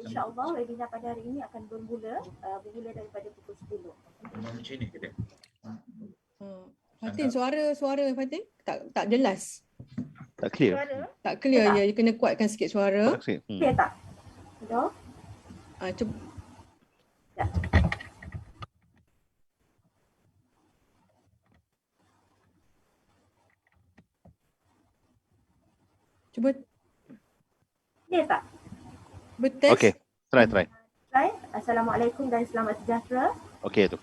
InsyaAllah webinar pada hari ini akan bermula daripada pukul 10. Macam ni ke dia? Fatin, suara Fatin tak jelas. Tak clear. Tak clear ya, you kena kuatkan sikit suara. Clear tak? Hello? Cuba. Ya. Cuba. Clear tak? Betul. Okey, try. Try. Assalamualaikum dan selamat sejahtera. Okey tu.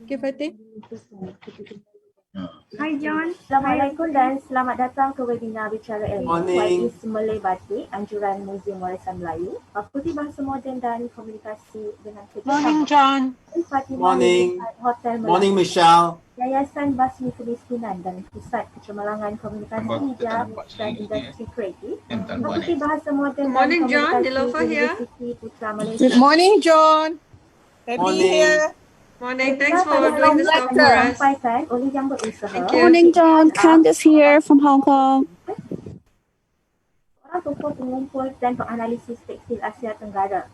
Okey Fatin. Hai John. Assalamualaikum dan selamat datang ke webinar Bicara Ilmu. Morning. Malay Batik, Anjuran Muzium Warisan Melayu, Fakulti Bahasa Moden dan Komunikasi dengan Kerjasama. Morning, John. Morning. Hotel Melayu. Morning, Michelle. Yayasan Basmi Kemiskinan dan Pusat Kecemerlangan Komunikasi Hijab dan Industri Kreatif. Fakulti Bahasa Moden dan Morning, John. Komunikasi Dilofa here. Universiti Putra Malaysia. Good morning, John. Happy Morning. here. Morning. Thanks for doing this talk for us. Disampaikan oleh yang berusaha. Thank you. Morning, John. Candace here from Hong Kong. Orang tokoh pengumpul dan penganalisis tekstil Asia Tenggara.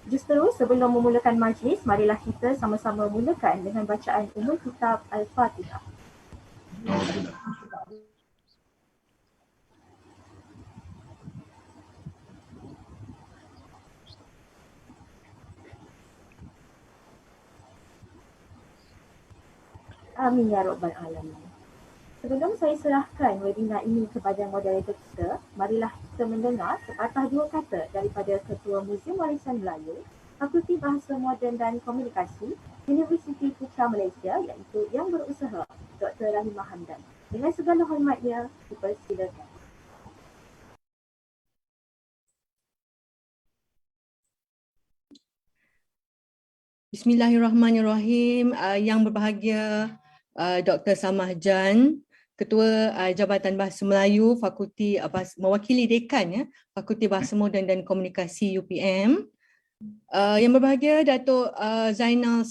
Justru sebelum memulakan majlis, marilah kita sama-sama mulakan dengan bacaan umum kitab Al-Fatihah. Amin ya Rabbal Alamin. Sebelum saya serahkan webinar ini kepada moderator kita, marilah kita mendengar sepatah dua kata daripada Ketua Muzium Warisan Melayu, Fakulti Bahasa Moden dan Komunikasi, Universiti Putra Malaysia iaitu yang berusaha, Dr. Rahimah Hamdan. Dengan segala hormatnya, dipersilakan. Bismillahirrahmanirrahim. Yang berbahagia Dr. Samah Jan, Ketua Jabatan Bahasa Melayu, Fakulti mewakili Dekan ya, Fakulti Bahasa Moden dan Komunikasi UPM. Yang berbahagia Datuk Zainal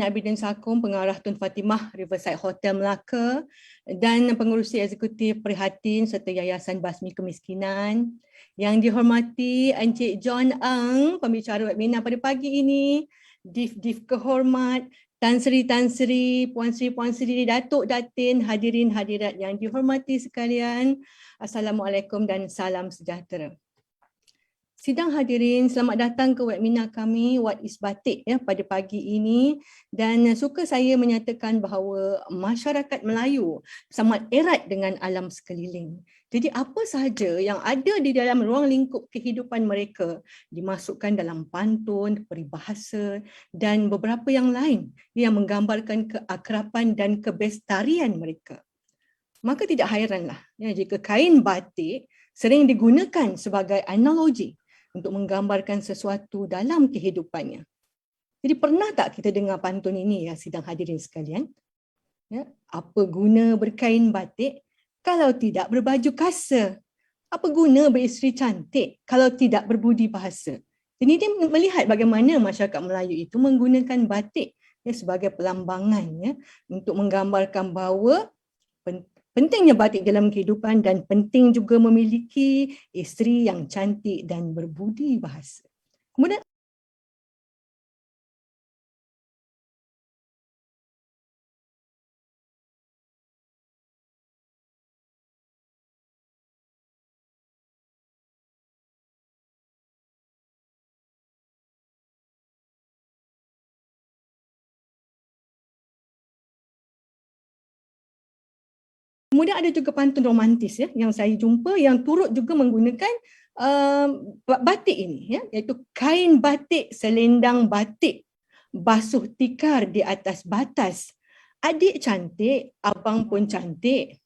Abidin Sakum, Pengarah Tun Fatimah Riverside Hotel Melaka dan Pengerusi Eksekutif Prihatin serta Yayasan Basmi Kemiskinan. Yang dihormati Encik John Ang, pembicara webinar pada pagi ini, Div kehormat, Tan Sri, Puan Sri, Datuk Datin, hadirin hadirat yang dihormati sekalian. Assalamualaikum dan salam sejahtera. Sidang hadirin, selamat datang ke webinar kami What is Batik ya pada pagi ini, dan suka saya menyatakan bahawa masyarakat Melayu sangat erat dengan alam sekeliling. Jadi apa sahaja yang ada di dalam ruang lingkup kehidupan mereka dimasukkan dalam pantun, peribahasa dan beberapa yang lain yang menggambarkan keakraban dan kebestarian mereka. Maka tidak hairanlah ya, jika kain batik sering digunakan sebagai analogi untuk menggambarkan sesuatu dalam kehidupannya. Jadi pernah tak kita dengar pantun ini ya sidang hadirin sekalian? Ya, apa guna berkain batik kalau tidak berbaju kasa? Apa guna beristeri cantik kalau tidak berbudi bahasa? Jadi dia melihat bagaimana masyarakat Melayu itu menggunakan batik ya, sebagai pelambangan ya, untuk menggambarkan bahawa pentingnya batik dalam kehidupan dan penting juga memiliki isteri yang cantik dan berbudi bahasa. Kemudian ada juga pantun romantis ya yang saya jumpa yang turut juga menggunakan batik ini ya, iaitu kain batik selendang batik basuh tikar di atas batas, adik cantik abang pun cantik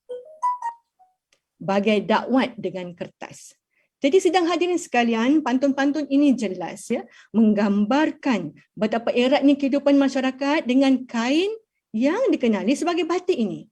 bagai dakwat dengan kertas. Jadi sidang hadirin sekalian, pantun-pantun ini jelas ya menggambarkan betapa eratnya kehidupan masyarakat dengan kain yang dikenali sebagai batik ini.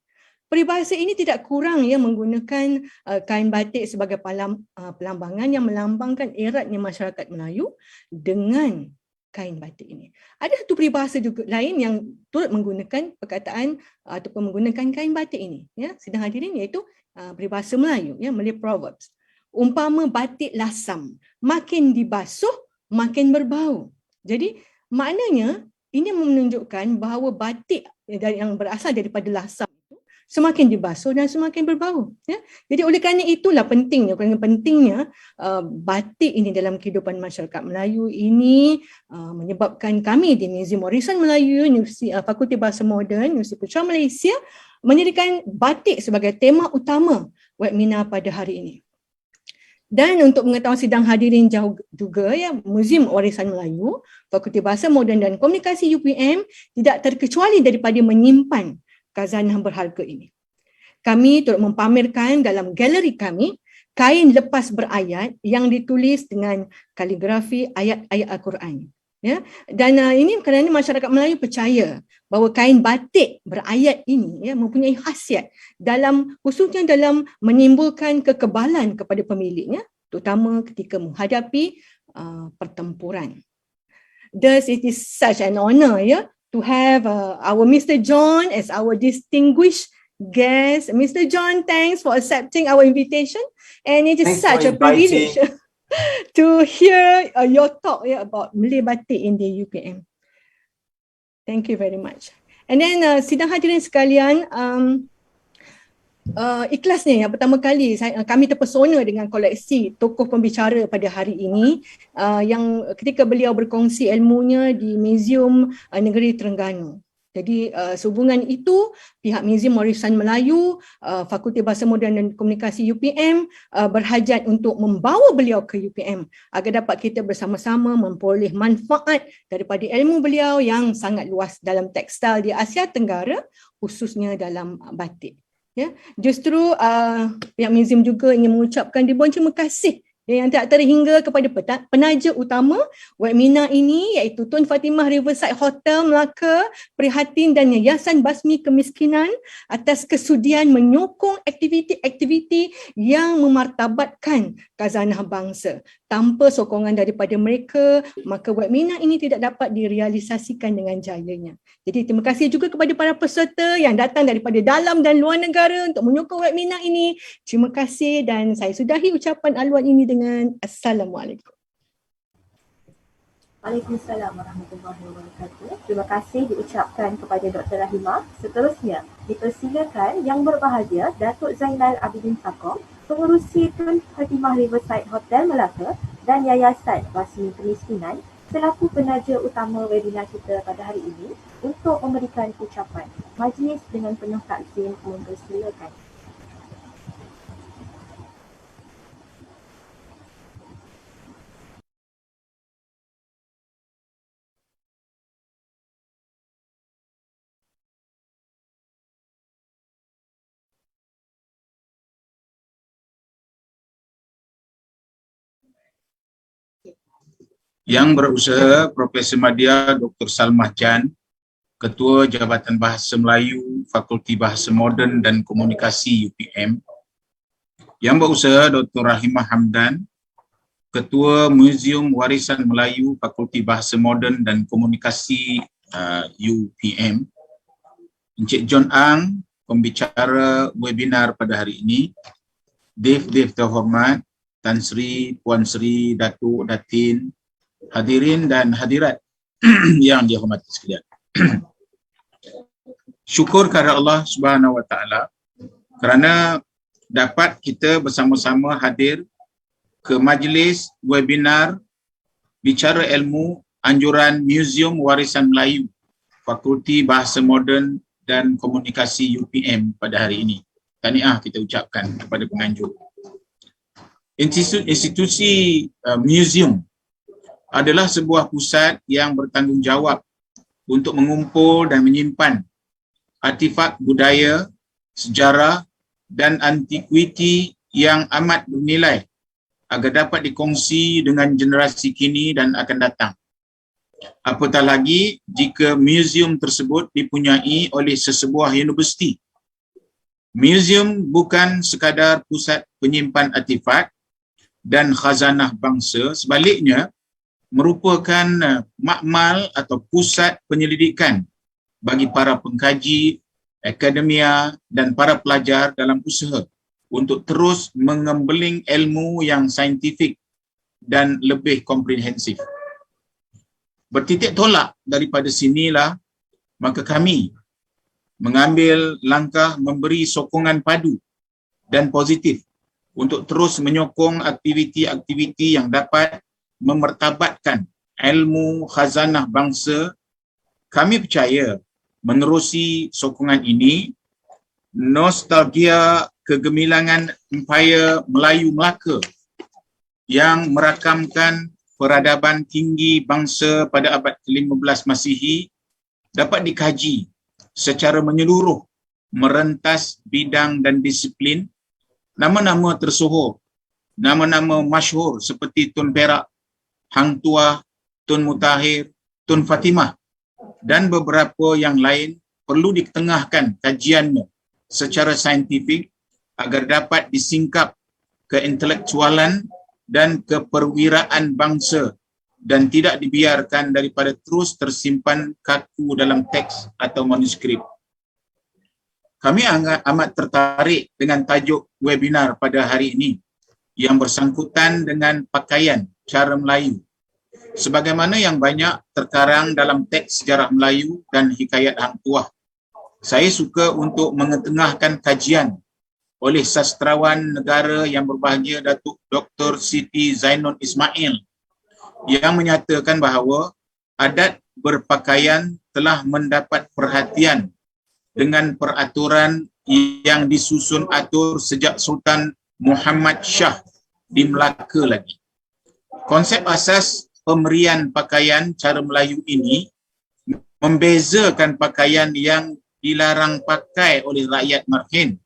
Peribahasa ini tidak kurang ya menggunakan kain batik sebagai pelambangan yang melambangkan eratnya masyarakat Melayu dengan kain batik ini. Ada satu peribahasa juga lain yang turut menggunakan perkataan ataupun menggunakan kain batik ini, ya, sidang hadirin, iaitu peribahasa Melayu, ya, Malay Proverbs. Umpama batik lasam, makin dibasuh makin berbau. Jadi maknanya ini menunjukkan bahawa batik yang berasal daripada lasam itu semakin dibasuh dan semakin berbau, ya. Jadi oleh kerana itulah pentingnya batik ini dalam kehidupan masyarakat Melayu ini menyebabkan kami di Muzium Warisan Melayu Fakulti Bahasa Moden Universiti Putra Malaysia menyediakan batik sebagai tema utama webinar pada hari ini. Dan untuk mengetahui sidang hadirin jauh juga, ya, Muzium Warisan Melayu Fakulti Bahasa Moden dan Komunikasi UPM tidak terkecuali daripada menyimpan khazanah berharga ini. Kami turut mempamerkan dalam galeri kami kain lepas berayat yang ditulis dengan kaligrafi ayat-ayat Al-Quran. Ya, dan ini kerana masyarakat Melayu percaya bahawa kain batik berayat ini, ya, mempunyai khasiat khususnya dalam menimbulkan kekebalan kepada pemiliknya, terutama ketika menghadapi pertempuran. Thus, it is such an honor, ya, to have our Mr. John as our distinguished guest. Mr. John, thanks for accepting our invitation, and it is Thanks such for a privilege inviting. to hear your talk, yeah, about Malay Batik in the UPM. Thank you very much. And then sidang hadirin sekalian, ikhlasnya yang pertama kali kami terpesona dengan koleksi tokoh pembicara pada hari ini yang ketika beliau berkongsi ilmunya di Muzium Negeri Terengganu. Jadi sehubungan itu pihak Muzium Warisan Melayu Fakulti Bahasa Moden dan Komunikasi UPM berhajat untuk membawa beliau ke UPM agar dapat kita bersama-sama memperoleh manfaat daripada ilmu beliau yang sangat luas dalam tekstil di Asia Tenggara, khususnya dalam batik. Ya, justru pihak muzium juga ingin mengucapkan ribuan terima kasih yang tak terhingga kepada penaja utama webinar ini, iaitu Tun Fatimah Riverside Hotel Melaka, Prihatin dan Yayasan Basmi Kemiskinan atas kesudian menyokong aktiviti-aktiviti yang memartabatkan khazanah bangsa. Tanpa sokongan daripada mereka, maka webinar ini tidak dapat direalisasikan dengan jayanya. Jadi terima kasih juga kepada para peserta yang datang daripada dalam dan luar negara untuk menyokong webinar ini. Terima kasih dan saya sudahi ucapan aluan ini dengan Assalamualaikum. Waalaikumsalam warahmatullahi wabarakatuh. Terima kasih diucapkan kepada Dr. Rahimah. Seterusnya, dipersilakan yang berbahagia Datuk Zainal Abidin Sakom, Pengurusi Tun Fatimah Riverside Hotel Melaka dan Yayasan Basmi Kemiskinan selaku penaja utama webinar kita pada hari ini untuk memberikan ucapan. Majlis dengan penuh takzim mempersilakan. Yang berusaha Profesor Madya Dr. Salmah Jan, Ketua Jabatan Bahasa Melayu Fakulti Bahasa Moden dan Komunikasi UPM. Yang berusaha Dr. Rahimah Hamdan, Ketua Muzium Warisan Melayu Fakulti Bahasa Moden dan Komunikasi UPM. Encik John Ang, pembicara webinar pada hari ini. Dev terhormat, Tan Sri, Puan Sri, Datuk, Datin, hadirin dan hadirat yang dihormati sekalian. Syukur kepada Allah Subhanahu Wa Taala kerana dapat kita bersama-sama hadir ke majlis webinar Bicara Ilmu anjuran Muzium Warisan Melayu Fakulti Bahasa Moden dan Komunikasi UPM pada hari ini. Tahniah kita ucapkan kepada penganjur. Institusi muzium adalah sebuah pusat yang bertanggungjawab untuk mengumpul dan menyimpan artifak budaya, sejarah dan antikuiti yang amat bernilai agar dapat dikongsi dengan generasi kini dan akan datang. Apatah lagi jika muzium tersebut dipunyai oleh sesebuah universiti. Muzium bukan sekadar pusat penyimpan artifak dan khazanah bangsa, sebaliknya merupakan makmal atau pusat penyelidikan bagi para pengkaji, akademia dan para pelajar dalam usaha untuk terus mengembeling ilmu yang saintifik dan lebih komprehensif. Bertitik tolak daripada sinilah, maka kami mengambil langkah memberi sokongan padu dan positif untuk terus menyokong aktiviti-aktiviti yang dapat memertabatkan ilmu khazanah bangsa. Kami percaya menerusi sokongan ini, nostalgia kegemilangan Empayar Melayu Melaka yang merakamkan peradaban tinggi bangsa pada abad ke-15 Masihi dapat dikaji secara menyeluruh, merentas bidang dan disiplin. Nama-nama tersohor, nama-nama masyhur seperti Tun Perak, Hang Tuah, Tun Mutahir, Tun Fatimah dan beberapa yang lain perlu ditengahkan kajiannya secara saintifik agar dapat disingkap keintelektualan dan keperwiraan bangsa dan tidak dibiarkan daripada terus tersimpan kaku dalam teks atau manuskrip. Kami amat tertarik dengan tajuk webinar pada hari ini yang bersangkutan dengan pakaian cara Melayu. Sebagaimana yang banyak terkarang dalam teks sejarah Melayu dan hikayat Hang Tuah, saya suka untuk mengetengahkan kajian oleh sastrawan negara yang berbahagia Datuk Dr. Siti Zainun Ismail yang menyatakan bahawa adat berpakaian telah mendapat perhatian dengan peraturan yang disusun atur sejak Sultan Muhammad Shah di Melaka lagi. Konsep asas pemberian pakaian cara Melayu ini membezakan pakaian yang dilarang pakai oleh rakyat marhin.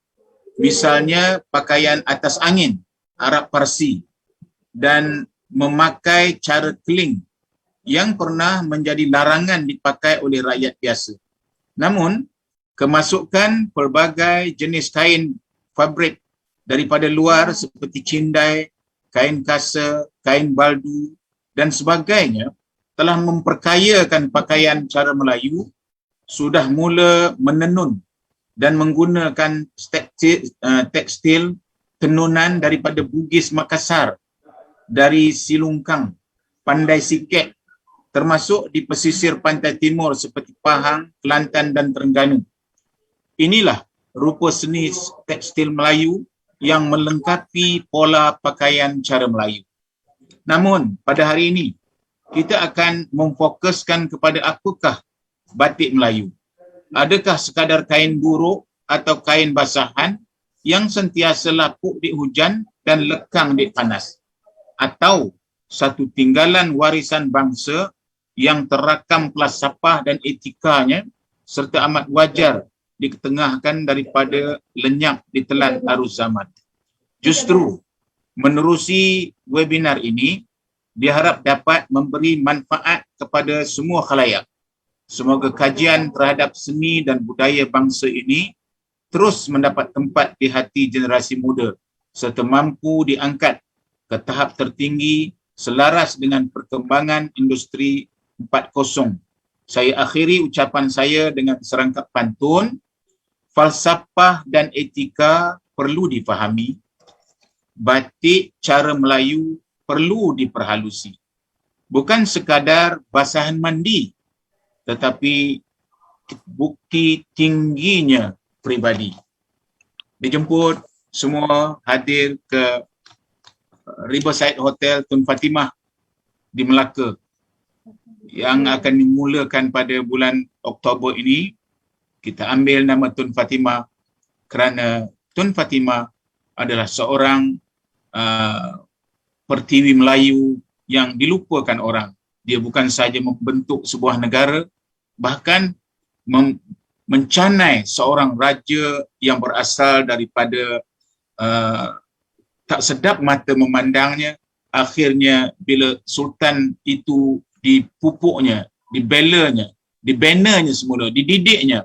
Misalnya pakaian atas angin Arab Parsi dan memakai cara keling yang pernah menjadi larangan dipakai oleh rakyat biasa. Namun, kemasukan pelbagai jenis kain fabrik daripada luar seperti cindai, kain kasa, kain baldu dan sebagainya telah memperkayakan pakaian cara Melayu, sudah mula menenun dan menggunakan tekstil tenunan daripada Bugis Makassar, dari Silungkang, Pandai Siket, termasuk di pesisir pantai timur seperti Pahang, Kelantan dan Terengganu. Inilah rupa seni tekstil Melayu yang melengkapi pola pakaian cara Melayu. Namun, pada hari ini, kita akan memfokuskan kepada apakah batik Melayu. Adakah sekadar kain buruk atau kain basahan yang sentiasa lapuk di hujan dan lekang di panas? Atau satu tinggalan warisan bangsa yang terakam falsafah dan etikanya serta amat wajar diketengahkan daripada lenyap ditelan arus zaman? Justru, menerusi webinar ini diharap dapat memberi manfaat kepada semua khalayak. Semoga kajian terhadap seni dan budaya bangsa ini terus mendapat tempat di hati generasi muda serta mampu diangkat ke tahap tertinggi selaras dengan perkembangan industri 4.0. Saya akhiri ucapan saya dengan serangkap pantun. Falsafah dan etika perlu difahami. Batik cara Melayu perlu diperhalusi. Bukan sekadar basahan mandi, tetapi bukti tingginya pribadi. Dijemput semua hadir ke Riverside Hotel Tun Fatimah di Melaka yang akan dimulakan pada bulan Oktober ini. Kita ambil nama Tun Fatimah kerana Tun Fatimah adalah seorang pertiwi Melayu yang dilupakan orang. Dia bukan sahaja membentuk sebuah negara, bahkan mencanai seorang raja yang berasal daripada tak sedap mata memandangnya. Akhirnya bila sultan itu dipupuknya, dibanernya semula, dididiknya,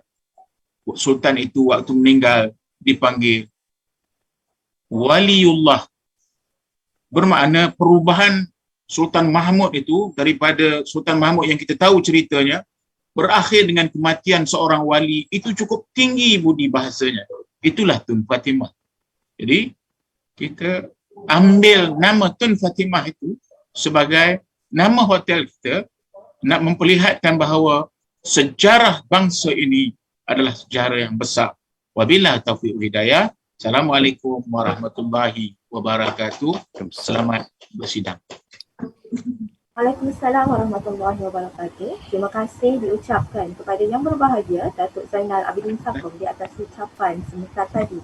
sultan itu waktu meninggal dipanggil Waliullah, bermakna perubahan Sultan Mahmud itu, daripada Sultan Mahmud yang kita tahu ceritanya, berakhir dengan kematian seorang wali, itu cukup tinggi budi bahasanya. Itulah Tun Fatimah. Jadi kita ambil nama Tun Fatimah itu sebagai nama hotel kita, nak memperlihatkan bahawa sejarah bangsa ini adalah sejarah yang besar. Wabillahi taufiq wal hidayah. Assalamualaikum warahmatullahi wabarakatuh. Selamat bersidang. Waalaikumsalam warahmatullahi wabarakatuh. Terima kasih diucapkan kepada yang berbahagia Datuk Zainal Abidin Sakum di atas ucapan sebentar tadi.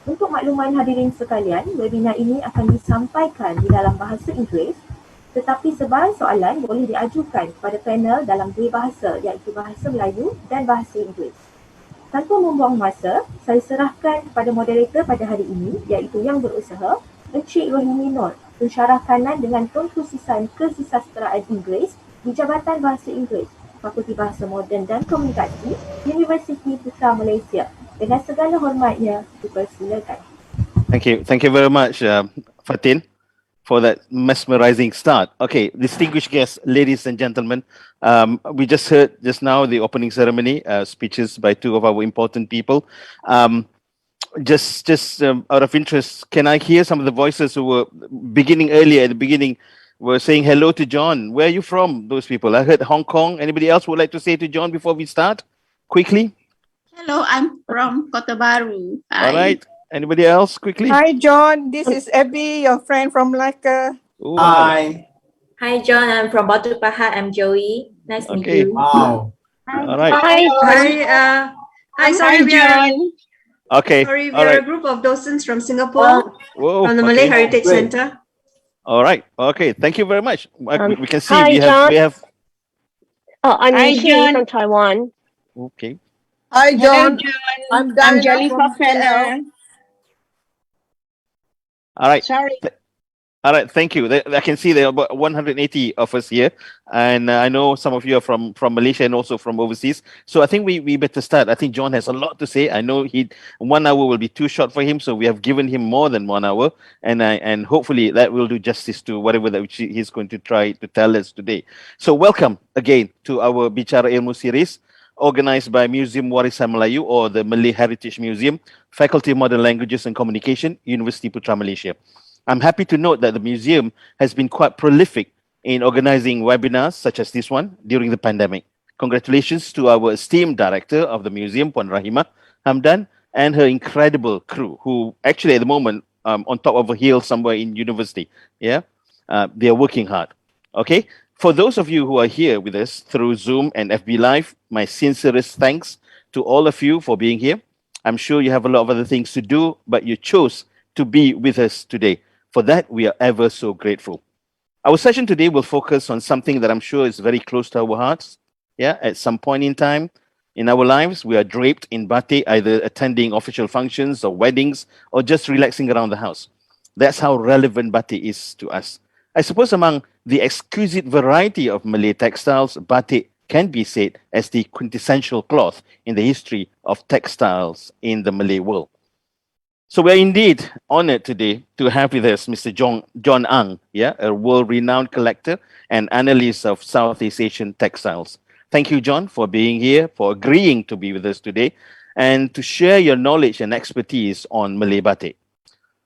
Untuk makluman hadirin sekalian, webinar ini akan disampaikan di dalam bahasa Inggeris, tetapi sebarang soalan boleh diajukan kepada panel dalam dua bahasa, iaitu bahasa Melayu dan bahasa Inggeris. Tanpa membuang masa, saya serahkan kepada moderator pada hari ini, iaitu yang berusaha, Encik Rohini Nur, pensyarah kanan dengan pengkhususan kesusasteraan Inggeris di Jabatan Bahasa Inggeris, Fakulti Bahasa Moden dan Komunikasi, Universiti Putra Malaysia. Dengan segala hormatnya, dipersilakan. Thank you very much, Fatin, for that mesmerizing start. Okay, distinguished guests, ladies and gentlemen, we just heard just now the opening ceremony speeches by two of our important people. Just out of interest, can I hear some of the voices who were beginning earlier at the beginning were saying hello to John? Where are you from, those people? I heard Hong Kong. Anybody else would like to say to John before we start? Quickly. Hello, I'm from Kota Baru. Hi. All right. Anybody else? Quickly. Hi, John. This is Abby, your friend from Malacca. Ooh, Hi. Hi, John. I'm from Batu Pahat. I'm Joey. Nice to meet Okay. you. Wow. all right. Hi, sorry, we are, Okay. sorry, we all are a right. group of docents from Singapore, Whoa. from the Malay okay. Heritage Great. Center. All right. Okay. Thank you very much. We can see hi, we have. Oh, I'm Hi, Yushi John. from Taiwan. Okay. Hi, John. I'm Diana Jelly from KL. All right. Sorry. All right, thank you. I can see there are about 180 of us here, and I know some of you are from Malaysia and also from overseas. So I think we better start. I think John has a lot to say. I know 1 hour will be too short for him, so we have given him more than 1 hour, and hopefully that will do justice to whatever that he's going to try to tell us today. So welcome again to our Bicara Ilmu series, organized by Museum Warisan Melayu or the Malay Heritage Museum, Faculty of Modern Languages and Communication, University Putra Malaysia. I'm happy to note that the museum has been quite prolific in organizing webinars such as this one during the pandemic. Congratulations to our esteemed director of the museum, Puan Rahimah Hamdan, and her incredible crew, who actually at the moment on top of a hill somewhere in university. Yeah, they are working hard. Okay, for those of you who are here with us through Zoom and FB Live, my sincerest thanks to all of you for being here. I'm sure you have a lot of other things to do, but you chose to be with us today. For that, we are ever so grateful. Our session today will focus on something that I'm sure is very close to our hearts. Yeah, at some point in time in our lives, we are draped in batik, either attending official functions or weddings, or just relaxing around the house. That's how relevant batik is to us. I suppose among the exquisite variety of Malay textiles, batik can be said as the quintessential cloth in the history of textiles in the Malay world. So we're indeed honored today to have with us Mr. John Ang, a world-renowned collector and analyst of Southeast Asian textiles. Thank you, John, for being here, for agreeing to be with us today, and to share your knowledge and expertise on Malay Batik.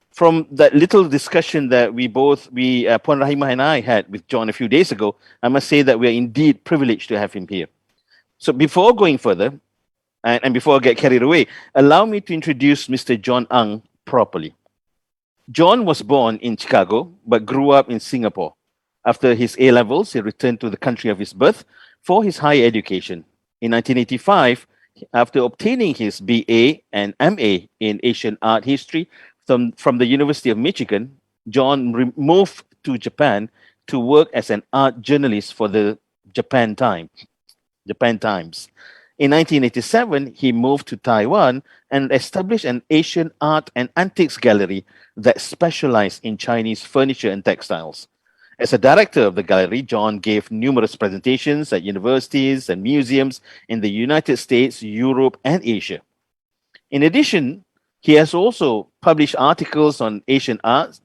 From that little discussion that Puan Rahimah and I had with John a few days ago, I must say that we are indeed privileged to have him here. So before going further, and before I get carried away, allow me to introduce Mr. John Ang properly. John was born in Chicago, but grew up in Singapore. After his A-levels, he returned to the country of his birth for his higher education. In 1985, after obtaining his BA and MA in Asian art history from the University of Michigan, John moved to Japan to work as an art journalist for the Japan Times. In 1987, he moved to Taiwan and established an Asian art and antiques gallery that specialized in Chinese furniture and textiles. As a director of the gallery, John gave numerous presentations at universities and museums in the United States, Europe, and Asia. In addition, he has also published articles on Asian art,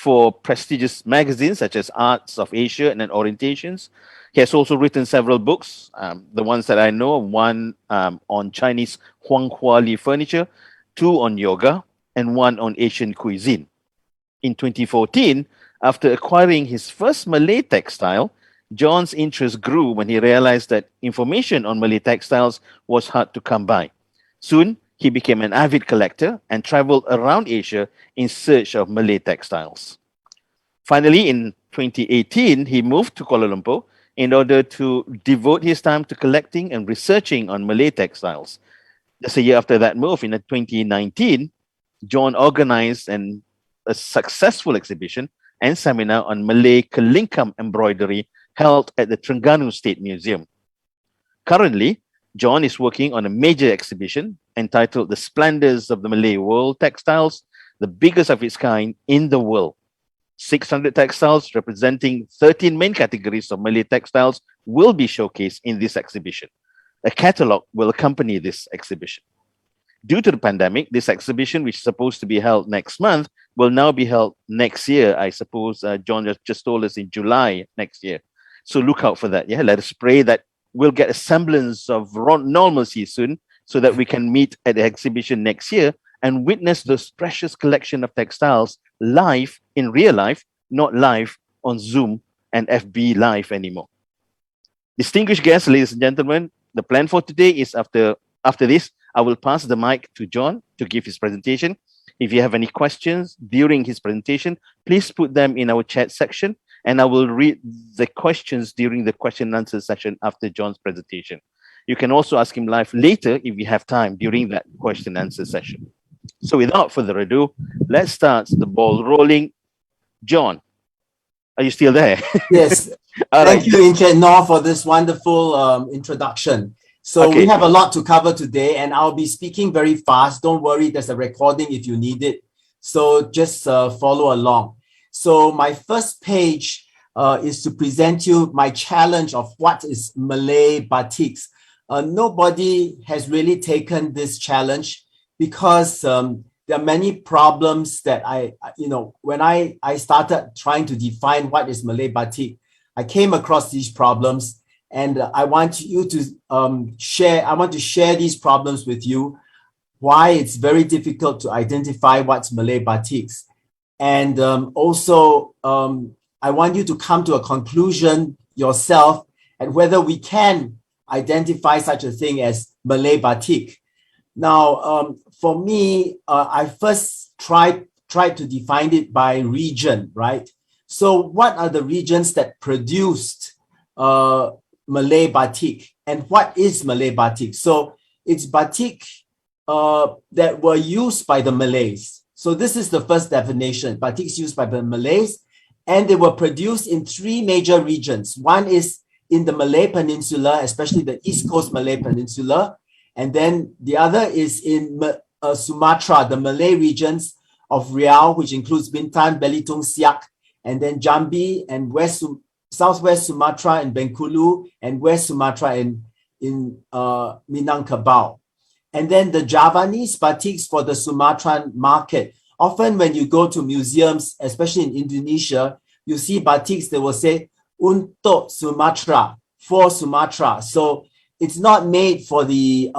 for prestigious magazines such as Arts of Asia and then Orientations. He has also written several books, the ones that I know, one on Chinese Huanghuali furniture, two on yoga, and one on Asian cuisine. In 2014, after acquiring his first Malay textile, John's interest grew when he realized that information on Malay textiles was hard to come by. Soon, he became an avid collector and traveled around Asia in search of Malay textiles. Finally, in 2018, he moved to Kuala Lumpur in order to devote his time to collecting and researching on Malay textiles. Just a year after that move, in 2019, John organized a successful exhibition and seminar on Malay Kelingkam embroidery held at the Terengganu State Museum. Currently, John is working on a major exhibition entitled The Splendors of the Malay World Textiles, the biggest of its kind in the world. 600 textiles representing 13 main categories of Malay textiles will be showcased in this exhibition. A catalogue will accompany this exhibition. Due to the pandemic, this exhibition, which is supposed to be held next month, will now be held next year. I suppose John just told us in July next year. So look out for that. Yeah, let us pray that we'll get a semblance of normalcy soon so that we can meet at the exhibition next year and witness this precious collection of textiles live in real life, not live on Zoom and FB Live anymore. Distinguished guests, ladies and gentlemen, the plan for today is after this, I will pass the mic to John to give his presentation. If you have any questions during his presentation, please put them in our chat section, and I will read the questions during the question and answer session after John's presentation. You can also ask him live later if you have time during that question and answer session. So without further ado, let's start the ball rolling. John, are you still there? Yes. Thank you, Encik Noor, for this wonderful introduction. So we have a lot to cover today, and I'll be speaking very fast. Don't worry, there's a recording if you need it. So just follow along. So my first page is to present you my challenge of what is Malay Batiks. Nobody has really taken this challenge because there are many problems that when I started trying to define what is Malay Batik, I came across these problems. And I want you to share these problems with you, why it's very difficult to identify what's Malay Batiks. And also, I want you to come to a conclusion yourself and whether we can identify such a thing as Malay Batik. Now, for me, I first tried to define it by region, right? So what are the regions that produced Malay Batik, and what is Malay Batik? So it's batik that were used by the Malays. So this is the first definition, batiks used by the Malays, and they were produced in three major regions. One is in the Malay Peninsula, especially the East Coast Malay Peninsula, and then the other is in Sumatra, the Malay regions of Riau, which includes Bintan, Belitung, Siak, and then Jambi and Southwest Sumatra and Bengkulu, and West Sumatra in Minangkabau. And then the Javanese batiks for the Sumatran market. Often when you go to museums, especially in Indonesia, you see batiks, they will say, untuk Sumatra, for Sumatra. So it's not made for the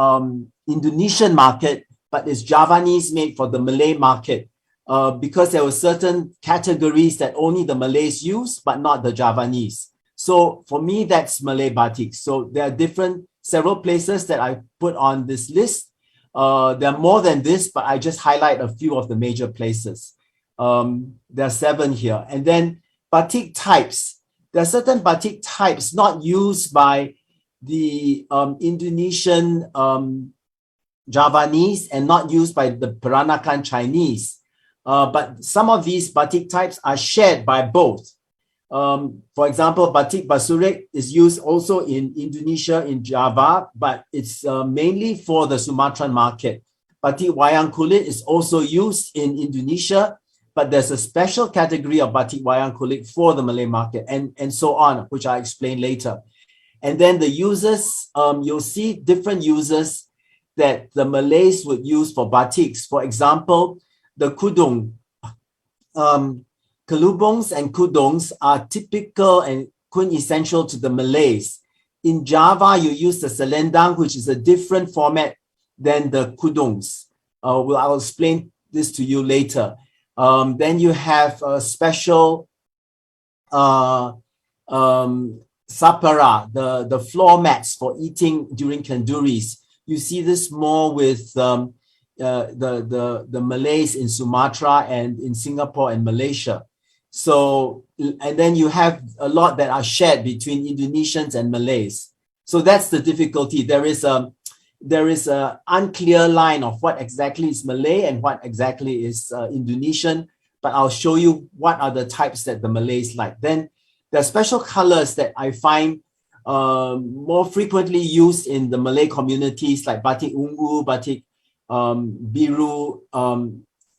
Indonesian market, but it's Javanese made for the Malay market. Because there were certain categories that only the Malays use, but not the Javanese. So for me, that's Malay Batik. So there are several places that I put on this list. There are more than this, but I just highlight a few of the major places. There are 7 here. And then batik types. There are certain batik types not used by the Indonesian Javanese and not used by the Peranakan Chinese. But some of these batik types are shared by both. For example, batik basurik is used also in Indonesia, in Java, but it's mainly for the Sumatran market. Batik wayang kulit is also used in Indonesia, but there's a special category of batik wayang kulit for the Malay market, and so on, which I'll explain later. And then the uses, you'll see different uses that the Malays would use for batiks. For example, the kudung. Kelubongs and kudongs are typical and quintessential to the Malays. In Java, you use the selendang, which is a different format than the kudongs. I'll explain this to you later. Then you have a special sapara, the floor mats for eating during kanduris. You see this more with the Malays in Sumatra and in Singapore and Malaysia. So, and then you have a lot that are shared between Indonesians and Malays. So that's the difficulty. There is a unclear line of what exactly is Malay and what exactly is Indonesian, but I'll show you what are the types that the Malays like. Then there are special colors that I find more frequently used in the Malay communities, like batik ungu, batik biru,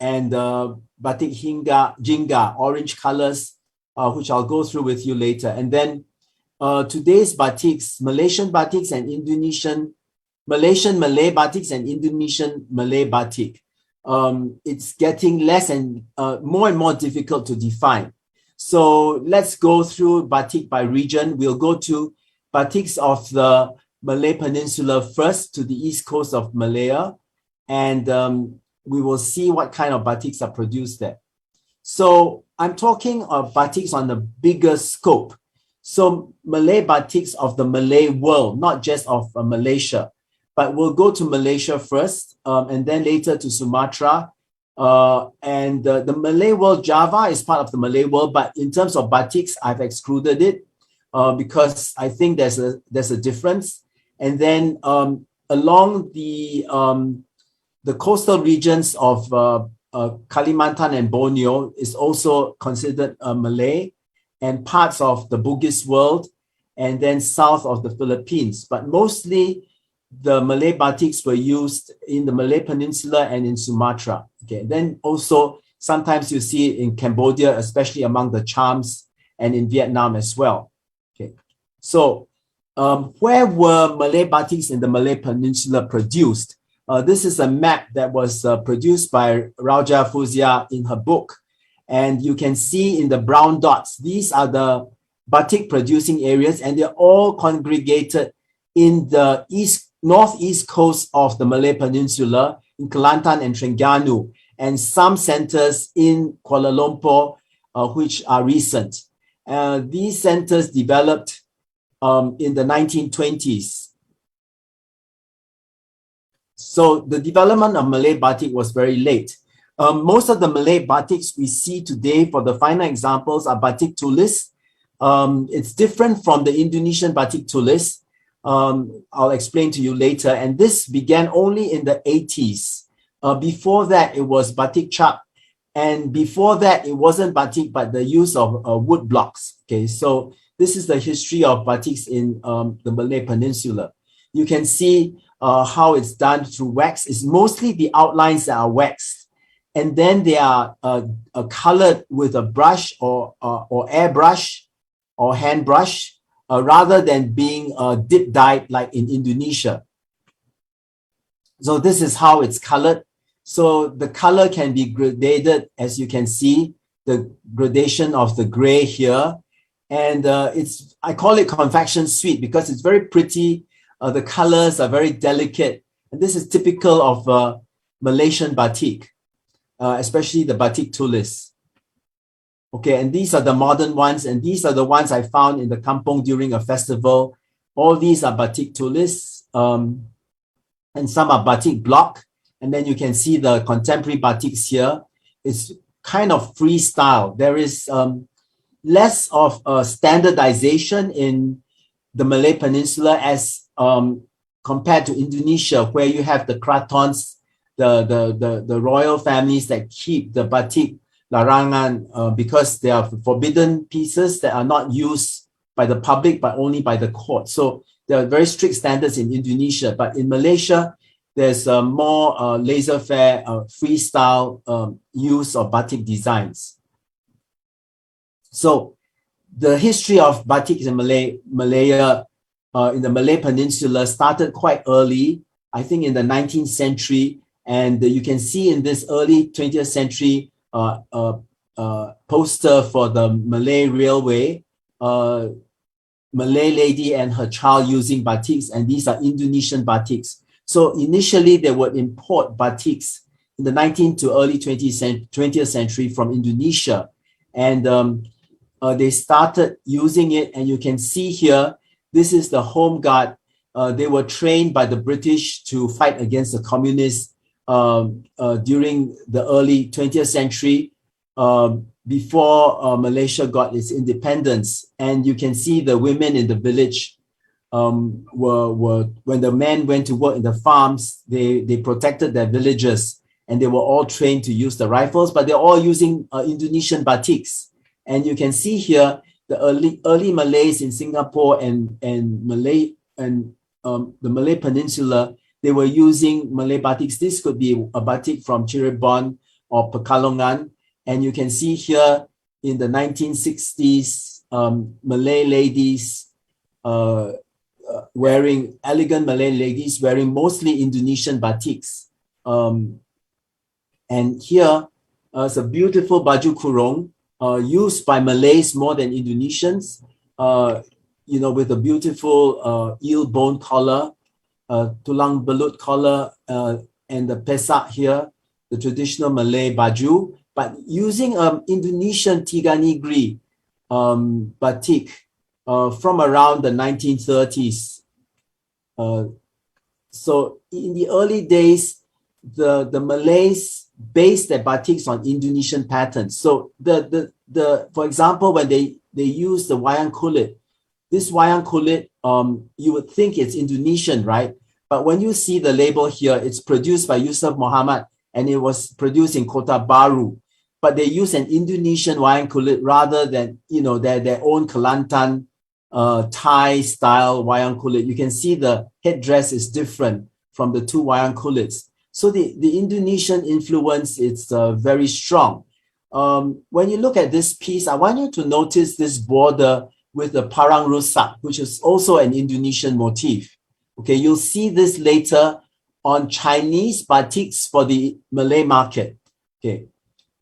and batik jingga, orange colors, which I'll go through with you later. And then today's batiks, Malaysian batiks and Malaysian Malay batiks and Indonesian Malay batik. It's getting less and more difficult to define. So let's go through batik by region. We'll go to batiks of the Malay Peninsula first, to the east coast of Malaya, and we will see what kind of batiks are produced there. So I'm talking of batiks on the bigger scope. So Malay batiks of the Malay world, not just of Malaysia, but we'll go to Malaysia first, and then later to Sumatra. And the Malay world, Java is part of the Malay world, but in terms of batiks, I've excluded it because I think there's a difference. And then along the coastal regions of Kalimantan and Borneo is also considered Malay, and parts of the Bugis world, and then south of the Philippines. But mostly the Malay batiks were used in the Malay Peninsula and in Sumatra. Okay, then also sometimes you see it in Cambodia, especially among the Chams, and in Vietnam as well. Okay, so where were Malay batiks in the Malay Peninsula produced? This is a map that was produced by Raja Fuzia in her book. And you can see in the brown dots, these are the batik producing areas, and they're all congregated in the northeast coast of the Malay Peninsula, in Kelantan and Terengganu, and some centers in Kuala Lumpur, which are recent. These centers developed in the 1920s. So the development of Malay batik was very late. Most of the Malay batiks we see today, for the final examples, are batik tulis. It's different from the Indonesian batik tulis. I'll explain to you later. And this began only in the 80s. Before that, it was batik cap. And before that, it wasn't batik, but the use of wood blocks. Okay, so this is the history of batiks in the Malay Peninsula. You can see how it's done through wax. It's mostly the outlines that are waxed. And then they are colored with a brush or airbrush or hand brush, rather than being dip dyed like in Indonesia. So this is how it's colored. So the color can be gradated, as you can see, the gradation of the gray here. And I call it confection sweet because it's very pretty. The colors are very delicate. And this is typical of Malaysian batik, especially the batik tulis. Okay, and these are the modern ones, and these are the ones I found in the kampong during a festival. All these are batik tulis, and some are batik block. And then you can see the contemporary batiks here. It's kind of freestyle. There is less of a standardization in the Malay Peninsula as compared to Indonesia, where you have the kratons, the royal families that keep the batik larangan because they are forbidden pieces that are not used by the public but only by the court. So there are very strict standards in Indonesia, but in Malaysia there's more laissez-faire, freestyle use of batik designs. So the history of batik in Malaya in the Malay Peninsula started quite early, I think in the 19th century, and you can see in this early 20th century poster for the Malay Railway, Malay lady and her child using batiks, and these are Indonesian batiks. So initially they would import batiks in the 19th to early 20th century from Indonesia, and they started using it, and you can see here, this is the Home Guard. They were trained by the British to fight against the communists during the early 20th century, before Malaysia got its independence. And you can see the women in the village were when the men went to work in the farms, they protected their villages, and they were all trained to use the rifles, but they're all using Indonesian batiks. And you can see here the early Malays in Singapore and Malay and the Malay Peninsula, they were using Malay batiks. This could be a batik from Cirebon or Pekalongan. And you can see here in the 1960s, Malay ladies wearing, elegant Malay ladies wearing mostly Indonesian batiks. And here is a beautiful baju kurung used by Malays more than Indonesians, you know, with a beautiful eel bone collar, tulang belut collar, and the pesak here, the traditional Malay baju, but using Indonesian Tiga Negri batik from around the 1930s. So in the early days, the Malays based their batiks on Indonesian patterns. So for example, when they use the wayang kulit, this wayang kulit, you would think it's Indonesian, right? But when you see the label here, it's produced by Yusuf Muhammad, and it was produced in Kota Baru. But they use an Indonesian wayang kulit rather than, you know, their own Kelantan Thai style wayang kulit. You can see the headdress is different from the two wayang kulits. So the Indonesian influence is very strong. When you look at this piece, I want you to notice this border with the parang rusak, which is also an Indonesian motif. Okay, you'll see this later on Chinese batiks for the Malay market. Okay,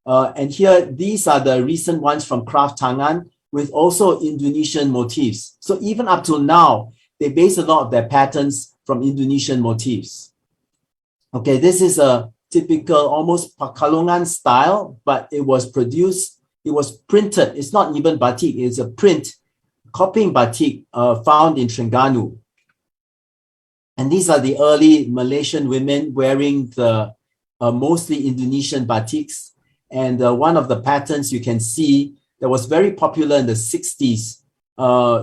and here, these are the recent ones from Craft Tangan with also Indonesian motifs. So even up till now, they base a lot of their patterns from Indonesian motifs. Okay, this is a typical almost Pekalongan style, but it was produced, it was printed. It's not even batik, it's a print, copying batik found in Terengganu. And these are the early Malaysian women wearing the mostly Indonesian batiks. And one of the patterns you can see that was very popular in the 60s,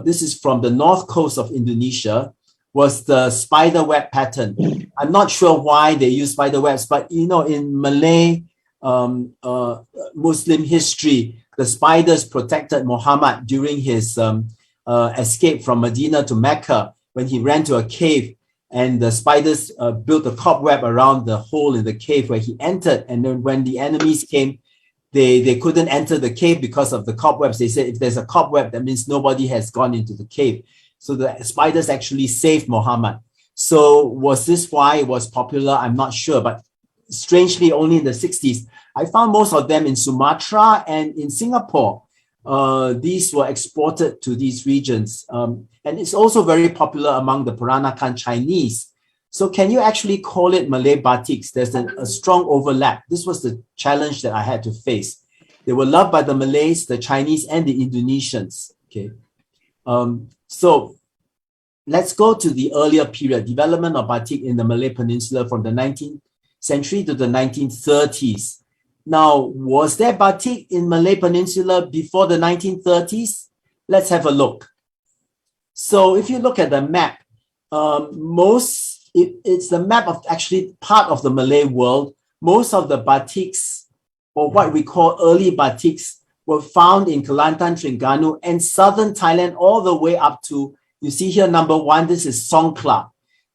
this is from the north coast of Indonesia, was the spider web pattern. I'm not sure why they use spider webs, but you know, in Malay Muslim history, the spiders protected Muhammad during his escape from Medina to Mecca when he ran to a cave, and the spiders built a cobweb around the hole in the cave where he entered. And then when the enemies came, they couldn't enter the cave because of the cobwebs. They said if there's a cobweb, that means nobody has gone into the cave. So the spiders actually saved Muhammad. So was this why it was popular? I'm not sure, but strangely only in the 60s. I found most of them in Sumatra and in Singapore. These were exported to these regions. And it's also very popular among the Peranakan Chinese. So can you actually call it Malay batiks? There's a strong overlap. This was the challenge that I had to face. They were loved by the Malays, the Chinese, and the Indonesians. Okay. So let's go to the earlier period, development of batik in the Malay Peninsula from the 19th century to the 1930s. Now, was there batik in Malay Peninsula before the 1930s? Let's have a look. So if you look at the map, it's the map of actually part of the Malay world. Most of the batiks, or what we call early batiks, were found in Kelantan, Terengganu, and southern Thailand, all the way up to, you see here, number one, this is Songkhla,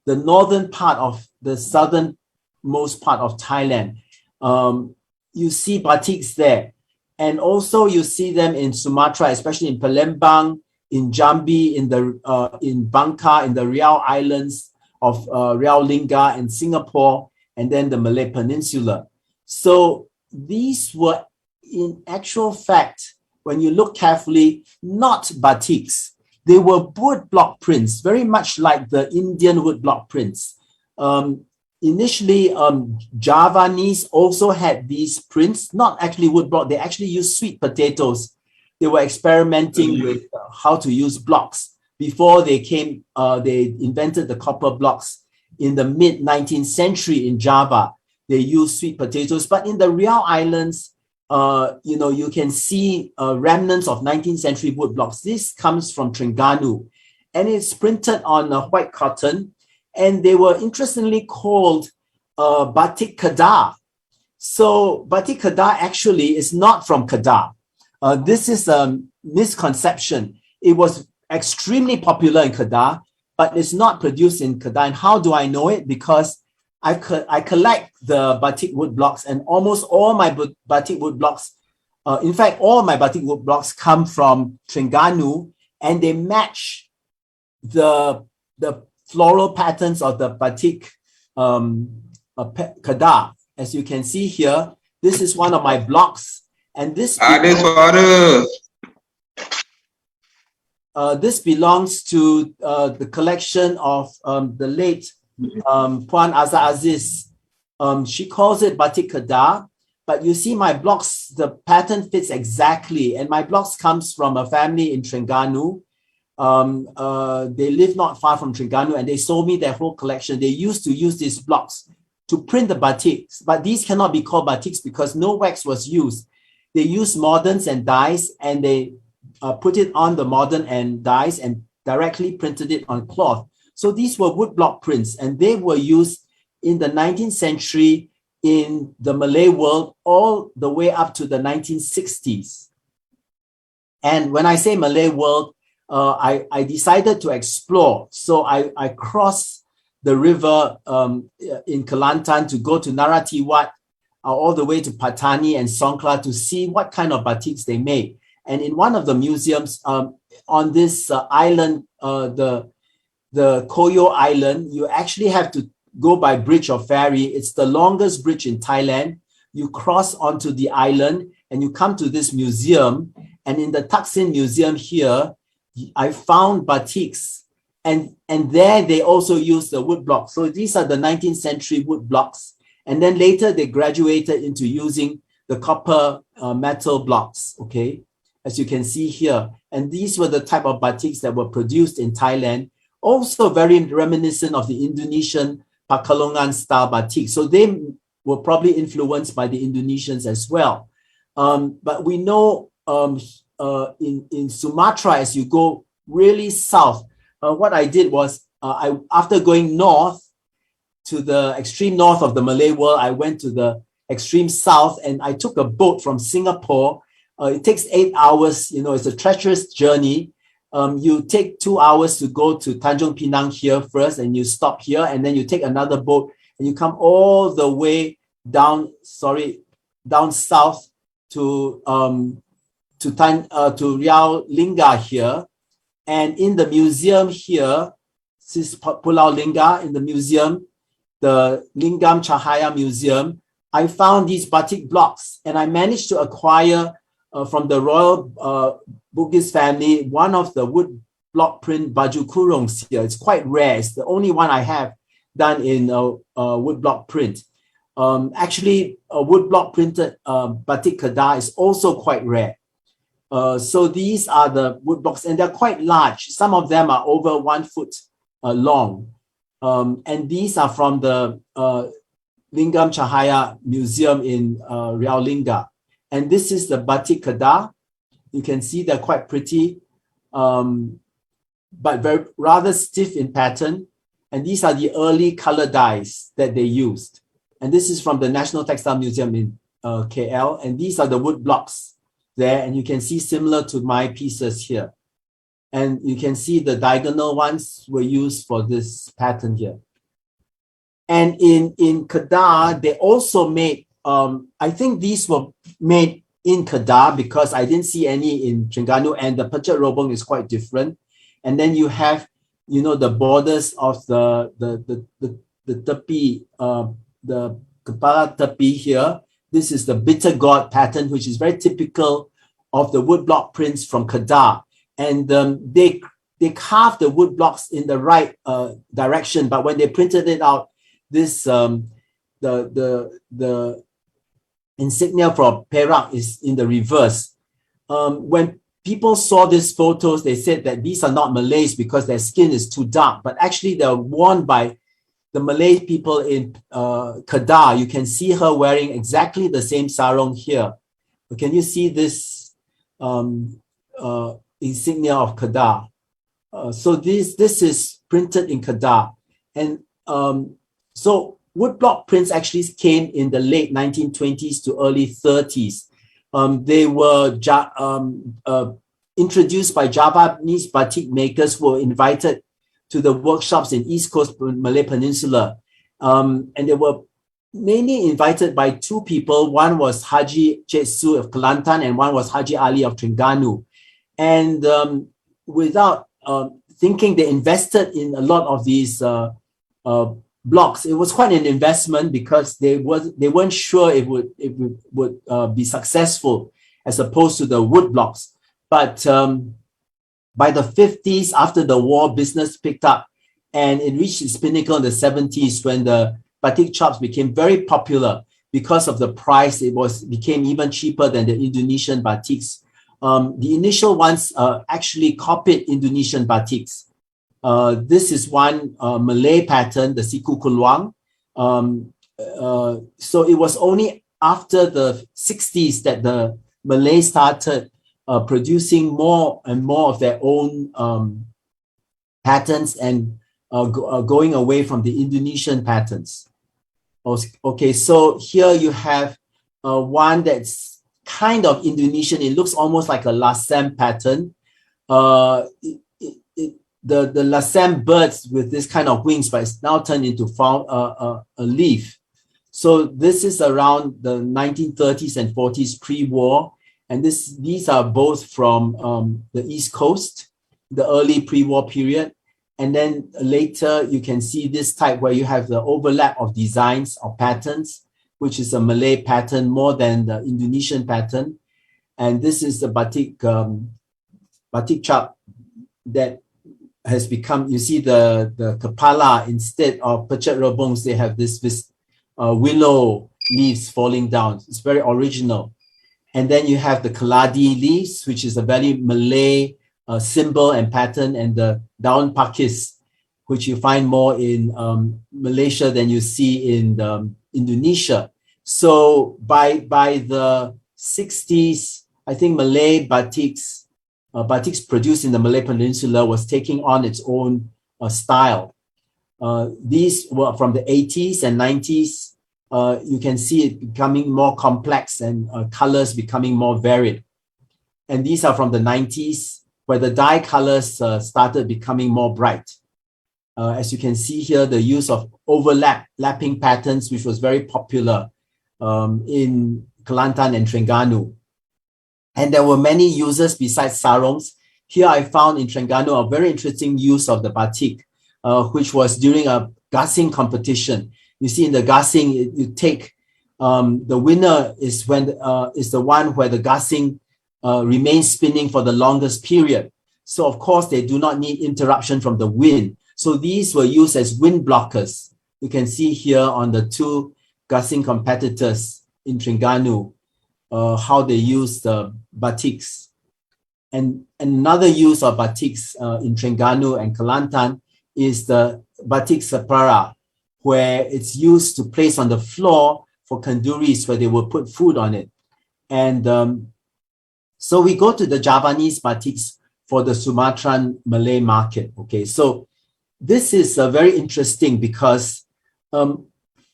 the northern part of the southernmost part of Thailand. You see batiks there. And also you see them in Sumatra, especially in Palembang, in Jambi, in Bangka, in the Riau Islands of Riau Lingga and Singapore, and then the Malay Peninsula. So these were in actual fact, when you look carefully, not batiks. They were wood block prints, very much like the Indian wood block prints. Initially, Javanese also had these prints, not actually wood block. They actually used sweet potatoes. They were experimenting with how to use blocks before they came. They invented the copper blocks in the mid 19th century in Java. They used sweet potatoes, but in the Riau Islands, you can see remnants of 19th century wood blocks. This comes from Terengganu, and it's printed on white cotton, and they were interestingly called Batik Kedah. So Batik Kedah actually is not from Kedah. This is a misconception. It was extremely popular in Kedah, but it's not produced in Kedah. And how do I know it? Because I collect the batik wood blocks, and almost all my batik wood blocks, in fact, all my batik wood blocks come from Terengganu, and they match the floral patterns of the batik Kedah. As you can see here, this is one of my blocks, and this belongs to the collection of the late Puan Azhar Aziz. She calls it Batik Kedah, but you see my blocks, the pattern fits exactly, and my blocks comes from a family in Terengganu. They live not far from Terengganu, and they sold me their whole collection. They used to use these blocks to print the batiks, but these cannot be called batiks because no wax was used. They used mordants and dyes, and they put it on the mordant and dyes and directly printed it on cloth. So these were woodblock prints, and they were used in the 19th century in the Malay world all the way up to the 1960s. And when I say Malay world, I decided to explore. So I crossed the river in Kelantan to go to Naratiwat, all the way to Patani and Songkla to see what kind of batiks they made. And in one of the museums on this island, the Koyo Island, you actually have to go by bridge or ferry. It's the longest bridge in Thailand. You cross onto the island and you come to this museum. And in the Thaksin Museum here, I found batiks. And there they also used the wood blocks. So these are the 19th century wood blocks. And then later they graduated into using the copper metal blocks, okay, as you can see here. And these were the type of batiks that were produced in Thailand, also very reminiscent of the Indonesian Pakalongan style batik. So they were probably influenced by the Indonesians as well. But we know in Sumatra, as you go really south, what I did was, after going north to the extreme north of the Malay world, I went to the extreme south and I took a boat from Singapore. It takes 8 hours, it's a treacherous journey. You take 2 hours to go to Tanjung Pinang here first, and you stop here, and then you take another boat and you come all the way down south to Riau Lingga here. And in the museum here, this is Pulau Lingga, in the museum, the Lingam Cahaya Museum, I found these batik blocks, and I managed to acquire from the royal Bugis family one of the wood block print baju kurungs here. It's quite rare. It's the only one I have done in wood block print. Actually, a wood block printed batik Kedah is also quite rare. So these are the wood blocks, and they're quite large. Some of them are over 1 foot long. And these are from the Lingam Cahaya Museum in Riau Lingga. And this is the batik Kedah. You can see they're quite pretty, but rather stiff in pattern. And these are the early color dyes that they used. And this is from the National Textile Museum in KL. And these are the wood blocks there. And you can see similar to my pieces here. And you can see the diagonal ones were used for this pattern here. And in Kedah, they also made, I think these were made in Kedah because I didn't see any in Terengganu, and the Pechat Robong is quite different. And then you have, the borders of the tepi, the kepala tepi here. this is the bitter gourd pattern, which is very typical of the woodblock prints from Kedah. And they carved the wood blocks in the right direction, but when they printed it out, this the insignia for Perak is in the reverse. When people saw these photos, they said that these are not Malays because their skin is too dark, but actually they're worn by the Malay people in Kedah. You can see her wearing exactly the same sarong here. Can you see this insignia of Kedah? So this is printed in Kedah. And so woodblock prints actually came in the late 1920s to early 30s. They were introduced by Javanese batik makers who were invited to the workshops in East Coast Malay Peninsula. And they were mainly invited by two people. One was Haji Cik Su of Kelantan and one was Haji Ali of Terengganu. And without thinking, they invested in a lot of these blocks. It was quite an investment because they weren't sure it would be successful as opposed to the wood blocks. But by the 50s, after the war, business picked up and it reached its pinnacle in the 70s when the batik chops became very popular because of the price. It became even cheaper than the Indonesian batiks. The initial ones actually copied Indonesian batiks. This is one Malay pattern, the Siku Keluang. So it was only after the 60s that the Malays started producing more and more of their own patterns and going away from the Indonesian patterns. Okay, so here you have one that's kind of Indonesian. It looks almost like a lasam pattern. The lasam birds with this kind of wings, but it's now turned into a leaf. So this is around the 1930s and 40s pre-war. And these are both from the East Coast, the early pre-war period. And then later you can see this type where you have the overlap of designs or patterns, which is a Malay pattern more than the Indonesian pattern. And this is the batik chap that has become, you see the kepala, instead of pecet rebongs, they have this willow leaves falling down. It's very original. And then you have the keladi leaves, which is a very Malay symbol and pattern, and the daun pakis, which you find more in Malaysia than you see in Indonesia. So by the 60s, I think Malay batiks produced in the Malay Peninsula was taking on its own style. These were from the 80s and 90s. You can see it becoming more complex and colors becoming more varied. And these are from the 90s, where the dye colors started becoming more bright. As you can see here, the use of overlapping patterns, which was very popular in Kelantan and Terengganu. And there were many uses besides sarongs. Here I found in Terengganu a very interesting use of the batik, which was during a gassing competition. You see in the gassing, you take, the winner is the one where the gassing remains spinning for the longest period. So of course, they do not need interruption from the wind. So these were used as wind blockers. You can see here on the two gassing competitors in Terengganu, how they use the batiks. And another use of batiks in Terengganu and Kelantan is the batik separa, where it's used to place on the floor for kanduris, where they will put food on it. And so we go to the Javanese batiks for the Sumatran Malay market. Okay, so this is very interesting because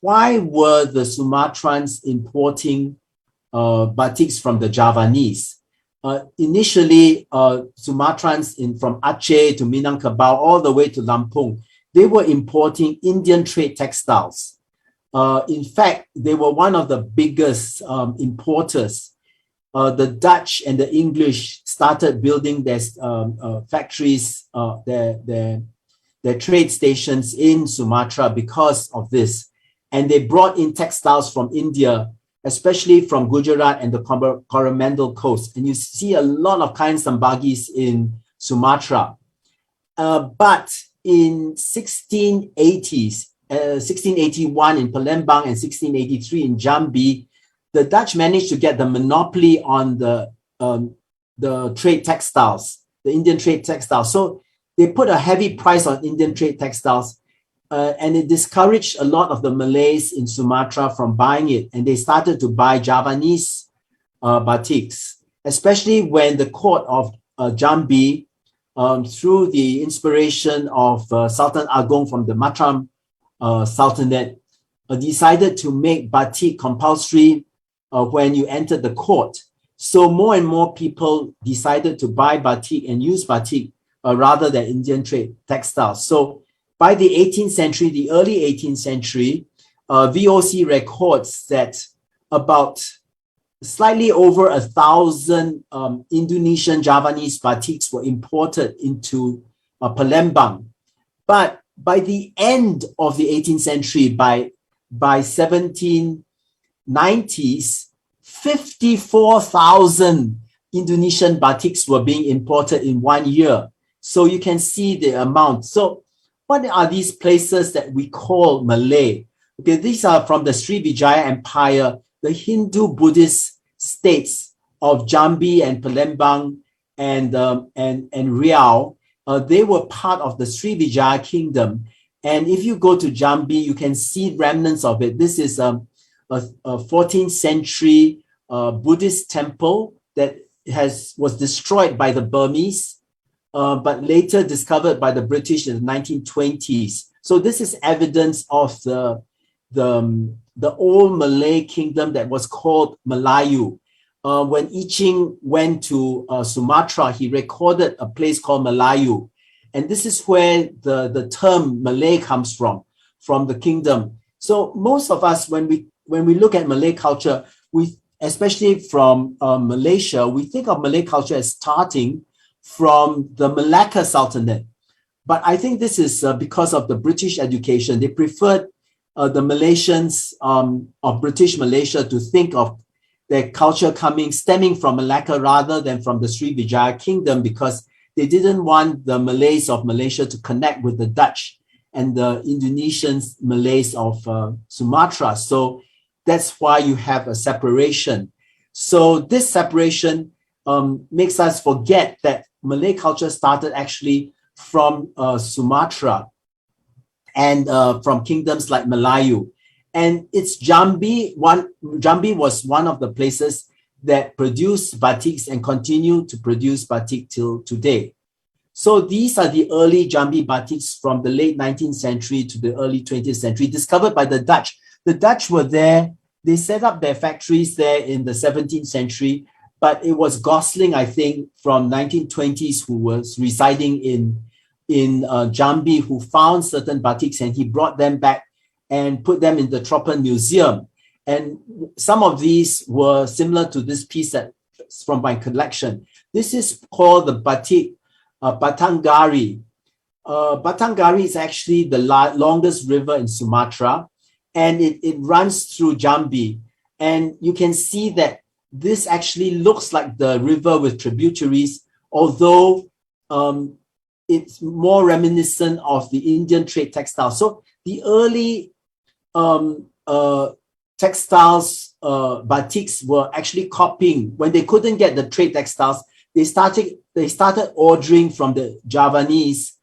why were the Sumatrans importing batiks from the Javanese? Initially, Sumatrans from Aceh to Minangkabau all the way to Lampung, they were importing Indian trade textiles. In fact, they were one of the biggest importers. The Dutch and the English started building their factories, their trade stations in Sumatra because of this. And they brought in textiles from India especially from Gujarat and the Coromandel coast. And you see a lot of kain sambagis in Sumatra. But in 1681 in Palembang and 1683 in Jambi, the Dutch managed to get the monopoly on the trade textiles, the Indian trade textiles. So they put a heavy price on Indian trade textiles, and it discouraged a lot of the Malays in Sumatra from buying it. And they started to buy Javanese batiks, especially when the court of Jambi, through the inspiration of Sultan Agong from the Matram Sultanate, decided to make batik compulsory when you entered the court. So more and more people decided to buy batik and use batik rather than Indian trade textiles. So by the 18th century, the early 18th century, VOC records that about slightly over 1,000 Indonesian Javanese batiks were imported into Palembang. But by the end of the 18th century, by 1790s, 54,000 Indonesian batiks were being imported in 1 year. So you can see the amount. So what are these places that we call Malay? Okay, these are from the Srivijaya Empire, the Hindu-Buddhist states of Jambi and Palembang and Riau. They were part of the Srivijaya kingdom. And if you go to Jambi, you can see remnants of it. This is a 14th century Buddhist temple that was destroyed by the Burmese, but later discovered by the British in the 1920s. So this is evidence of the old Malay kingdom that was called Melayu. When I Ching went to Sumatra, he recorded a place called Melayu. And this is where the term Malay comes from the kingdom. So most of us, when we look at Malay culture, especially from Malaysia, we think of Malay culture as starting from the Malacca Sultanate. But I think this is because of the British education. They preferred the Malaysians of British Malaysia to think of their culture stemming from Malacca rather than from the Srivijaya kingdom, because they didn't want the Malays of Malaysia to connect with the Dutch and the Indonesian Malays of Sumatra. So that's why you have a separation. So this separation makes us forget that Malay culture started actually from Sumatra and from kingdoms like Melayu. And it's Jambi was one of the places that produced batiks and continue to produce batik till today. So these are the early Jambi batiks from the late 19th century to the early 20th century, discovered by the Dutch. The Dutch were there. They set up their factories there in the 17th century, but it was Gosling, I think, from 1920s, who was residing in Jambi, who found certain batiks, and he brought them back and put them in the Tropen Museum. And some of these were similar to this piece that's from my collection. This is called the batik Batanggari. Batanggari is actually the longest river in Sumatra, and it runs through Jambi. And you can see that this actually looks like the river with tributaries, although it's more reminiscent of the Indian trade textile. So the early textiles, batiks were actually copying. When they couldn't get the trade textiles, they started ordering from the Javanese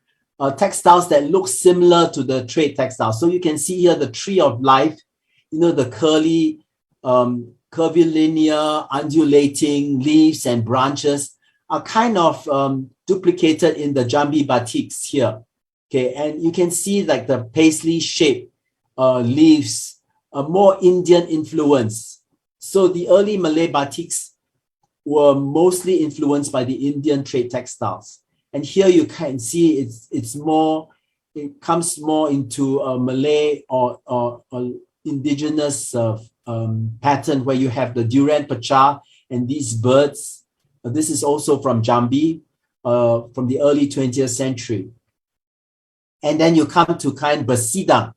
textiles that look similar to the trade textiles. So you can see here the tree of life, the curvilinear, undulating leaves and branches are kind of duplicated in the Jambi batiks here. Okay, and you can see like the paisley shaped leaves, more Indian influence. So the early Malay batiks were mostly influenced by the Indian trade textiles. And here you can see it comes more into a Malay or indigenous pattern, where you have the durian pecah and these birds. This is also from Jambi, from the early 20th century. And then you come to kain bersidang.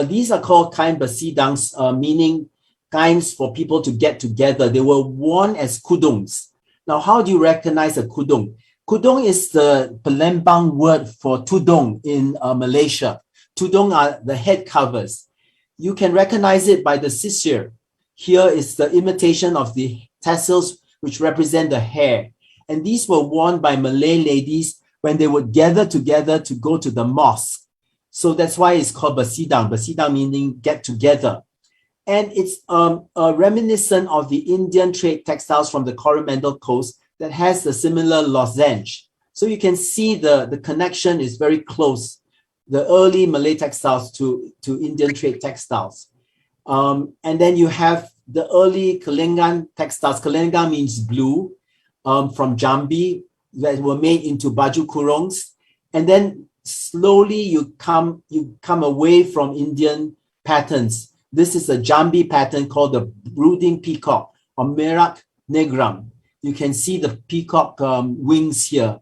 These are called kain bersidangs, meaning kinds for people to get together. They were worn as kudungs. Now, how do you recognize a kudung? Kudung is the Palembang word for tudung in Malaysia. Tudung are the head covers. You can recognize it by the sisir. Here is the imitation of the tassels which represent the hair. And these were worn by Malay ladies when they would gather together to go to the mosque. So that's why it's called basidang. Basidang meaning get together. And it's reminiscent of the Indian trade textiles from the Coromandel Coast that has a similar lozenge. So you can see the connection is very close, the early Malay textiles to Indian trade textiles. And then you have the early Kelengan textiles. Kelengan means blue, from Jambi, that were made into baju kurungs. And then slowly you come away from Indian patterns. This is a Jambi pattern called the brooding peacock or merak negram. You can see the peacock wings here.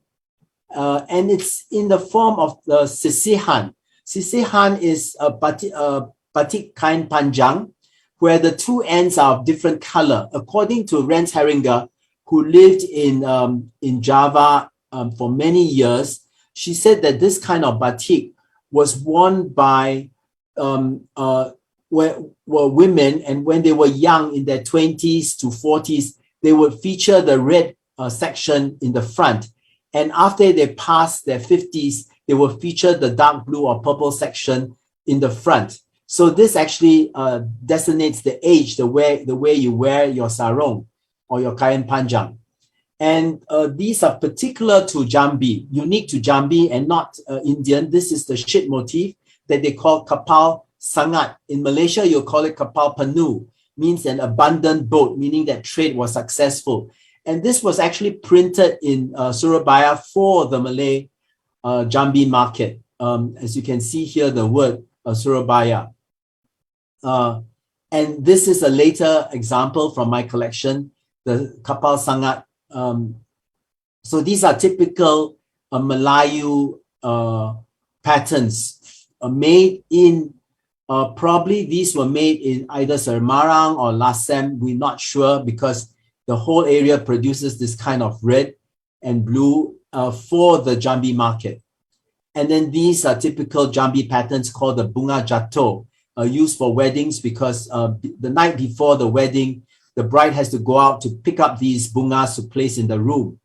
And it's in the form of the sisihan. Sisihan is a batik kain panjang, where the two ends are of different color. According to Rens Haringa, who lived in Java for many years, she said that this kind of batik was worn by were women, and when they were young, in their 20s to 40s, they would feature the red section in the front. And after they passed their 50s, they would feature the dark blue or purple section in the front. So this actually designates the age, the way you wear your sarong or your kain panjang. And these are particular to Jambi, unique to Jambi and not Indian. This is the shit motif that they call kapal sangat. In Malaysia, you call it kapal penuh, means an abundant boat, meaning that trade was successful. And this was actually printed in Surabaya for the Malay Jambi market. As you can see here, the word Surabaya. And this is a later example from my collection, the kapal sangat. So these are typical Melayu patterns made in, probably these were made in either Semarang or Lasem. We're not sure because the whole area produces this kind of red and blue for the Jambi market. And then these are typical Jambi patterns called the bunga jatuh, used for weddings because the night before the wedding, the bride has to go out to pick up these bungas to place in the room.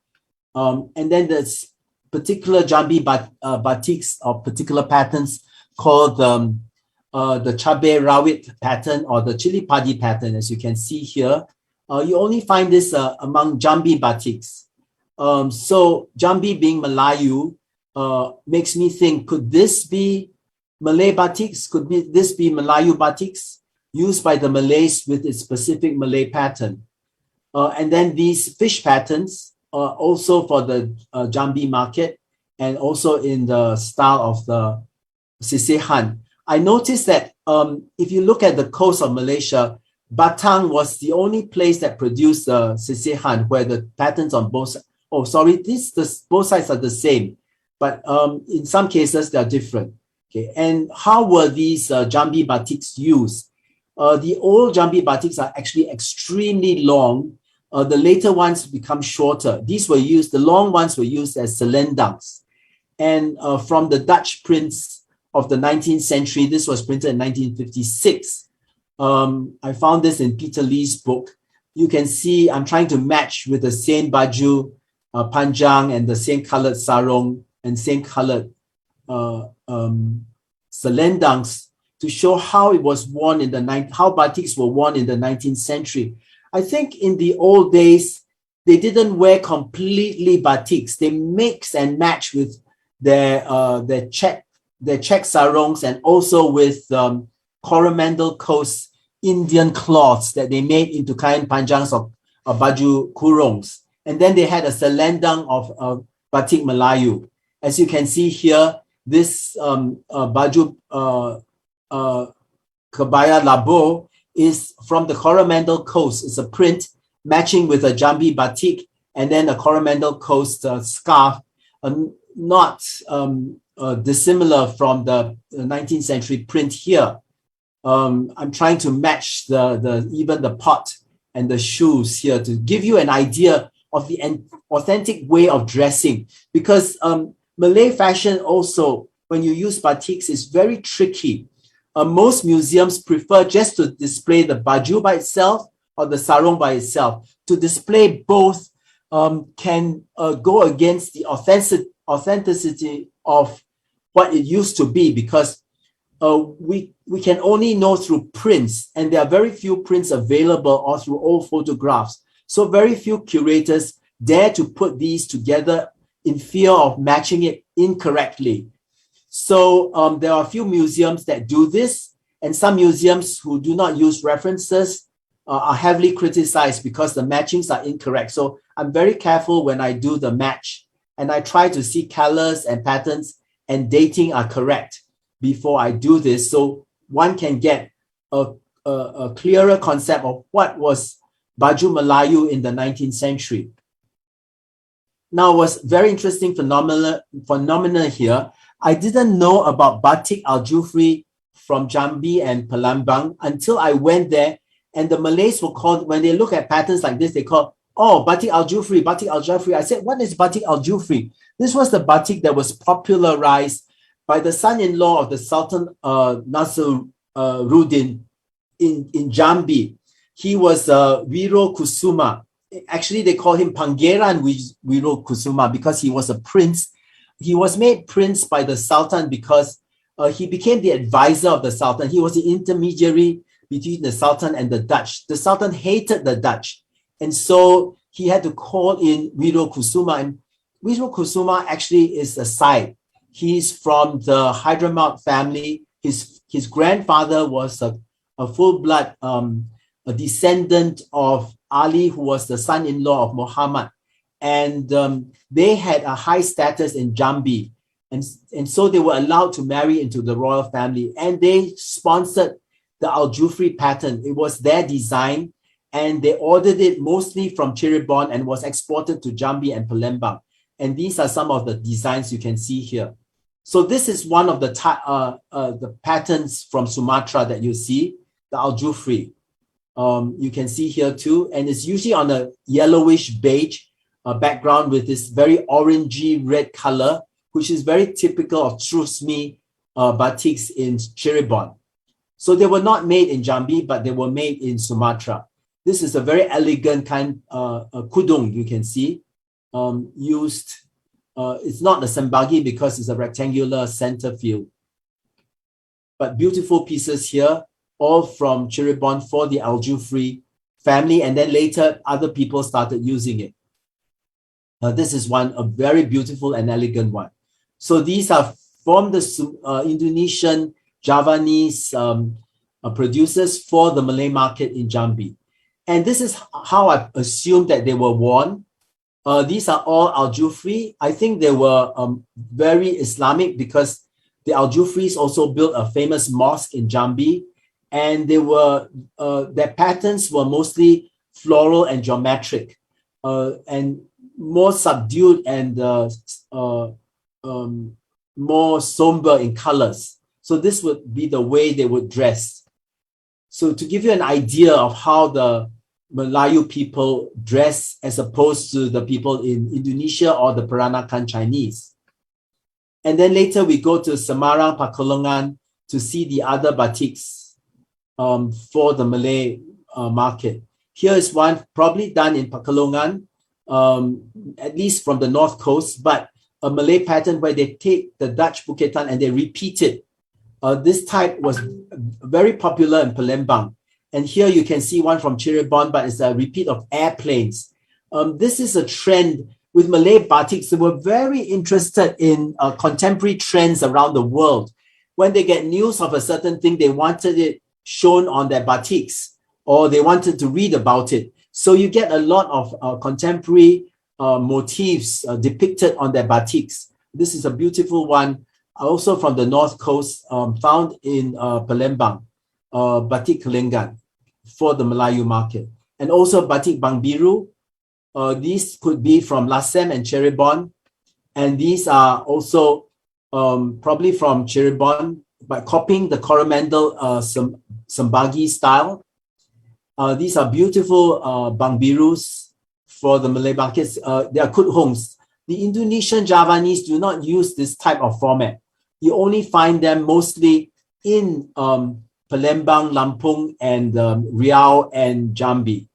And then there's particular Jambi batiks or particular patterns called the Cabe Rawit pattern or the Chili Padi pattern, as you can see here. You only find this among Jambi batiks. So Jambi being Melayu makes me think, could this be Malay batiks? Could this be Melayu batiks used by the Malays with its specific Malay pattern? And then these fish patterns also for the Jambi market and also in the style of the Sisihan. I noticed that if you look at the coast of Malaysia, Batang was the only place that produced the Sisihan where the patterns on both sides, both sides are the same, but in some cases they're different. Okay, and how were these Jambi batiks used? The old Jambi batiks are actually extremely long. The later ones become shorter. These were used, the long ones were used as selendans. And from the Dutch prints of the 19th century, this was printed in 1956. I found this in Peter Lee's book. You can see I'm trying to match with the same baju panjang and the same colored sarong and same colored selendans to show how it was worn in how batiks were worn in the 19th century. I think in the old days, they didn't wear completely batiks. They mix and match with their check sarongs and also with Coromandel Coast Indian cloths that they made into kain panjangs or baju kurungs. And then they had a selendang of batik Melayu. As you can see here, this baju kebaya labo is from the Coromandel Coast. It's a print matching with a Jambi batik and then a Coromandel Coast scarf, not dissimilar from the 19th century print here. I'm trying to match even the pot and the shoes here to give you an idea of the authentic way of dressing, because Malay fashion also, when you use batiks, is very tricky. Most museums prefer just to display the baju by itself or the sarong by itself. To display both can go against the authenticity of what it used to be, because we can only know through prints, and there are very few prints available or through old photographs. So very few curators dare to put these together in fear of matching it incorrectly. So there are a few museums that do this, and some museums who do not use references are heavily criticized because the matchings are incorrect. So I'm very careful when I do the match, and I try to see colors and patterns and dating are correct before I do this, so one can get a clearer concept of what was Baju Melayu in the 19th century. Now, what's very interesting phenomena here, I didn't know about Batik Al-Jufri from Jambi and Palembang until I went there, and the Malays were called, when they look at patterns like this, they call, oh, Batik Al-Jufri, Batik Al-Jufri. I said, what is Batik Al-Jufri? This was the batik that was popularized by the son-in-law of the Sultan Nasruddin in Jambi. He was Wiro Kusuma. Actually, they call him Pangeran Wiro Kusuma because he was a prince. He was made prince by the Sultan because he became the advisor of the Sultan. He was the intermediary between the Sultan and the Dutch. The Sultan hated the Dutch, and so he had to call in Wiro Kusuma. And Wiro Kusuma actually is a side. He's from the Hyderabad family. His grandfather was a full-blood a descendant of Ali, who was the son-in-law of Muhammad. And they had a high status in Jambi. And so they were allowed to marry into the royal family. And they sponsored the Al-Jufri pattern. It was their design. And they ordered it mostly from Cirebon and was exported to Jambi and Palembang. And these are some of the designs you can see here. So this is one of the patterns from Sumatra that you see, the Al-Jufri. You can see here too, and it's usually on a yellowish beige background with this very orangey red color, which is very typical of Trusmi batiks in Cirebon. So they were not made in Jambi, but they were made in Sumatra. This is a very elegant kind kudung, you can see, used. It's not a sembagi because it's a rectangular center field. But beautiful pieces here, all from Cirebon for the Al-Jufri family, and then later other people started using it. This is a very beautiful and elegant one. So these are from the Indonesian, Javanese producers for the Malay market in Jambi. And this is how I assumed that they were worn. These are all Al-Jufri. I think they were very Islamic because the Al-Jufris also built a famous mosque in Jambi, and they were their patterns were mostly floral and geometric, and more subdued and more somber in colors. So this would be the way they would dress. So to give you an idea of how the Melayu people dress as opposed to the people in Indonesia or the Peranakan Chinese. And then later we go to Semarang, Pekalongan to see the other batiks for the Malay market. Here is one probably done in Pekalongan, at least from the north coast, but a Malay pattern where they take the Dutch buketan and they repeat it. This type was very popular in Palembang. And here you can see one from Cirebon, but it's a repeat of airplanes. This is a trend with Malay batiks. They were very interested in contemporary trends around the world. When they get news of a certain thing, they wanted it shown on their batiks, or they wanted to read about it. So you get a lot of contemporary motifs depicted on their batiks. This is a beautiful one, also from the north coast, found in Palembang. Batik Kelengan for the Melayu market, and also Batik Bang Biru. These could be from Lasem and Cirebon, and these are also probably from Cirebon, by copying the Coromandel Sembagi style. These are beautiful bang birus for the Malay markets. They are kuthongs. The Indonesian Javanese do not use this type of format. You only find them mostly in Palembang, Lampung, and Riau and Jambi.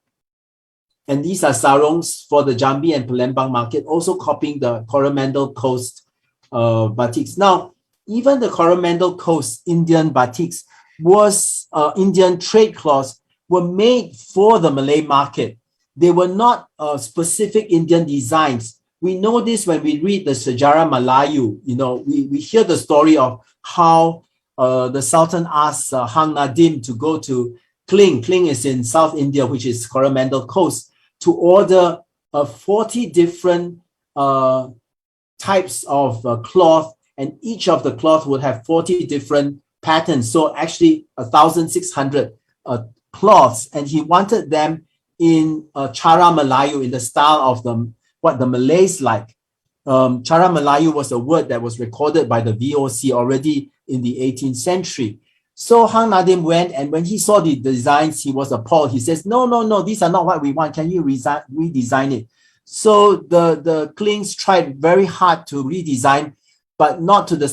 And these are sarongs for the Jambi and Palembang market, also copying the Coromandel Coast batiks. Now, even the Coromandel Coast Indian batiks was Indian trade cloths were made for the Malay market. They were not specific Indian designs. We know this when we read the Sejarah Melayu. You know, we hear the story of how the Sultan asked Hang Nadim to go to Kling. Kling is in South India, which is Coromandel Coast, to order 40 different types of cloth, and each of the cloth would have 40 different patterns. So actually 1,600 cloths, and he wanted them in Cara Melayu, in the style of what the Malays like. Cara Melayu was a word that was recorded by the VOC already in the 18th century. So Hang Nadim went, and when he saw the designs, he was appalled. He says, no, these are not what we want. Can you redesign it? So the Klings tried very hard to redesign, but not to the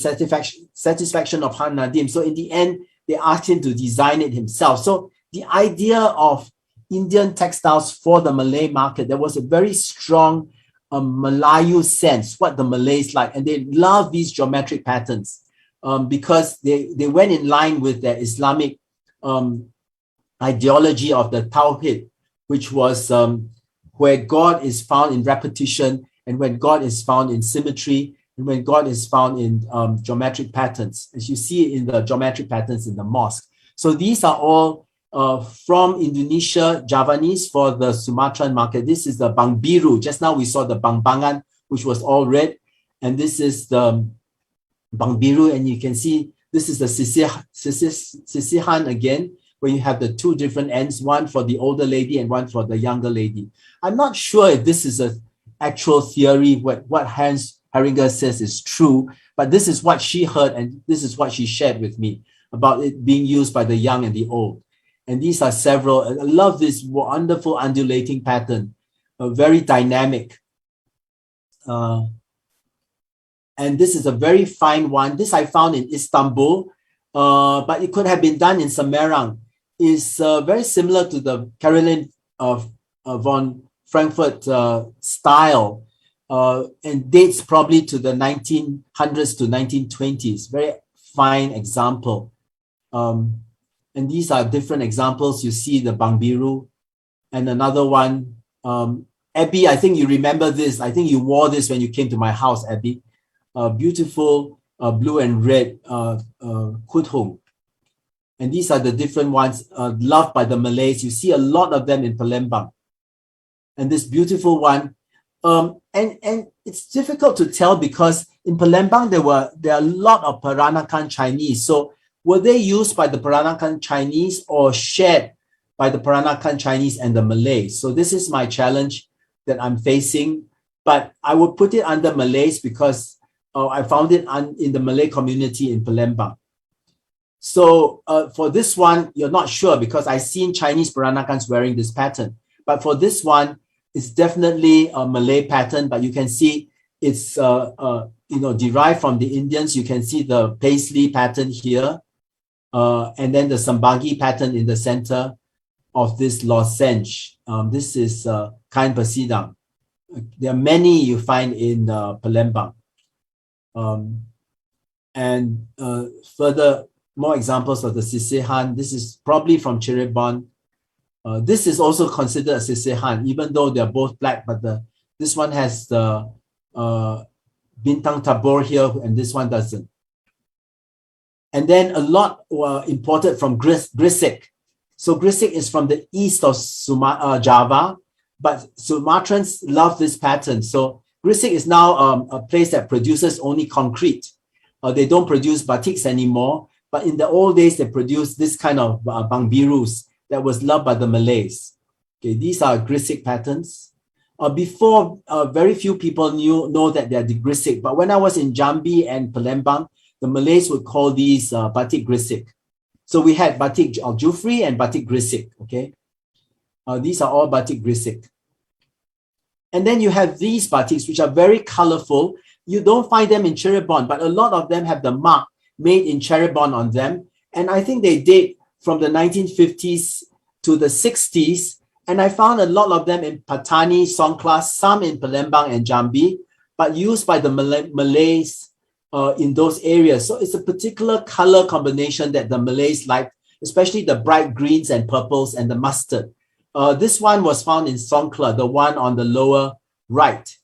satisfaction of Hang Nadim. So in the end, they asked him to design it himself. So the idea of Indian textiles for the Malay market, there was a very strong Melayu sense, what the Malays like, and they love these geometric patterns because they went in line with their Islamic ideology of the Tawhid, which was where God is found in repetition, and when God is found in symmetry, and when God is found in geometric patterns, as you see in the geometric patterns in the mosque. So these are all from Indonesia, Javanese for the Sumatran market. This is the Bang Biru. Just now we saw the Bang Bangan, which was all red. And this is the Bang Biru. And you can see this is the Sisihan again, where you have the two different ends, one for the older lady and one for the younger lady. I'm not sure if this is an actual theory, what Hans Heringer says is true, but this is what she heard and this is what she shared with me about it being used by the young and the old. And these are several. I love this wonderful undulating pattern, very dynamic. And this is a very fine one. This I found in Istanbul, but it could have been done in Semarang. It's very similar to the Caroline von Frankfurt style, and dates probably to the 1900s to 1920s. Very fine example. And these are different examples. You see the Bang Biru and another one. Abby, I think you remember this. I think you wore this when you came to my house, Abby. Beautiful blue and red kuthong. And these are the different ones loved by the Malays. You see a lot of them in Palembang. And this beautiful one. And it's difficult to tell because in Palembang, there are a lot of Peranakan Chinese. So were they used by the Peranakan Chinese or shared by the Peranakan Chinese and the Malays? So this is my challenge that I'm facing, but I would put it under Malays because I found it in the Malay community in Palembang. So for this one, you're not sure because I've seen Chinese Peranakans wearing this pattern. But for this one, it's definitely a Malay pattern, but you can see it's derived from the Indians. You can see the paisley pattern here. And then the Sembagi pattern in the center of this lozenge. This is Kain Pasidang. There are many you find in Palembang. And further, more examples of the Sisehan. This is probably from Cirebon. This is also considered a Sisehan, even though they're both black, but this one has the Bintang Tabor here, and this one doesn't. And then a lot were imported from Gresik. So Gresik is from the east of Java, but Sumatrans love this pattern. So Gresik is now a place that produces only concrete. They don't produce batiks anymore, but in the old days, they produced this kind of bang birus that was loved by the Malays. Okay, these are Gresik patterns. Before, very few people know that they're the Gresik, but when I was in Jambi and Palembang, the Malays would call these batik grisik. So we had batik al-Jufri and batik grisik, okay? These are all batik grisik. And then you have these batiks, which are very colorful. You don't find them in Cirebon, but a lot of them have the mark made in Cirebon on them. And I think they date from the 1950s to the 60s. And I found a lot of them in Patani, Songkhla, some in Palembang and Jambi, but used by the Malays in those areas. So it's a particular color combination that the Malays like, especially the bright greens and purples and the mustard. This one was found in Songkhla, the one on the lower right.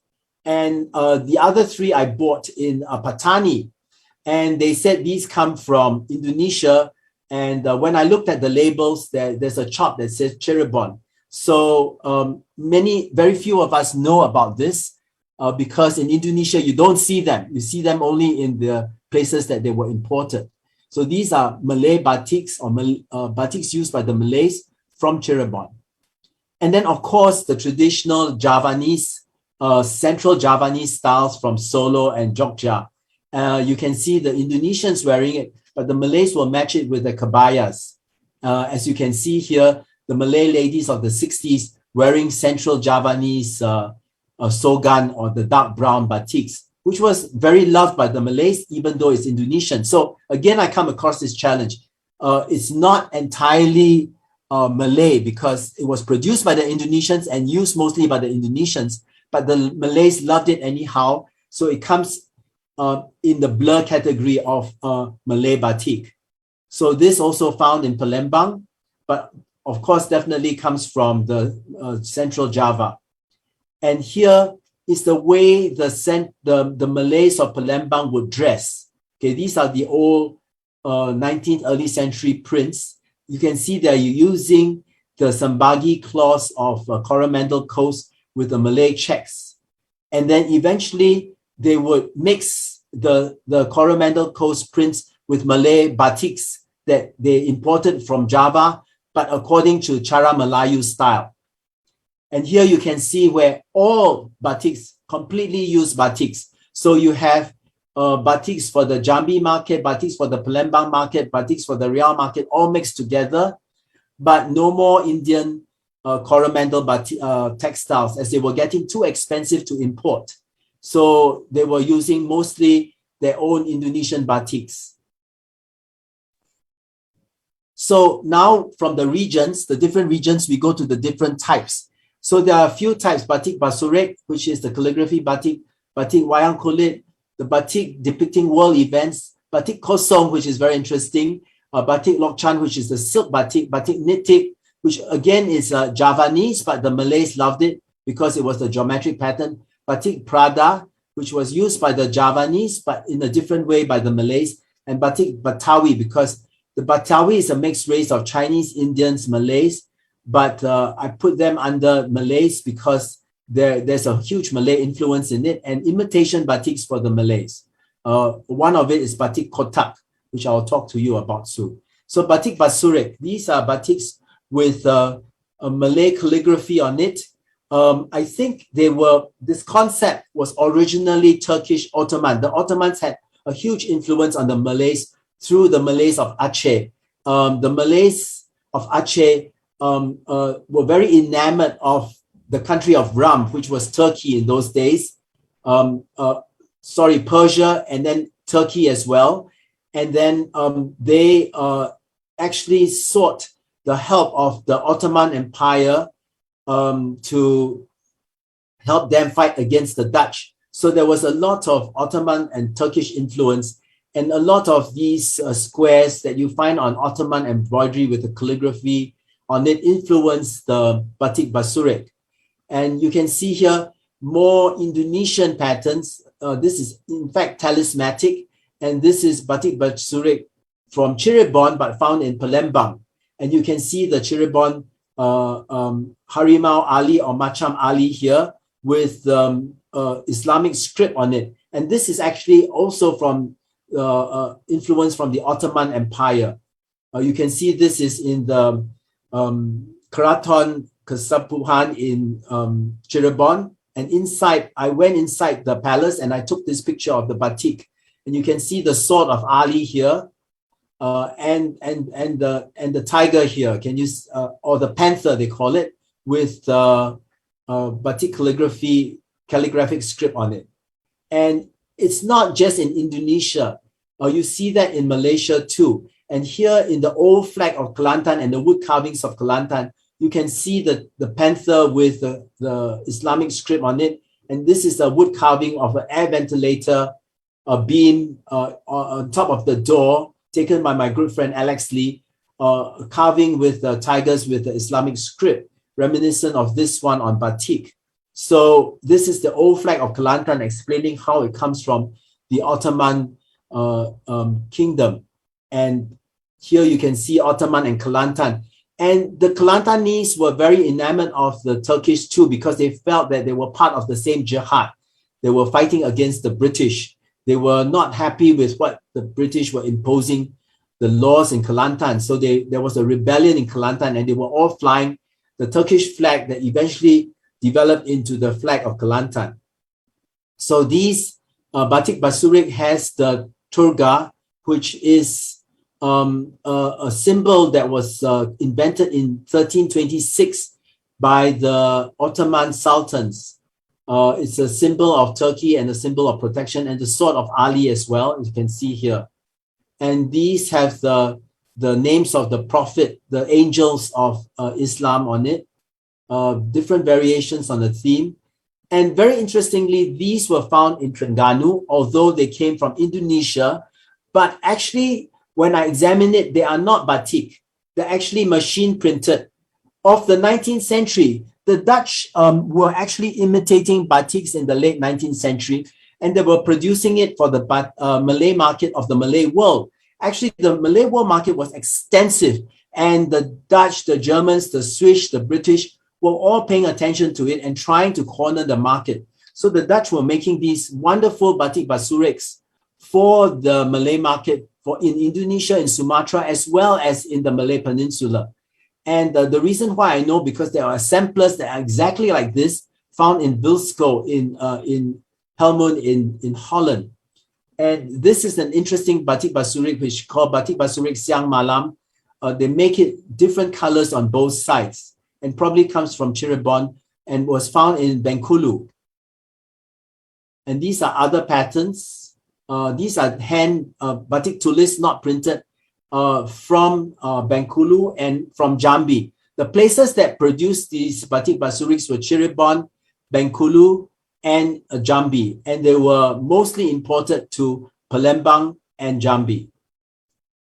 And the other three I bought in Patani. And they said these come from Indonesia. And when I looked at the labels, there's a chop that says Cirebon. So very few of us know about this because in Indonesia, you don't see them. You see them only in the places that they were imported. So these are Malay batiks or batiks used by the Malays from Cirebon. And then, of course, the traditional Javanese, central Javanese styles from Solo and Jogja. You can see the Indonesians wearing it, but the Malays will match it with the kabayas. As you can see here, the Malay ladies of the 60s wearing central Javanese sogan or the dark brown batiks, which was very loved by the Malays, even though it's Indonesian. So again, I come across this challenge. It's not entirely Malay because it was produced by the Indonesians and used mostly by the Indonesians, but the Malays loved it anyhow. So it comes in the blur category of Malay batik. So this also found in Palembang, but of course definitely comes from the central Java. And here is the way the Malays of Palembang would dress. Okay, these are the old 19th early century prints. You can see they're using the Sambagi cloths of Coromandel Coast with the Malay checks. And then eventually they would mix the Coromandel Coast prints with Malay batiks that they imported from Java, but according to Cara Melayu style. And here you can see where all batiks completely use batiks. So you have batiks for the Jambi market, batiks for the Palembang market, batiks for the Riau market, all mixed together, but no more Indian Coromandel textiles as they were getting too expensive to import. So they were using mostly their own Indonesian batiks. So now from the regions, the different regions, we go to the different types. So there are a few types: batik basurek, which is the calligraphy batik, batik wayang kulit, the batik depicting world events, batik kosong, which is very interesting, batik lokchan, which is the silk batik, batik nitik, which again is Javanese, but the Malays loved it because it was the geometric pattern, batik Prada, which was used by the Javanese, but in a different way by the Malays, and batik Batawi, because the Batawi is a mixed race of Chinese, Indians, Malays, but I put them under Malays because there's a huge Malay influence in it, and imitation batiks for the Malays. One of it is batik kotak, which I'll talk to you about soon. So batik basurek, these are batiks with a Malay calligraphy on it. I think this concept was originally Turkish Ottoman. The Ottomans had a huge influence on the Malays through the Malays of Aceh. The Malays of Aceh were very enamored of the country of Rum, which was Turkey in those days. Persia, and then Turkey as well. And then they actually sought the help of the Ottoman Empire to help them fight against the Dutch. So there was a lot of Ottoman and Turkish influence, and a lot of these squares that you find on Ottoman embroidery with the calligraphy on it influenced the batik basurek. And you can see here more Indonesian patterns. This is in fact talismatic, and this is batik basurek from Cirebon, but found in Palembang. And you can see the Cirebon Harimau Ali or Macam Ali here with Islamic script on it. And this is actually also from influence from the Ottoman Empire. You can see this is in the Keraton Kesepuhan in Cirebon. And inside, I went inside the palace and I took this picture of the batik. And you can see the sword of Ali here, and the tiger here. Can you or the panther they call it, with batik calligraphic script on it. And it's not just in Indonesia. You see that in Malaysia too. And here in the old flag of Kelantan and the wood carvings of Kelantan, you can see the panther with the Islamic script on it. And this is a wood carving of an air ventilator, a beam on top of the door, taken by my good friend Alex Lee, carving with the tigers with the Islamic script, reminiscent of this one on batik. So this is the old flag of Kelantan, explaining how it comes from the Ottoman kingdom. And here you can see Ottoman and Kelantan. And the Kelantanese were very enamored of the Turkish too, because they felt that they were part of the same jihad. They were fighting against the British. They were not happy with what the British were imposing, the laws in Kelantan. So there was a rebellion in Kelantan, and they were all flying the Turkish flag that eventually developed into the flag of Kelantan. So these batik basurik has the turga, which is a symbol that was invented in 1326 by the Ottoman sultans. It's a symbol of Turkey and a symbol of protection, and the sword of Ali as well, as you can see here. And these have the names of the prophet, the angels of Islam on it, different variations on the theme. And very interestingly, these were found in Terengganu, although they came from Indonesia. But actually, when I examine it, they are not batik. They're actually machine printed. Of the 19th century, the Dutch were actually imitating batiks in the late 19th century, and they were producing it for the Malay market of the Malay world. Actually, the Malay world market was extensive, and the Dutch, the Germans, the Swiss, the British were all paying attention to it and trying to corner the market. So the Dutch were making these wonderful batik basuriks for the Malay market, for in Indonesia, in Sumatra, as well as in the Malay Peninsula. And the reason why I know, because there are samplers that are exactly like this found in Wilsko in Helmond in Holland. And this is an interesting batik basurik, which is called batik basurik Siang Malam. They make it different colors on both sides, and probably comes from Cirebon and was found in Bengkulu. And these are other patterns. These are hand batik tulis, not printed, from Bengkulu and from Jambi. The places that produced these batik basuriks were Cirebon, Bengkulu, and Jambi, and they were mostly imported to Palembang and Jambi.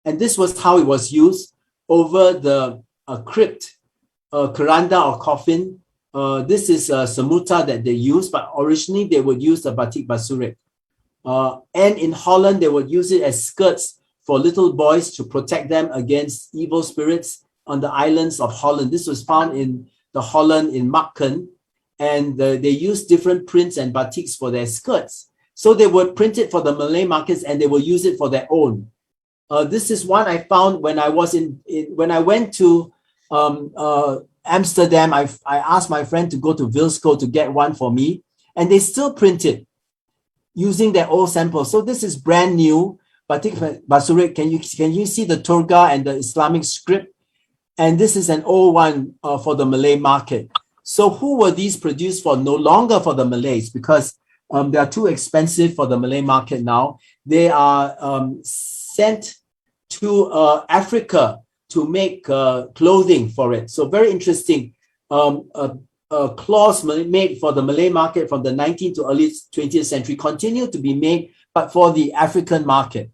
And this was how it was used over the crypt, keranda or coffin. This is a semuta that they use, but originally they would use the batik basurik. And in Holland, they would use it as skirts for little boys to protect them against evil spirits on the islands of Holland. This was found in the Holland in Makken, and they used different prints and batiks for their skirts. So they would print it for the Malay markets, and they will use it for their own. This is one I found when I was when I went to Amsterdam. I asked my friend to go to Wilsko to get one for me, and they still print it using their old samples. So this is brand new batik basurik. Can you see the turga and the Islamic script? And this is an old one for the Malay market. So who were these produced for? No longer for the Malays, because they are too expensive for the Malay market now. They are sent to Africa to make clothing for it. So very interesting. Cloths made for the Malay market from the 19th to early 20th century continue to be made, but for the African market.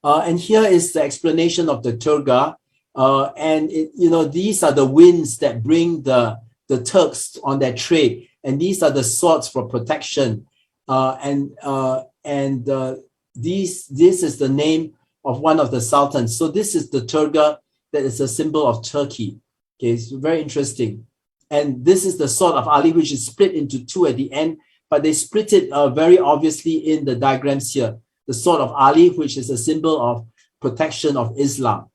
And here is the explanation of the turga. And these are the winds that bring the Turks on their trade, and these are the swords for protection. This is the name of one of the sultans. So this is the turga that is a symbol of Turkey. Okay, it's very interesting. And this is the sword of Ali, which is split into two at the end, but they split it very obviously in the diagrams here. The sword of Ali, which is a symbol of protection of Islam.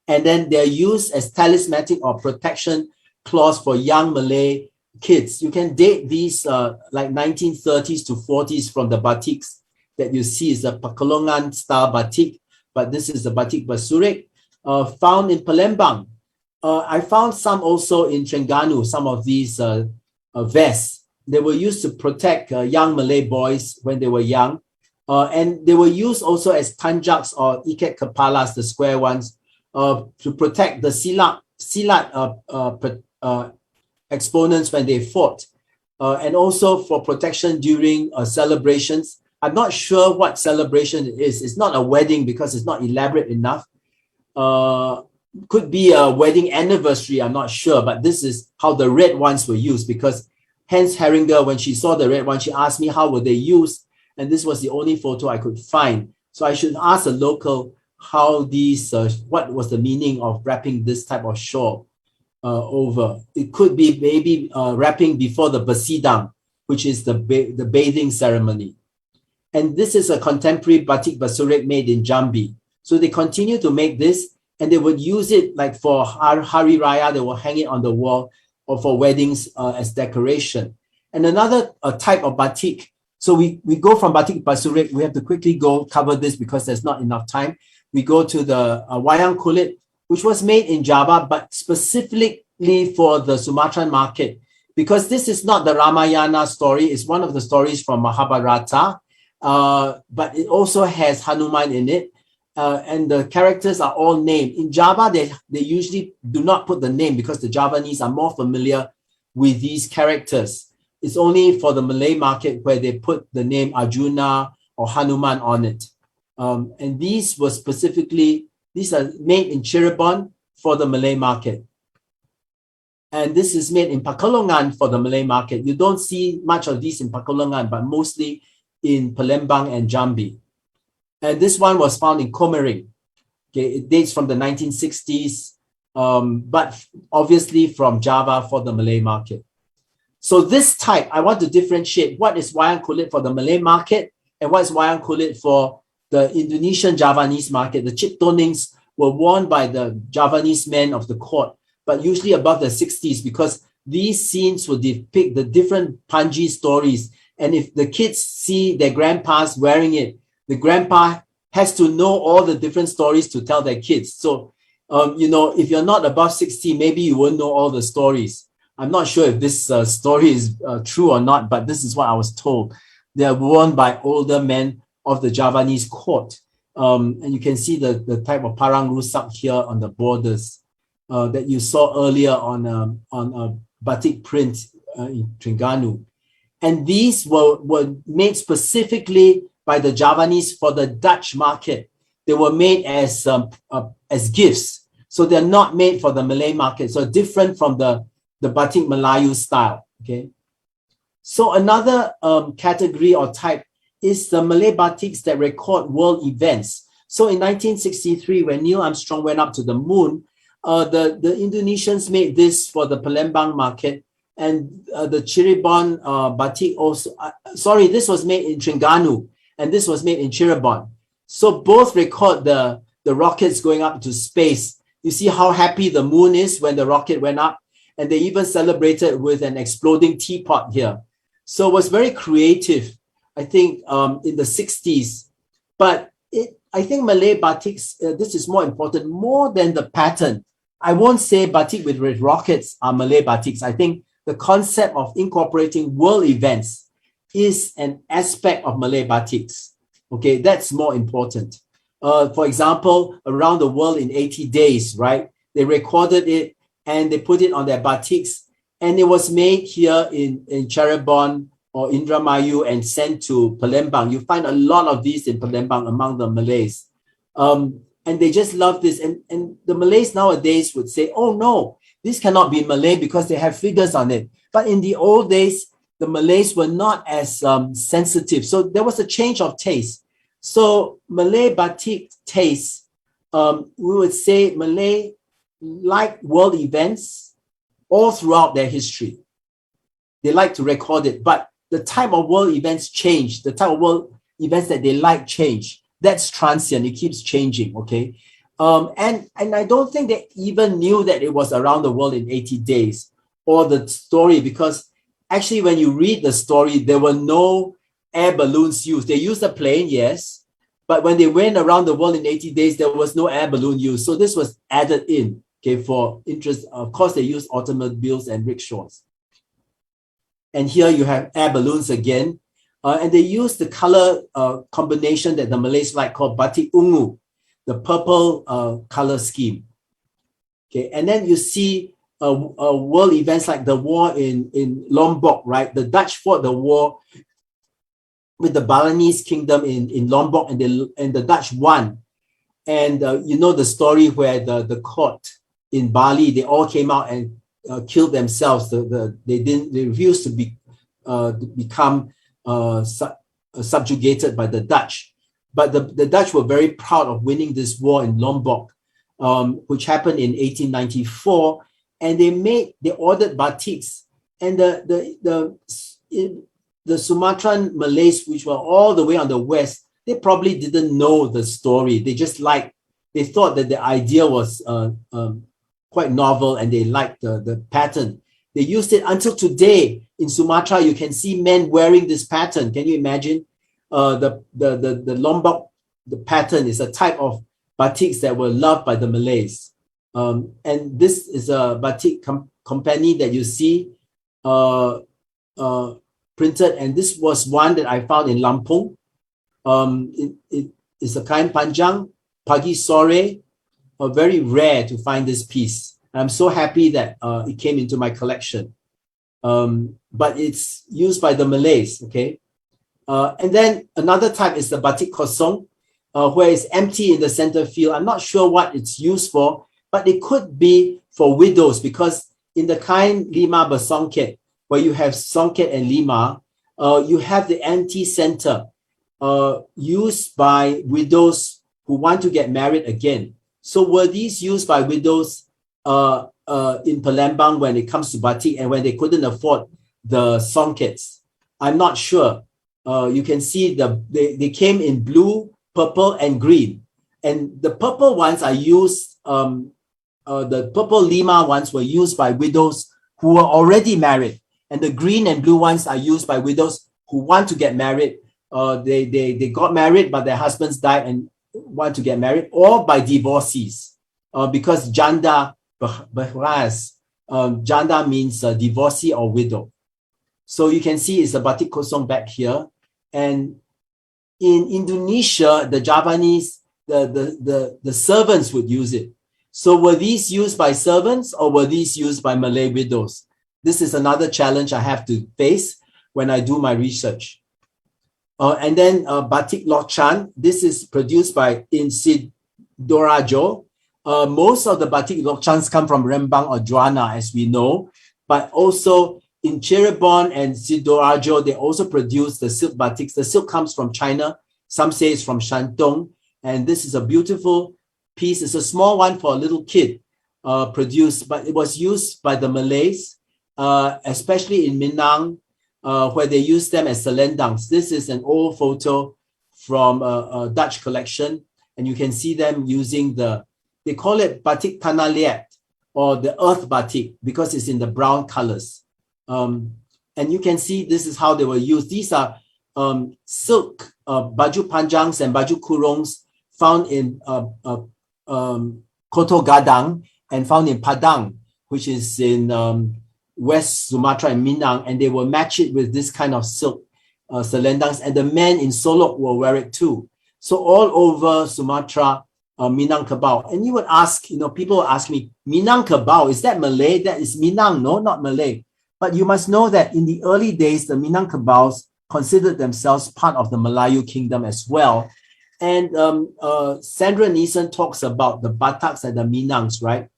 And then they're used as talismanic or protection cloths for young Malay kids. You can date these like 1930s to 40s from the batiks. that you see is a Pekalongan style batik, but this is the batik Basurik found in Palembang. I found some also in Terengganu, some of these vests. They were used to protect young Malay boys when they were young. And they were used also as tanjaks or ikat kepalas, the square ones, to protect the silat exponents when they fought. And also for protection during celebrations. I'm not sure what celebration it is. It's not a wedding because it's not elaborate enough. Could be a wedding anniversary, I'm not sure, but this is how the red ones were used, because hence Herringer, when she saw the red one, she asked me how were they used, and this was the only photo I could find. So I should ask a local how these, what was the meaning of wrapping this type of shawl over. It could be maybe wrapping before the Basidang, which is the bathing ceremony. And this is a contemporary batik Basurik made in Jambi. So they continue to make this, and they would use it like for Hari Raya, they will hang it on the wall, or for weddings as decoration. And another type of batik. So we go from batik Basurik, we have to quickly go cover this because there's not enough time. We go to the wayang kulit, which was made in Java, but specifically for the Sumatran market. Because this is not the Ramayana story, it's one of the stories from Mahabharata, but it also has Hanuman in it. And the characters are all named. In Java, they usually do not put the name because the Javanese are more familiar with these characters. It's only for the Malay market where they put the name Arjuna or Hanuman on it. And these were specifically, these are made in Cirebon for the Malay market. And this is made in Pekalongan for the Malay market. You don't see much of these in Pekalongan, but mostly in Palembang and Jambi. And this one was found in Komering. Okay, it dates from the 1960s, but obviously from Java for the Malay market. So this type, I want to differentiate what is wayang kulit for the Malay market and what is wayang kulit for the Indonesian Javanese market. The chiptonings were worn by the Javanese men of the court, but usually above the 60s, because these scenes will depict the different Panji stories. And if the kids see their grandpas wearing it, the grandpa has to know all the different stories to tell their kids. So, you know, if you're not above 60, maybe you won't know all the stories. I'm not sure if this story is true or not, but this is what I was told. They are worn by older men of the Javanese court. And you can see the type of parang rusak here on the borders that you saw earlier on a batik print in Terengganu. And these were made specifically by the Javanese for the Dutch market. They were made as gifts. So they're not made for the Malay market. So different from the batik Melayu style, okay? So another category or type is the Malay batiks that record world events. So in 1963, when Neil Armstrong went up to the moon, the Indonesians made this for the Palembang market, and the Cirebon batik also, this was made in Terengganu, and this was made in Cirebon. So both record the rockets going up to space. You see how happy the moon is when the rocket went up, and they even celebrated with an exploding teapot here. So it was very creative, I think, in the 60s. But I think Malay batiks, this is more important, more than the pattern. I won't say batik with red rockets are Malay batiks. I think the concept of incorporating world events is an aspect of Malay batiks. Okay, that's more important. For example, around the world in 80 days, right? They recorded it and they put it on their batiks, and it was made here in Cirebon or Indramayu and sent to Palembang. You find a lot of these in Palembang among the Malays. And they just love this. And the Malays nowadays would say, oh no, this cannot be Malay because they have figures on it. But in the old days, the Malays were not as sensitive. So there was a change of taste. So Malay batik taste, we would say Malay like world events all throughout their history. They like to record it, but the type of world events change. The type of world events that they like change. That's transient. It keeps changing, okay? And I don't think they even knew that it was around the world in 80 days or the story, because actually when you read the story, there were no air balloons used. They used a plane, yes, but when they went around the world in 80 days, there was no air balloon used. So this was added in, okay, for interest. Of course, they used automobiles and rickshaws. And here you have air balloons again. And they use the color combination that the Malays like called batik ungu, the purple color scheme. Okay, and then you see world events like the war in Lombok, right? The Dutch fought the war with the Balinese kingdom in Lombok, and the Dutch won. And you know the story where the court in Bali, they all came out and killed themselves. They refused to become subjugated by the Dutch. But the Dutch were very proud of winning this war in Lombok, which happened in 1894. And they ordered batiks. And the Sumatran Malays, which were all the way on the west, they probably didn't know the story. They thought that the idea was quite novel, and they liked the pattern. They used it until today. In Sumatra, you can see men wearing this pattern. Can you imagine? The Lombok, the pattern is a type of batiks that were loved by the Malays. And this is a batik company that you see printed, and this was one that I found in Lampung. It is a kain panjang, pagi sore, very rare to find this piece. I'm so happy that it came into my collection. But it's used by the Malays, okay? And then another type is the batik kosong, where it's empty in the center field. I'm not sure what it's used for, but it could be for widows, because in the kain lima bersongket, where you have songket and lima, you have the empty center used by widows who want to get married again. So were these used by widows in Palembang when it comes to batik, and when they couldn't afford the songkets? I'm not sure. You can see they came in blue, purple, and green. And the purple ones are used, the purple lima ones were used by widows who were already married. And the green and blue ones are used by widows who want to get married. They got married, but their husbands died and want to get married, or by divorcees. Because janda, janda means divorcee or widow. So you can see it's a batik kosong back here. And in Indonesia, the Javanese, the servants would use it. So were these used by servants, or were these used by Malay widows? This is another challenge I have to face when I do my research. And then batik lokchan. This is produced in Sidoarjo. Most of the batik lokchans come from Rembang or Juana, as we know, but also in Cirebon and Sidoarjo, they also produce the silk batiks. The silk comes from China. Some say it's from Shantung. And this is a beautiful piece. It's a small one for a little kid produced, but it was used by the Malays, especially in Minang, where they use them as selendang. This is an old photo from a Dutch collection, and you can see them using they call it batik tanah liat, or the earth batik, because it's in the brown colors. And you can see this is how they were used. These are silk baju panjangs and baju kurungs found in Koto Gadang and found in Padang, which is in West Sumatra and Minang, and they will match it with this kind of silk selendangs, and the men in Solok will wear it too. So all over Sumatra, Minangkabau. And you would ask, people will ask me, Minangkabau, is that Malay? That is Minang, no, not Malay. But you must know that in the early days, the Minangkabaus considered themselves part of the Malayu kingdom as well. And Sandra Neeson talks about the Bataks and the Minangs, right?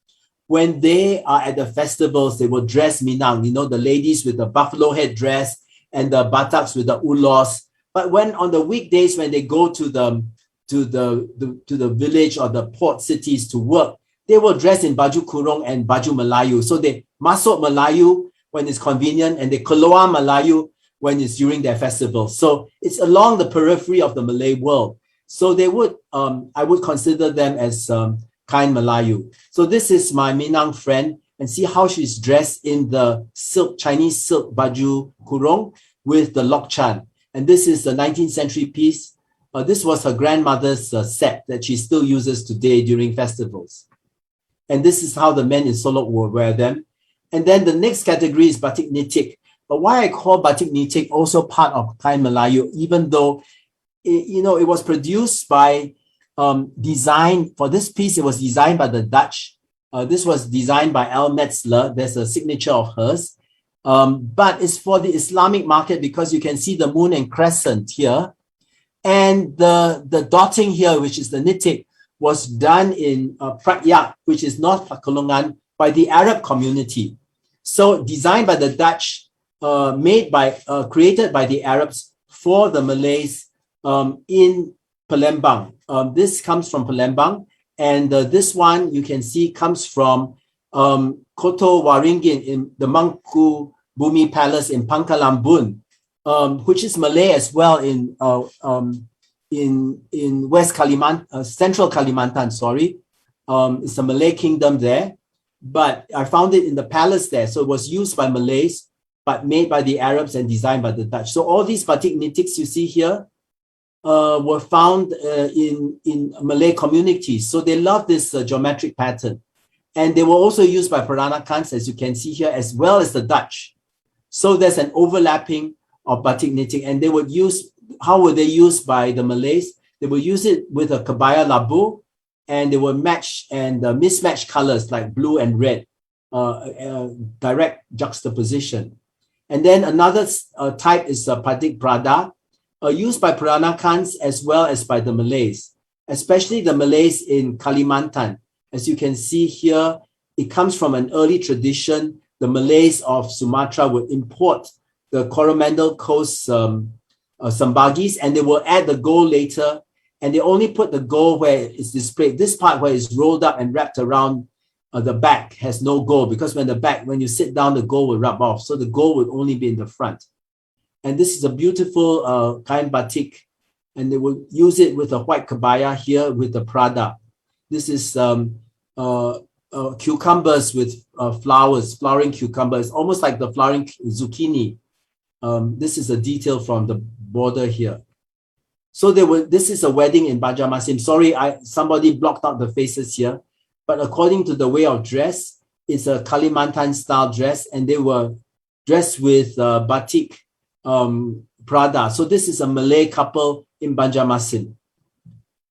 When they are at the festivals, they will dress Minang, the ladies with the buffalo head dress and the Bataks with the ulos. But when on the weekdays, when they go to the village or the port cities to work, they will dress in baju kurung and baju Melayu. So they masuk Melayu when it's convenient, and they keluar Melayu when it's during their festival. So it's along the periphery of the Malay world. So they would, I would consider them as kain Melayu. So this is my Minang friend, and see how she's dressed in the silk, Chinese silk baju kurung with the lokchan. And this is a 19th century piece. This was her grandmother's set that she still uses today during festivals. And this is how the men in Solok will wear them. And then the next category is batik nitik. But why I call batik nitik also part of kain Melayu, even though it was produced by design for this piece. It was designed by the Dutch. This was designed by L. Metzler. There's a signature of hers. But it's for the Islamic market because you can see the moon and crescent here. And the dotting here, which is the nitik, was done in Pratyak, which is North Pekalongan, by the Arab community. So designed by the Dutch, created by the Arabs for the Malays in Palembang. This comes from Palembang, and this one you can see comes from Koto Waringin in the Mangku Bumi Palace in Pangkalambun, which is Malay as well in West Kalimantan, Central Kalimantan. Sorry, it's a Malay kingdom there, but I found it in the palace there. So it was used by Malays, but made by the Arabs and designed by the Dutch. So all these batik nitiks you see here were found in Malay communities. So they love this geometric pattern. And they were also used by Peranakans, as you can see here, as well as the Dutch. So there's an overlapping of batik knitting. And they would use, how were they used by the Malays? They would use it with a kebaya labu, and they would match and mismatch colors like blue and red, direct juxtaposition. And then another type is batik Prada, used by Peranakans as well as by the Malays, especially the Malays in Kalimantan. As you can see here, it comes from an early tradition. The Malays of Sumatra would import the Coromandel Coast sambagis, and they will add the gold later, and they only put the gold where it's displayed. This part where it's rolled up and wrapped around the back has no gold, because when you sit down, the gold will rub off. So the gold would only be in the front. And this is a beautiful kain batik, and they will use it with a white kebaya here with the Prada. This is cucumbers with flowering cucumbers, almost like the flowering zucchini. This is a detail from the border here. So this is a wedding in Banjarmasin. Sorry, somebody blocked out the faces here. But according to the way of dress, it's a Kalimantan style dress, and they were dressed with batik Prada. So this is a Malay couple in Banjarmasin.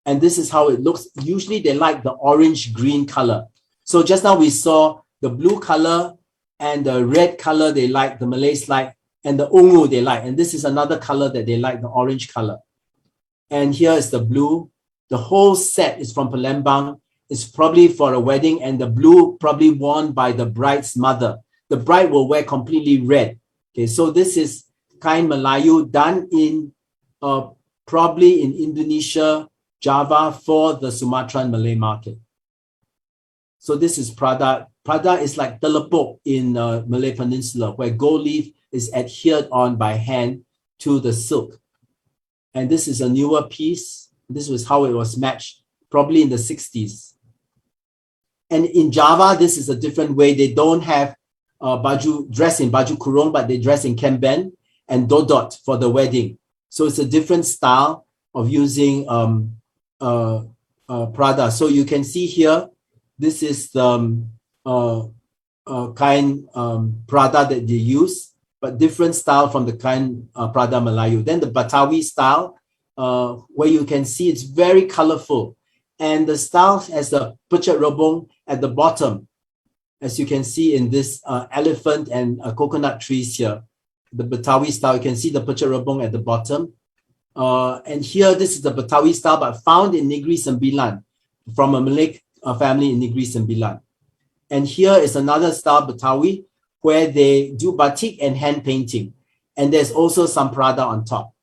And this is how it looks. Usually they like the orange-green color. So just now we saw the blue color and the red color they like, the Malays like, and the ungu they like. And this is another color that they like, the orange color. And here is the blue. The whole set is from Palembang. It's probably for a wedding, and the blue probably worn by the bride's mother. The bride will wear completely red. Okay, so this is kain Melayu done in probably in Indonesia, Java, for the Sumatran Malay market. So this is Prada. Prada is like telepok in Malay Peninsula, where gold leaf is adhered on by hand to the silk. And this is a newer piece. This was how it was matched, probably in the 60s. And in Java, this is a different way. They don't have dress in baju kurung, but they dress in kemben and dodot for the wedding. So it's a different style of using Prada. So you can see here, this is the kain Prada that they use, but different style from the kain Prada Melayu. Then the Batawi style, where you can see it's very colorful. And the style has the pucat robong at the bottom, as you can see in this elephant and coconut trees here. The Batawi style, you can see the pucat robong at the bottom. And here, this is the Batawi style, but found in Negri Sembilan, from a Malay family in Negri Sembilan. And here is another style, Batawi, where they do batik and hand painting. And there's also some Prada on top.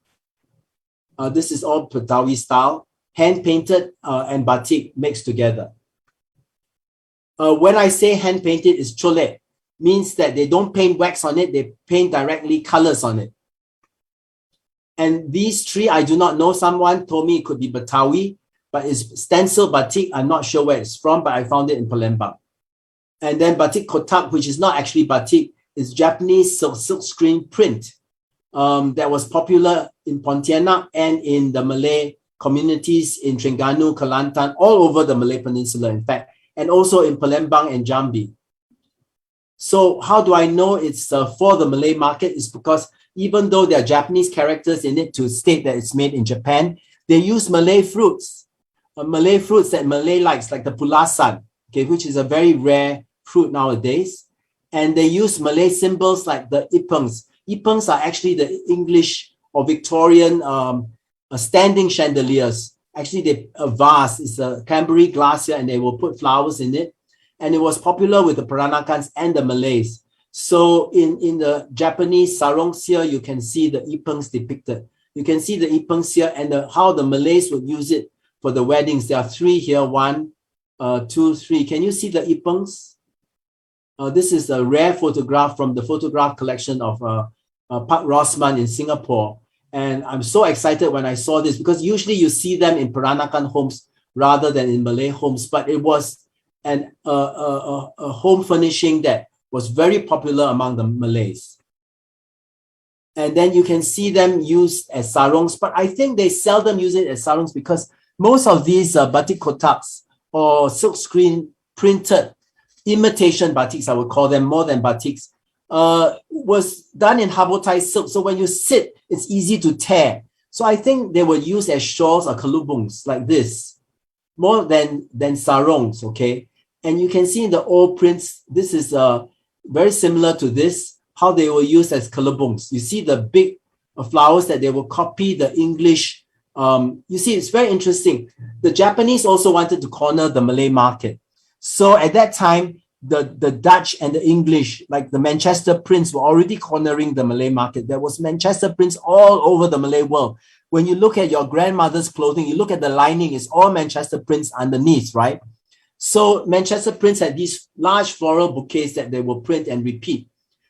This is all Batawi style, hand painted and batik mixed together. When I say hand painted, it's cholet, means that they don't paint wax on it, they paint directly colors on it. And these three, I do not know. Someone told me it could be Batawi, but it's stencil batik. I'm not sure where it's from, but I found it in Palembang. And then batik kotak, which is not actually batik, is Japanese silk screen print. that was popular in Pontianak and in the Malay communities in Terengganu, Kelantan, all over the Malay Peninsula, in fact, and also in Palembang and Jambi. So how do I know it's for the Malay market? It's because even though there are Japanese characters in it to state that it's made in Japan, they use Malay fruits that Malay likes, like the pulasan, okay, which is a very rare fruit nowadays. And they use Malay symbols like the ipengs. Ipengs are actually the English or Victorian standing chandeliers. Actually, a vase is a Canberra glass here, and they will put flowers in it. And it was popular with the Peranakans and the Malays. So in the Japanese sarongs here, you can see the ipengs depicted. You can see the ipengs here and how the Malays would use it for the weddings. There are 3 here, 1, 2, 3. Can you see the ipengs? This is a rare photograph from the photograph collection of Park Rossman in Singapore. And I'm so excited when I saw this because usually you see them in Peranakan homes rather than in Malay homes, but it was a home furnishing that was very popular among the Malays. And then you can see them used as sarongs, but I think they seldom use it as sarongs because most of these batik kotaks or silk screen printed imitation batiks, I would call them more than batiks, was done in habotai silk. So when you sit, it's easy to tear. So I think they were used as shawls or kalubungs like this, more than sarongs, okay? And you can see in the old prints, this is very similar to this, how they were used as kalubungs. You see the big flowers that they will copy the English. You see, it's very interesting. The Japanese also wanted to corner the Malay market. So at that time, the Dutch and the English, like the Manchester prints, were already cornering the Malay market. There was Manchester prints all over the Malay world. When you look at your grandmother's clothing, you look at the lining, it's all Manchester prints underneath, right? So Manchester prints had these large floral bouquets that they will print and repeat.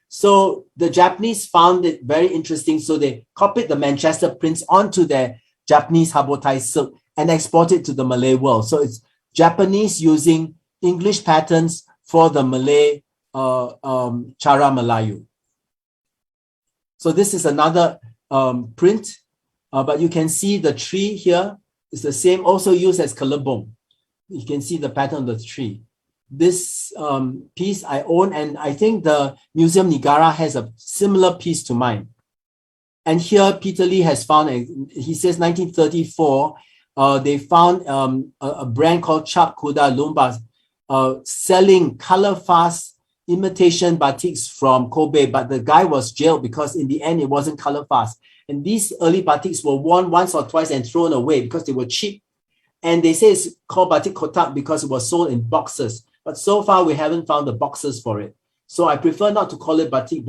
So the Japanese found it very interesting. So they copied the Manchester prints onto their Japanese habotai silk and exported it to the Malay world. So it's Japanese using English patterns for the Malay Cara Melayu. So this is another print, but you can see the tree here is the same, also used as kalabong. You can see the pattern of the tree. This piece I own, and I think the Museum Negara has a similar piece to mine. And here Peter Lee has found, he says 1934, they found a brand called Chap Kuda Lumba selling color fast imitation batiks from Kobe, but the guy was jailed because in the end it wasn't color fast. And these early batiks were worn once or twice and thrown away because they were cheap. And they say it's called batik kotak because it was sold in boxes. But so far, we haven't found the boxes for it. So I prefer not to call it batik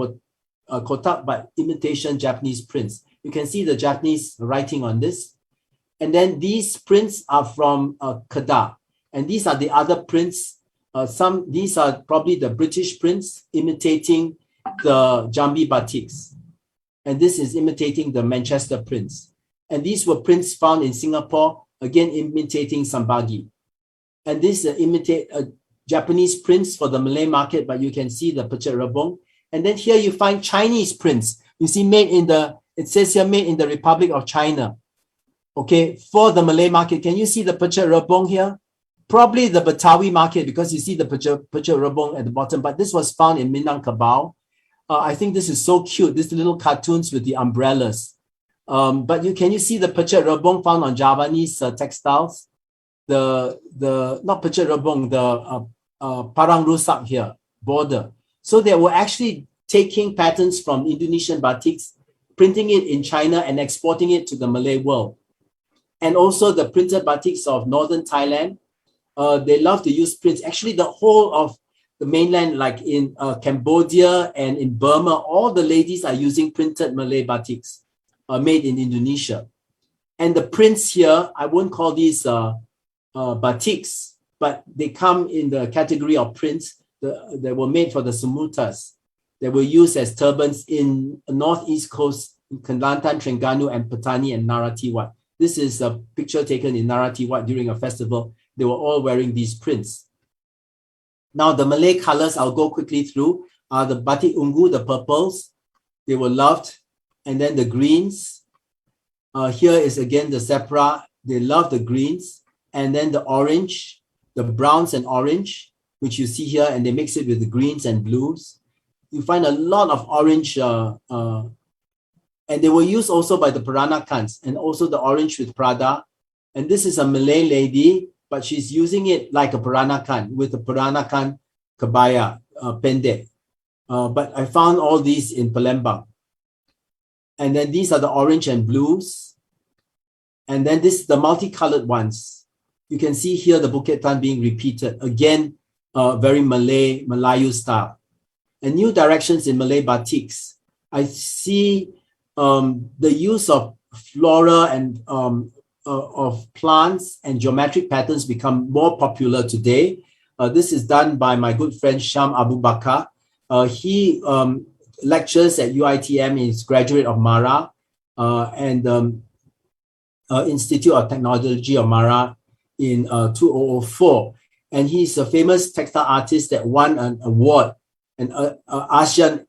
kotak, but imitation Japanese prints. You can see the Japanese writing on this. And then these prints are from Kedah. And these are the other prints. These are probably the British prints imitating the Jambi batiks. And this is imitating the Manchester prints. And these were prints found in Singapore, again imitating Sambagi. And this imitate Japanese prints for the Malay market, but you can see the Pechat Rebong. And then here you find Chinese prints. You see it says here made in the Republic of China. Okay, for the Malay market. Can you see the Pechat Rebong here? Probably the Betawi market because you see the Pechat Rebong at the bottom, but this was found in Minangkabau. I think this is so cute, these little cartoons with the umbrellas. But can you see the Pechat Rebong found on Javanese textiles? Not Pechat Rebong, the Parang Rusak here, border. So they were actually taking patterns from Indonesian batiks, printing it in China and exporting it to the Malay world. And also the printed batiks of northern Thailand, they love to use prints. Actually, the whole of the mainland, like in Cambodia and in Burma, all the ladies are using printed Malay batiks made in Indonesia. And the prints here, I won't call these batiks, but they come in the category of prints that were made for the Sumutas. They were used as turbans in the northeast coast, in Kelantan, Terengganu, and Petani and Naratiwat. This is a picture taken in Naratiwat during a festival. They were all wearing these prints. Now, the Malay colors I'll go quickly through are the batik ungu, the purples. They were loved. and then the greens. Here is again the sepra. They love the greens, and then the orange, the browns and orange, which you see here, and they mix it with the greens and blues. You find a lot of orange, and they were used also by the Peranakans, and also the orange with Prada. And this is a Malay lady, but she's using it like a Peranakan with a Peranakan kebaya, pendek. But I found all these in Palembang. And then these are the orange and blues. And then this is the multicolored ones. You can see here the buketan being repeated. Again, very Malayu style. And new directions in Malay batiks. I see the use of flora and of plants and geometric patterns become more popular today. This is done by my good friend Sham Abu Bakar. He lectures at UITM, he's graduate of Mara and Institute of Technology of Mara in 2004. And he's a famous textile artist that won an award, an ASEAN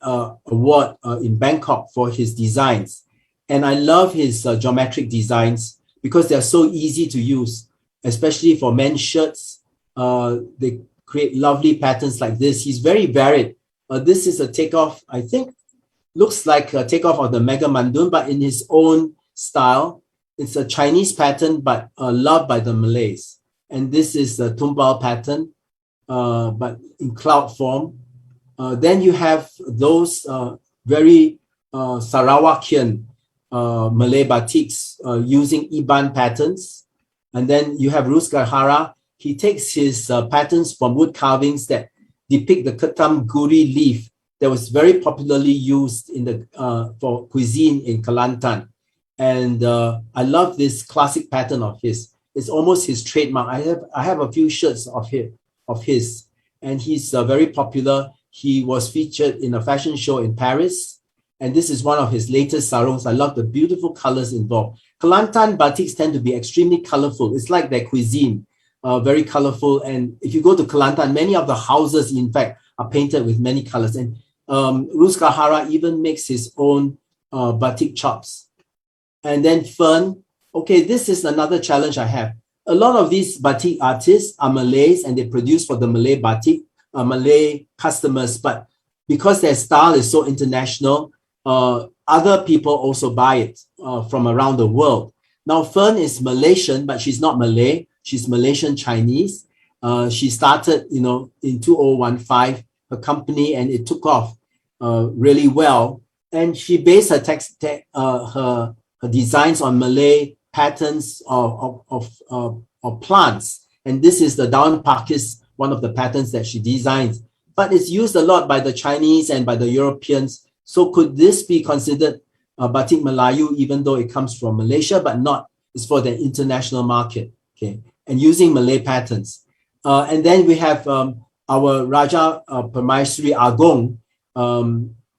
award in Bangkok for his designs. And I love his geometric designs because they're so easy to use, especially for men's shirts. They create lovely patterns like this. He's very varied. This is a takeoff, I think, looks like a takeoff of the Mega Mandun, but in his own style. It's a Chinese pattern, but loved by the Malays. And this is the tumbal pattern, but in cloud form. Then you have those very Sarawakian Malay batiks using Iban patterns. And then you have Rus Gahara. He takes his patterns from wood carvings that depict the ketam guri leaf that was very popularly used in the for cuisine in Kelantan. And I love this classic pattern of his. It's almost his trademark. I have a few shirts of his, and he's very popular. He was featured in a fashion show in Paris, and this is one of his latest sarongs. I love the beautiful colors involved. Kelantan batiks tend to be extremely colorful. It's like their cuisine, very colorful. And if you go to Kelantan, many of the houses, in fact, are painted with many colors. And Rus Kahara even makes his own batik chops. And then Fern. Okay, this is another challenge I have. A lot of these batik artists are Malays and they produce for the Malay batik, Malay customers, but because their style is so international, other people also buy it from around the world. Now, Fern is Malaysian, but she's not Malay. She's Malaysian Chinese. She started, in 2015, her company, and it took off really well. And she based her designs on Malay patterns of plants. And this is the down pakis, one of the patterns that she designs. But it's used a lot by the Chinese and by the Europeans. So could this be considered batik Melayu, even though it comes from Malaysia, but not, it's for the international market, okay? And using Malay patterns. And then we have our Raja Permaisuri Agong,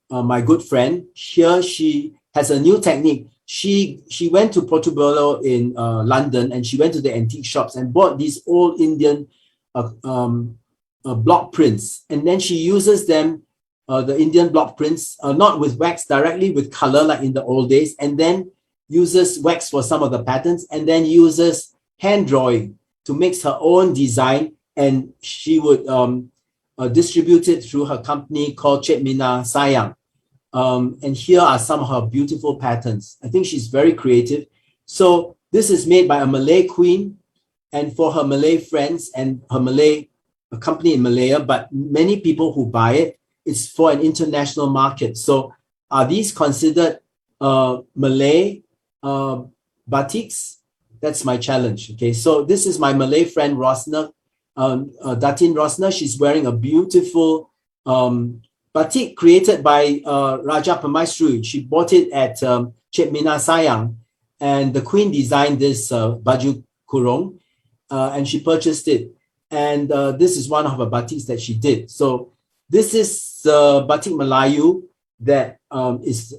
my good friend. Here she has a new technique. She went to Portobello in London, and she went to the antique shops and bought these old Indian block prints. And then she uses them, the Indian block prints, not with wax directly, with color like in the old days, and then uses wax for some of the patterns, and then uses hand drawing to make her own design. And she would distribute it through her company called Cik Mina Sayang. And here are some of her beautiful patterns. I think she's very creative. So this is made by a Malay queen and for her Malay friends and her Malay company in Malaya, but many people who buy it, it's for an international market. So are these considered Malay batiks? That's my challenge. Okay, so this is my Malay friend Rosna, Datin Rosna. She's wearing a beautiful batik created by Raja Permaisuri. She bought it at Cik Mina Sayang, and the queen designed this baju kurung, and she purchased it. And this is one of her batiks that she did. So this is batik Melayu that is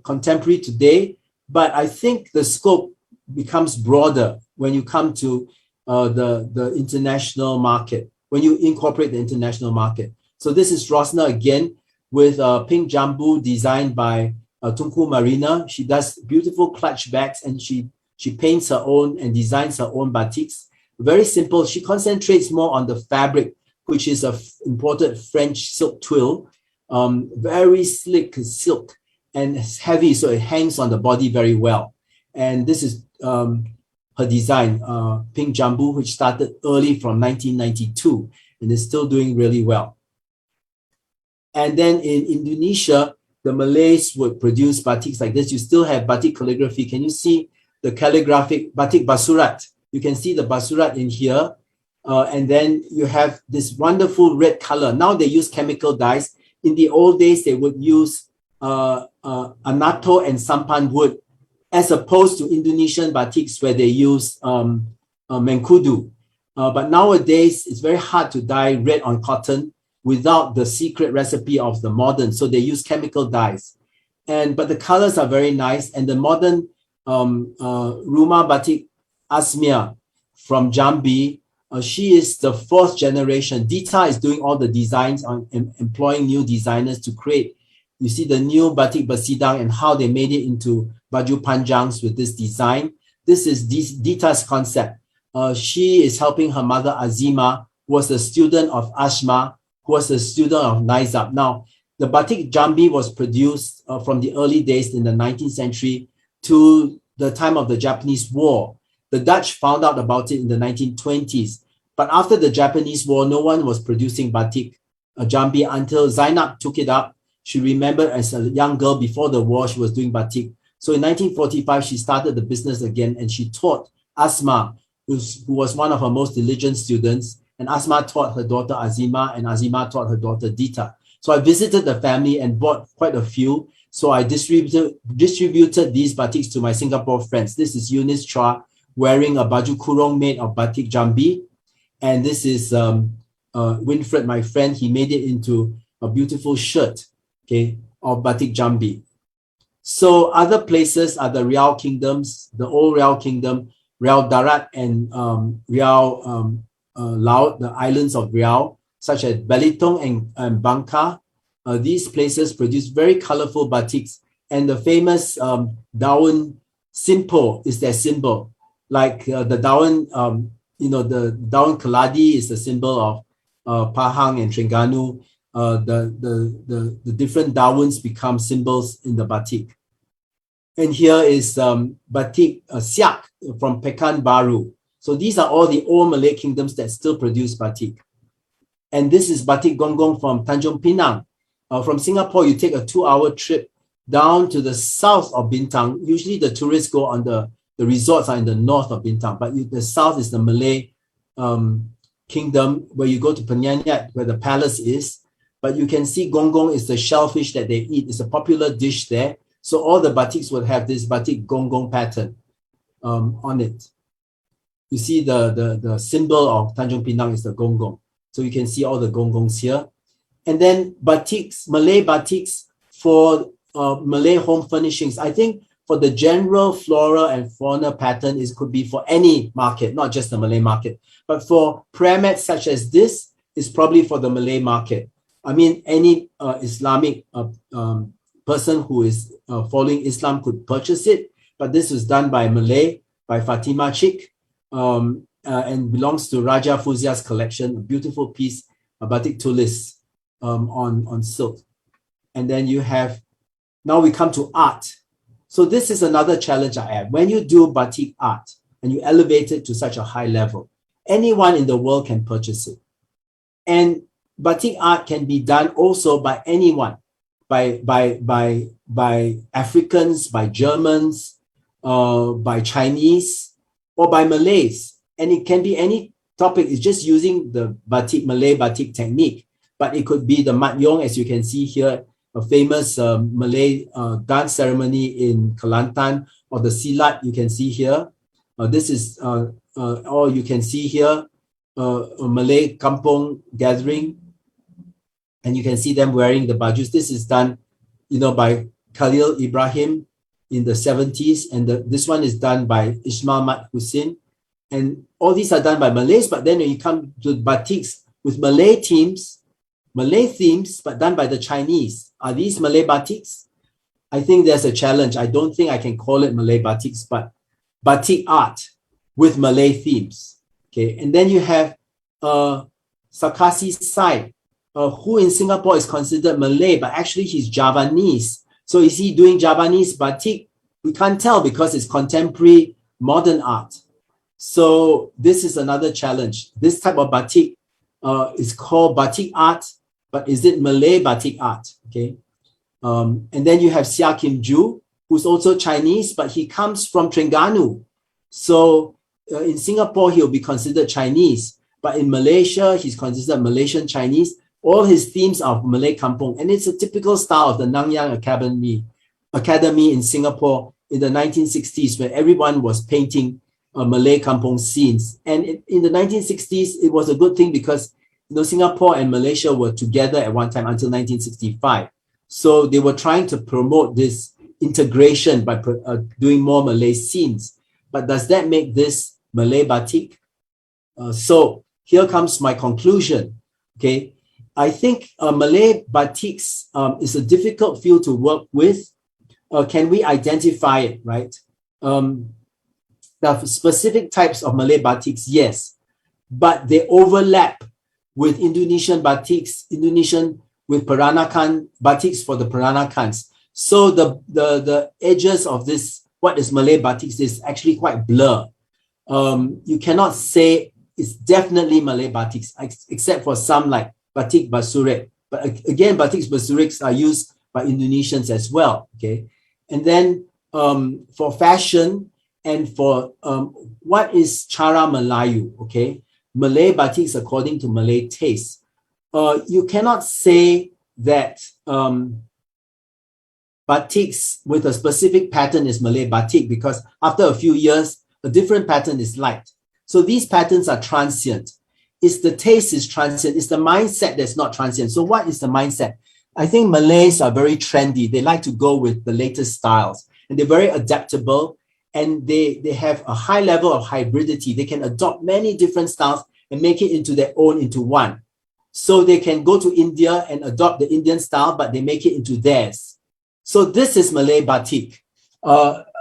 contemporary today, but I think the scope becomes broader when you come to the international market, when you incorporate the international market. So this is Rosna again, with pink jambu designed by Tunku Marina. She does beautiful clutch bags, and she paints her own and designs her own batiks. Very simple. She concentrates more on the fabric, which is a imported French silk twill. Very slick silk and it's heavy, so it hangs on the body very well. And this is her design, Pink Jambu, which started early from 1992 and is still doing really well. And then in Indonesia, the Malays would produce batiks like this. You still have batik calligraphy. Can you see the calligraphic batik basurat? You can see the basurat in here. And then you have this wonderful red color. Now they use chemical dyes. In the old days, they would use anato and sampan wood, as opposed to Indonesian batiks where they use mengkudu. But nowadays, it's very hard to dye red on cotton without the secret recipe of the modern. So they use chemical dyes. But the colors are very nice. And the modern Rumah Batik Asmia from Jambi, she is the 4th generation. Dita is doing all the designs on employing new designers to create. You see the new batik Basidang and how they made it into baju panjangs with this design. This is Dita's concept. She is helping her mother Azima, who was a student of Ashma, who was a student of Naizab. Now, the batik Jambi was produced from the early days in the 19th century to the time of the Japanese War. The Dutch found out about it in the 1920s. But after the Japanese War, no one was producing batik Jambi until Zainab took it up. She remembered as a young girl before the war, she was doing batik. So in 1945, she started the business again and she taught Asma, who was one of her most diligent students. And Asma taught her daughter Azima and Azima taught her daughter Dita. So I visited the family and bought quite a few. So I distributed these batiks to my Singapore friends. This is Eunice Chua wearing a baju kurung made of batik Jambi. And this is Winfred, my friend. He made it into a beautiful shirt, okay, of batik Jambi. So other places are the Riau kingdoms, the old Riau kingdom, Riau Darat and Riau Laut, the islands of Riau, such as Belitung and Bangka. These places produce very colorful batiks. And the famous Daun Simpo is their symbol. Like the Daun, the Daun Keladi is the symbol of Pahang and Terengganu. The different Dawans become symbols in the batik. And here is batik Siak from Pekanbaru. So these are all the old Malay kingdoms that still produce batik. And this is batik Gonggong from Tanjung Pinang. From Singapore, you take a 2-hour trip down to the south of Bintang. Usually the tourists go on the resorts are in the north of Bintang, but the south is the Malay kingdom, where you go to Penyanyat, where the palace is. But you can see Gonggong is the shellfish that they eat. It's a popular dish there. So all the batiks would have this batik Gonggong pattern on it. You see the symbol of Tanjung Pinang is the Gonggong. So you can see all the Gonggongs here. And then batiks, Malay batiks for Malay home furnishings. I think for the general flora and fauna pattern, it could be for any market, not just the Malay market. But for prayer mats such as this, is probably for the Malay market. I mean, any Islamic person who is following Islam could purchase it, but this was done by Malay, by Fatima Chik, and belongs to Raja Fuzia's collection, a beautiful piece, a batik tulis on silk. And then you have, now we come to art. So this is another challenge I have. When you do batik art and you elevate it to such a high level, anyone in the world can purchase it. And batik art can be done also by anyone, by Africans, by Germans, by Chinese, or by Malays. And it can be any topic. It's just using the batik, Malay batik technique. But it could be the Mat Yong, as you can see here, a famous Malay dance ceremony in Kelantan, or the Silat you can see here. This is, or you can see here, a Malay kampong gathering, and you can see them wearing the bajus. This is done, by Khalil Ibrahim in the 70s, and this one is done by Ismail Mat Hussein. And all these are done by Malays, but then when you come to batiks with Malay themes, but done by the Chinese. Are these Malay batiks? I think there's a challenge. I don't think I can call it Malay batiks, but batik art with Malay themes. Okay, and then you have Sarkasi Said, who in Singapore is considered Malay, but actually he's Javanese. So is he doing Javanese batik? We can't tell because it's contemporary modern art. So this is another challenge. This type of batik is called batik art, but is it Malay batik art? Okay. And then you have Sia Kim Ju, who's also Chinese, but he comes from Terengganu. So in Singapore, he'll be considered Chinese, but in Malaysia, he's considered Malaysian Chinese. All his themes are Malay Kampung, and it's a typical style of the Nanyang Academy in Singapore in the 1960s, where everyone was painting Malay Kampung scenes. And in the 1960s, it was a good thing because Singapore and Malaysia were together at one time until 1965. So they were trying to promote this integration by doing more Malay scenes. But does that make this Malay batik? So here comes my conclusion. Okay, I think Malay batiks is a difficult field to work with. Can we identify it, right? The specific types of Malay batiks, yes, but they overlap with Indonesian batiks, with Peranakan batiks for the Peranakans. So the edges of this, what is Malay batiks, is actually quite blur. You cannot say it's definitely Malay batiks, except for some like batik basurek. But again, batik basureks are used by Indonesians as well. Okay, and then for fashion and for what is cara Melayu? Okay, Malay batiks according to Malay taste. You cannot say that batiks with a specific pattern is Malay batik, because after a few years, a different pattern is liked. So these patterns are transient. It's the taste is transient. It's the mindset that's not transient. So what is the mindset? I think Malays are very trendy. They like to go with the latest styles, and they're very adaptable, and they have a high level of hybridity. They can adopt many different styles and make it into their own, into one. So they can go to India and adopt the Indian style, but they make it into theirs. So this is Malay batik.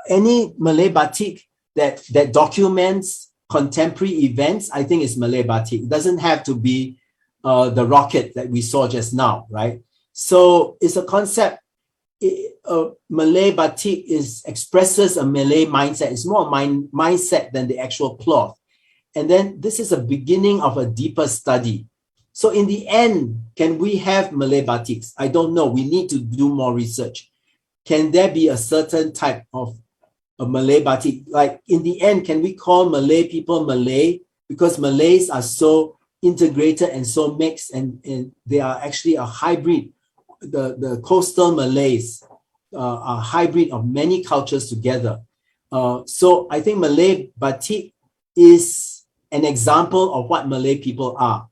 Any Malay batik that documents contemporary events, I think is Malay batik. It doesn't have to be the rocket that we saw just now, right? So it's a concept. Malay batik expresses a Malay mindset. It's more a mindset than the actual cloth. And then this is a beginning of a deeper study. So in the end, can we have Malay batiks? I don't know. We need to do more research. Can there be a certain type of a Malay batik? Like in the end, can we call Malay people Malay? Because Malays are so integrated and so mixed, and they are actually a hybrid. The coastal Malays are a hybrid of many cultures together. So I think Malay batik is an example of what Malay people are.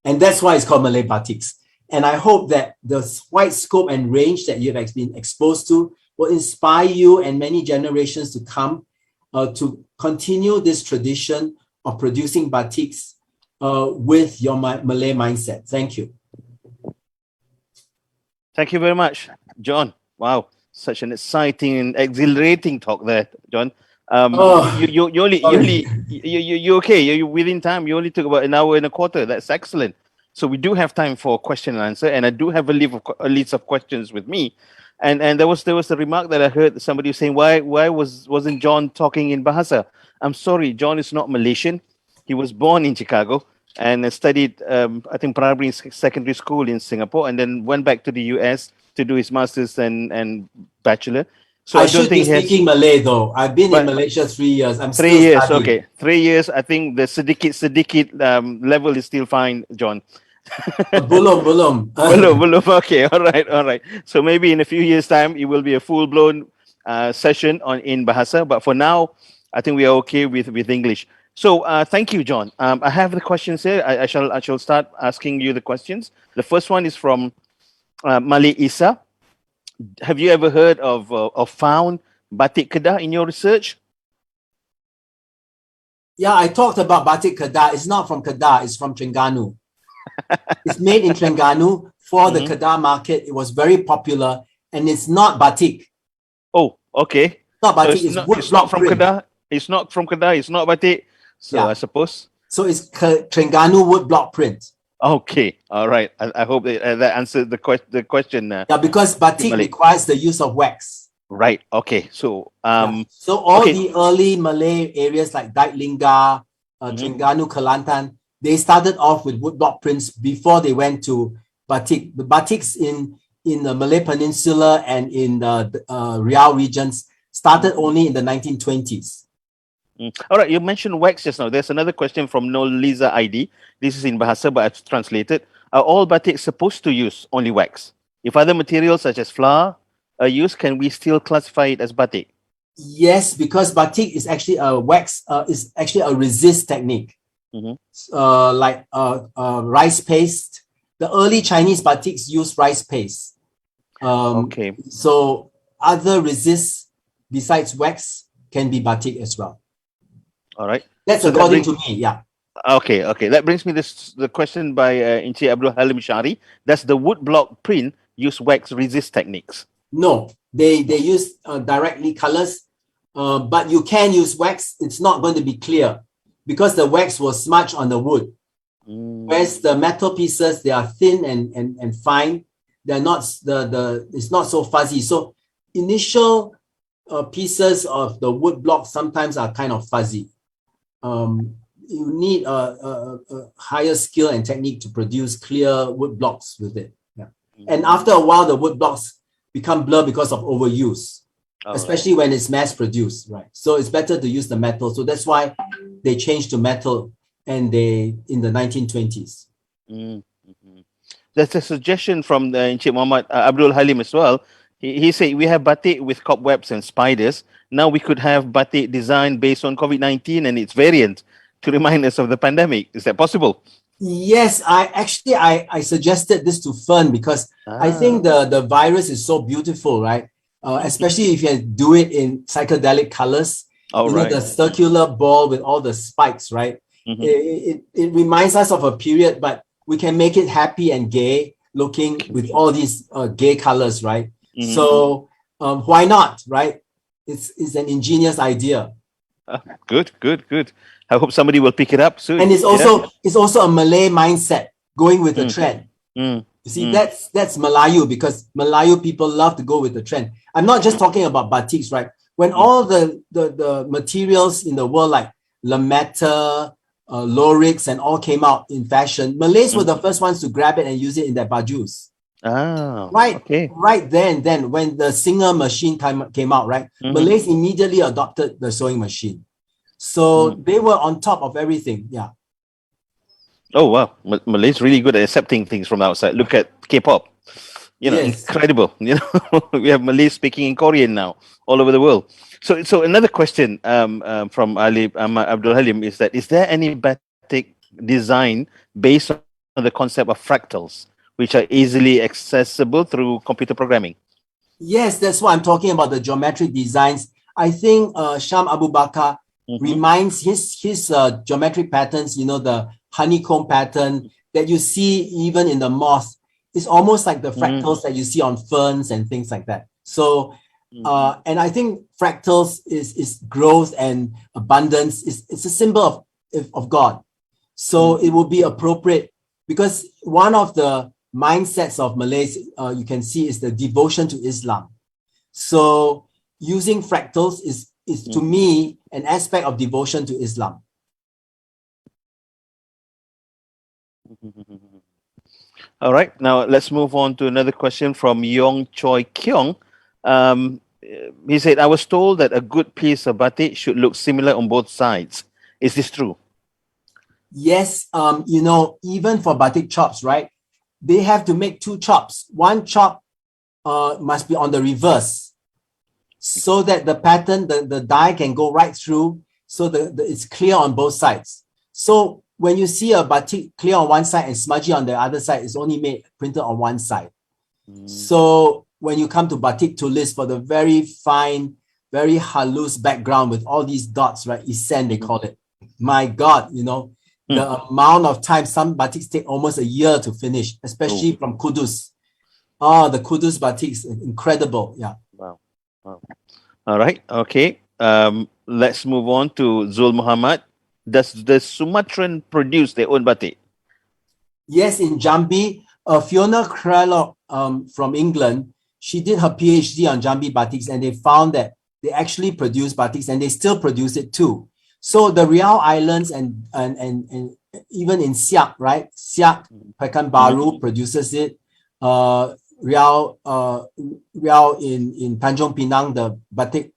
And that's why it's called Malay batiks. And I hope that the wide scope and range that you have been exposed to will inspire you and many generations to come to continue this tradition of producing batiks with your Malay mindset. Thank you. Thank you very much, John. Wow, such an exciting and exhilarating talk there, John. You okay? You're within time. You only took about an hour and a quarter. That's excellent. So we do have time for question and answer, and I do have a list of questions with me. And there was a remark that I heard somebody saying, why wasn't John talking in Bahasa? I'm sorry, John is not Malaysian. He was born in Chicago and studied I think primary and secondary school in Singapore, and then went back to the US to do his master's and bachelor. So I should be speaking Malay though. I've been in Malaysia 3 years. I'm 3 years, studying. Okay. 3 years, I think the sedikit level is still fine, John. Belum. Okay, all right. So maybe in a few years' time, it will be a full-blown session in Bahasa. But for now, I think we are okay with English. So thank you, John. I have the questions here. I shall start asking you the questions. The first one is from Malay Isa. Have you ever heard of found batik Kedah in your research? Yeah, I talked about batik Kedah. It's not from Kedah, it's from Terengganu. It's made in Terengganu for the Kedah market. It was very popular, and it's not batik. Okay. Not So batik, it's wood it's not block from print. Kedah. It's not from Kedah. It's not batik. So Yeah. I suppose. So it's Terengganu wood block print. Okay. All right. I hope that answered the question. Yeah, because batik Malay. requires the use of wax. Right. Okay. So So all okay. the early Malay areas like Dait Lingga, Terengganu, Kelantan, they started off with woodblock prints before they went to batik. The batiks in the Malay Peninsula and in the Riau regions started only in the 1920s. All right, you mentioned wax just now. There's another question from Noliza ID. This is in Bahasa, but I've translated. Are all batiks supposed to use only wax? If other materials such as flour are used, can we still classify it as batik? Yes, because batik is actually a wax, is actually a resist technique. Like rice paste. The early Chinese batiks used rice paste. Okay. So other resists besides wax can be batik as well. All right. That's So according to me, yeah. Okay, okay. That brings me the question by Inci Abdul Halim Shari. Does the wood block print use wax resist techniques? No, they use directly colors, but you can use wax. It's not going to be clear because the wax will smudge on the wood. Whereas the metal pieces, they are thin and fine. They're not it's not so fuzzy. So initial pieces of the wood block sometimes are kind of fuzzy. You need a higher skill and technique to produce clear wood blocks with it. Yeah. And after a while, the wood blocks become blur because of overuse, especially when it's mass produced, right? So it's better to use the metal. So that's why they changed to metal and in the 1920s. There's a suggestion from Encik Muhammad Abdul Halim as well. He said we have batik with cobwebs and spiders. Now we could have batik design based on COVID-19 and its variant to remind us of the pandemic. Is that possible? Yes, I suggested this to Fern because I think the virus is so beautiful, right? Especially if you do it in psychedelic colors. The circular ball with all the spikes, right? It reminds us of a period, but we can make it happy and gay looking with all these gay colors, right? So why not, right? It's an ingenious idea. Good. I hope somebody will pick it up soon. And it's also a Malay mindset, going with the trend. You see, that's Melayu, because Melayu people love to go with the trend. I'm not just talking about batiks, right? When all the materials in the world like lametta, lorix and all came out in fashion, Malays were the first ones to grab it and use it in their bajus. Right then when the Singer machine came out, right? Malays immediately adopted the sewing machine. So they were on top of everything. Yeah. Oh wow, Malay's really good at accepting things from outside. Look at K-pop. Incredible. We have Malays speaking in Korean now all over the world. So another question from Ali Abdul Halim is there any batik design based on the concept of fractals, which are easily accessible through computer programming? Yes, that's what I'm talking about, the geometric designs. I think Sham Abu Bakar reminds his geometric patterns, the honeycomb pattern that you see even in the moth. It's almost like the fractals that you see on ferns and things like that. So, and I think fractals is growth and abundance. It's a symbol of God. So it will be appropriate because one of the mindsets of Malays, you can see, is the devotion to Islam. So using fractals is to me an aspect of devotion to Islam. All right, now let's move on to another question from Yong Choi Kyong. He said, I was told that a good piece of batik should look similar on both sides. Is this true? Yes, even for batik chops, right? They have to make two chops. One chop must be on the reverse so that the pattern, the dye can go right through, so it's clear on both sides. So when you see a batik clear on one side and smudgy on the other side, it's only printed on one side. So when you come to batik tulis for the very fine, very halus background with all these dots, right? Isen, they call it. My God, the amount of time, some batiks take almost a year to finish, especially from Kudus. The Kudus batiks, incredible. Yeah. Wow. All right. Okay. Let's move on to Zul Muhammad. Does the Sumatran produce their own batik? Yes, in Jambi, Fiona Krallock from England, she did her PhD on Jambi batiks, and they found that they actually produce batiks, and they still produce it too. So the Riau Islands and even in Siak, right? Siak, Pekanbaru produces it. Riau in Tanjung Pinang, the batik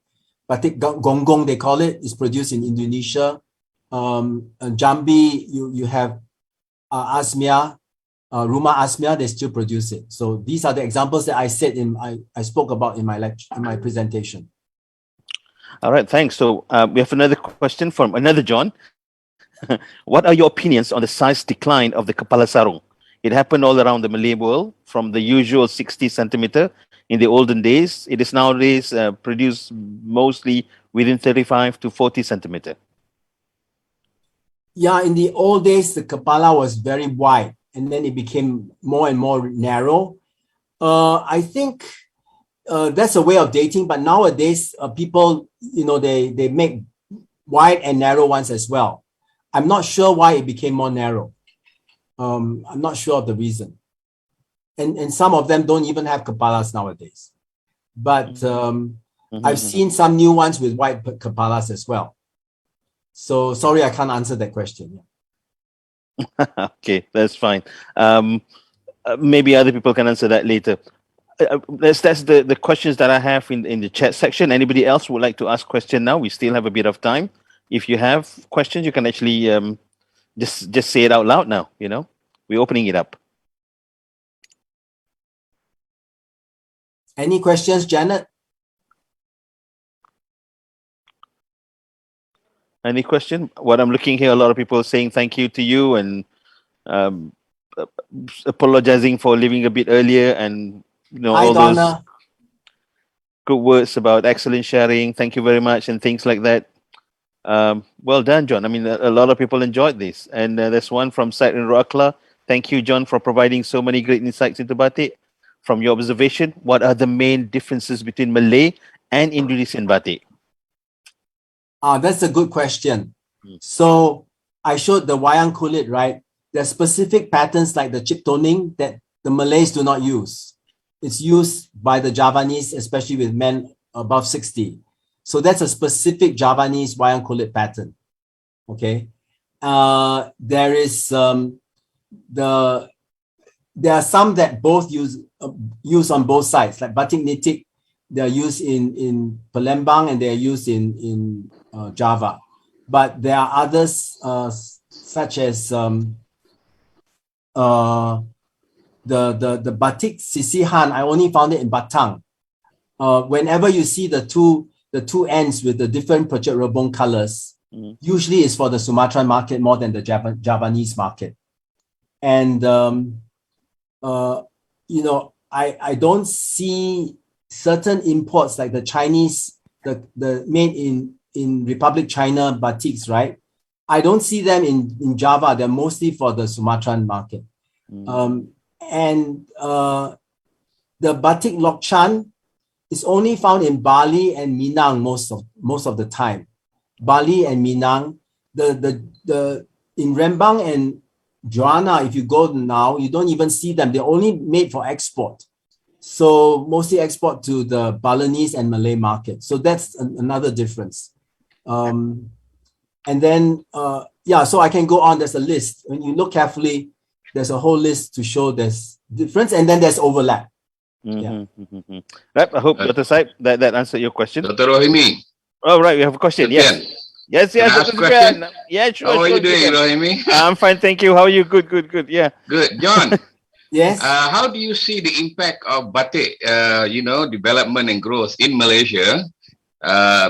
gonggong they call it, is produced in Indonesia. Jambi, you have Asmia, Rumah Asmia, they still produce it. So these are the examples that I spoke about in my lecture, in my presentation. All right, thanks. So we have another question from another John. What are your opinions on the size decline of the Kepala Sarung? It happened all around the Malay world, from the usual 60 centimeter in the olden days. It is nowadays produced mostly within 35 to 40 centimeter. Yeah, in the old days, the Kepala was very wide, and then it became more and more narrow. I think that's a way of dating, but nowadays people, they make wide and narrow ones as well. I'm not sure why it became more narrow. I'm not sure of the reason. And some of them don't even have Kepalas nowadays. But I've seen some new ones with wide Kepalas as well. So sorry, I can't answer that question. Okay, that's fine. Maybe other people can answer that later. That's the questions that I have in the chat section. Anybody else would like to ask question now? We still have a bit of time. If you have questions, you can actually just say it out loud now. We're opening it up. Any questions, Janet? Any question? What I'm looking here, a lot of people saying thank you to you and apologizing for leaving a bit earlier, and Hi, all Donna. those good words about excellent sharing. Thank you very much, and things like that. Well done, John. I mean, a lot of people enjoyed this, and there's one from Said in Roakla. Thank you, John, for providing so many great insights into batik. From your observation, what are the main differences between Malay and Indonesian batik? That's a good question. So I showed the wayang kulit, right? There's specific patterns like the chip toning that the Malays do not use. It's used by the Javanese, especially with men above 60. So that's a specific Javanese wayang kulit pattern. Okay. There is there are some that both use on both sides, like batik nitik. They're used in Palembang and they're used in Java. But there are others such as the batik sisihan. I only found it in Batang. Whenever you see the two ends with the different Perchet Rebung colors, usually it's for the Sumatran market more than the Javanese market. And I don't see certain imports like the Chinese, the made in Republic China batiks, right? I don't see them in Java. They're mostly for the Sumatran market. And the batik Lokchan is only found in Bali and Minang most of the time. Bali and Minang, the in Rembang and Joanna, if you go now, you don't even see them. They're only made for export. So mostly export to the Balinese and Malay market. So that's another difference. And then, so I can go on. There's a list. When you look carefully, there's a whole list to show there's difference, and then there's overlap. Right. I hope, Dr. Saib, that answered your question. Dr. Rohimi. Oh, right. We have a question. Yes. Yes, Can I ask a question? Yeah, sure. How are you doing, Rohimi? I'm fine, thank you. How are you? Good. Yeah. Good. John. Yes. How do you see the impact of batik, development and growth in Malaysia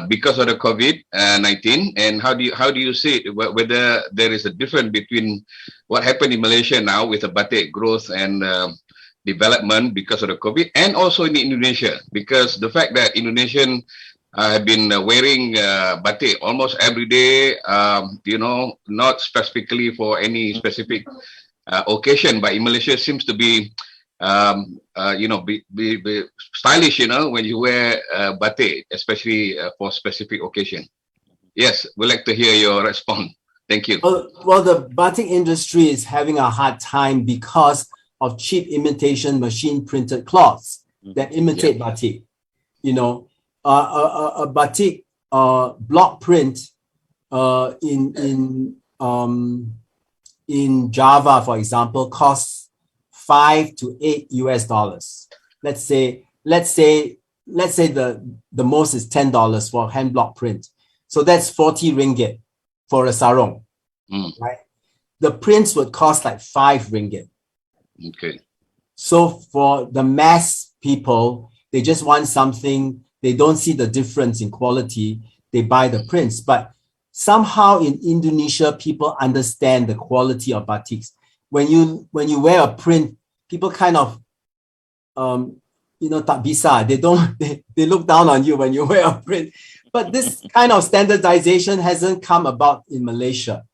because of the COVID-19, and how do you see it? Whether there is a difference between what happened in Malaysia now with the batik growth and development because of the COVID, and also in Indonesia, because the fact that Indonesian have been wearing batik almost every day, not specifically for any specific occasion, but in Malaysia seems to be be stylish, when you wear batik, especially for specific occasion. Yes, we'd like to hear your response. Thank you. Well, the batik industry is having a hard time because of cheap imitation machine printed cloths that imitate batik. A batik block print in Java, for example, costs $5 to $8. Let's say the most is $10 for hand block print. So that's 40 ringgit for a sarong, right? The prints would cost like 5 ringgit. Okay. So for the mass people, they just want something, they don't see the difference in quality, they buy the prints. But somehow in Indonesia, people understand the quality of batiks. When you wear a print, people kind of, tak bisa, they look down on you when you wear a print. But this kind of standardization hasn't come about in Malaysia.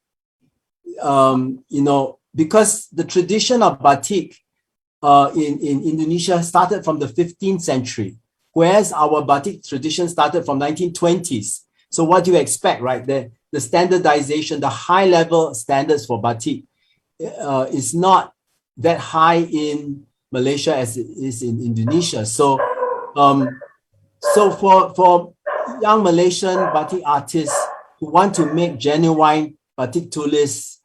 Because the tradition of batik in Indonesia started from the 15th century, whereas our batik tradition started from 1920s. So what do you expect, right? The standardization, the high level standards for batik is not that high in Malaysia as it is in Indonesia. So for young Malaysian batik artists who want to make genuine batik tulis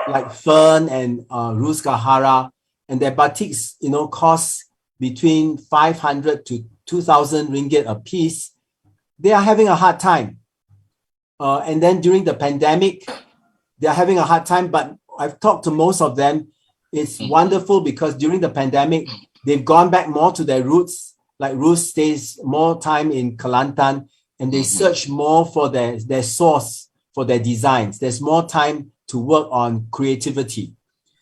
like Fern and Rus Kahara, and their batiks, cost between 500 to 2,000 ringgit a piece, they are having a hard time. And then during the pandemic, they are having a hard time, but I've talked to most of them. It's wonderful because during the pandemic, they've gone back more to their roots. Like Rus stays more time in Kelantan, and they search more for their source for their designs. There's more time to work on creativity.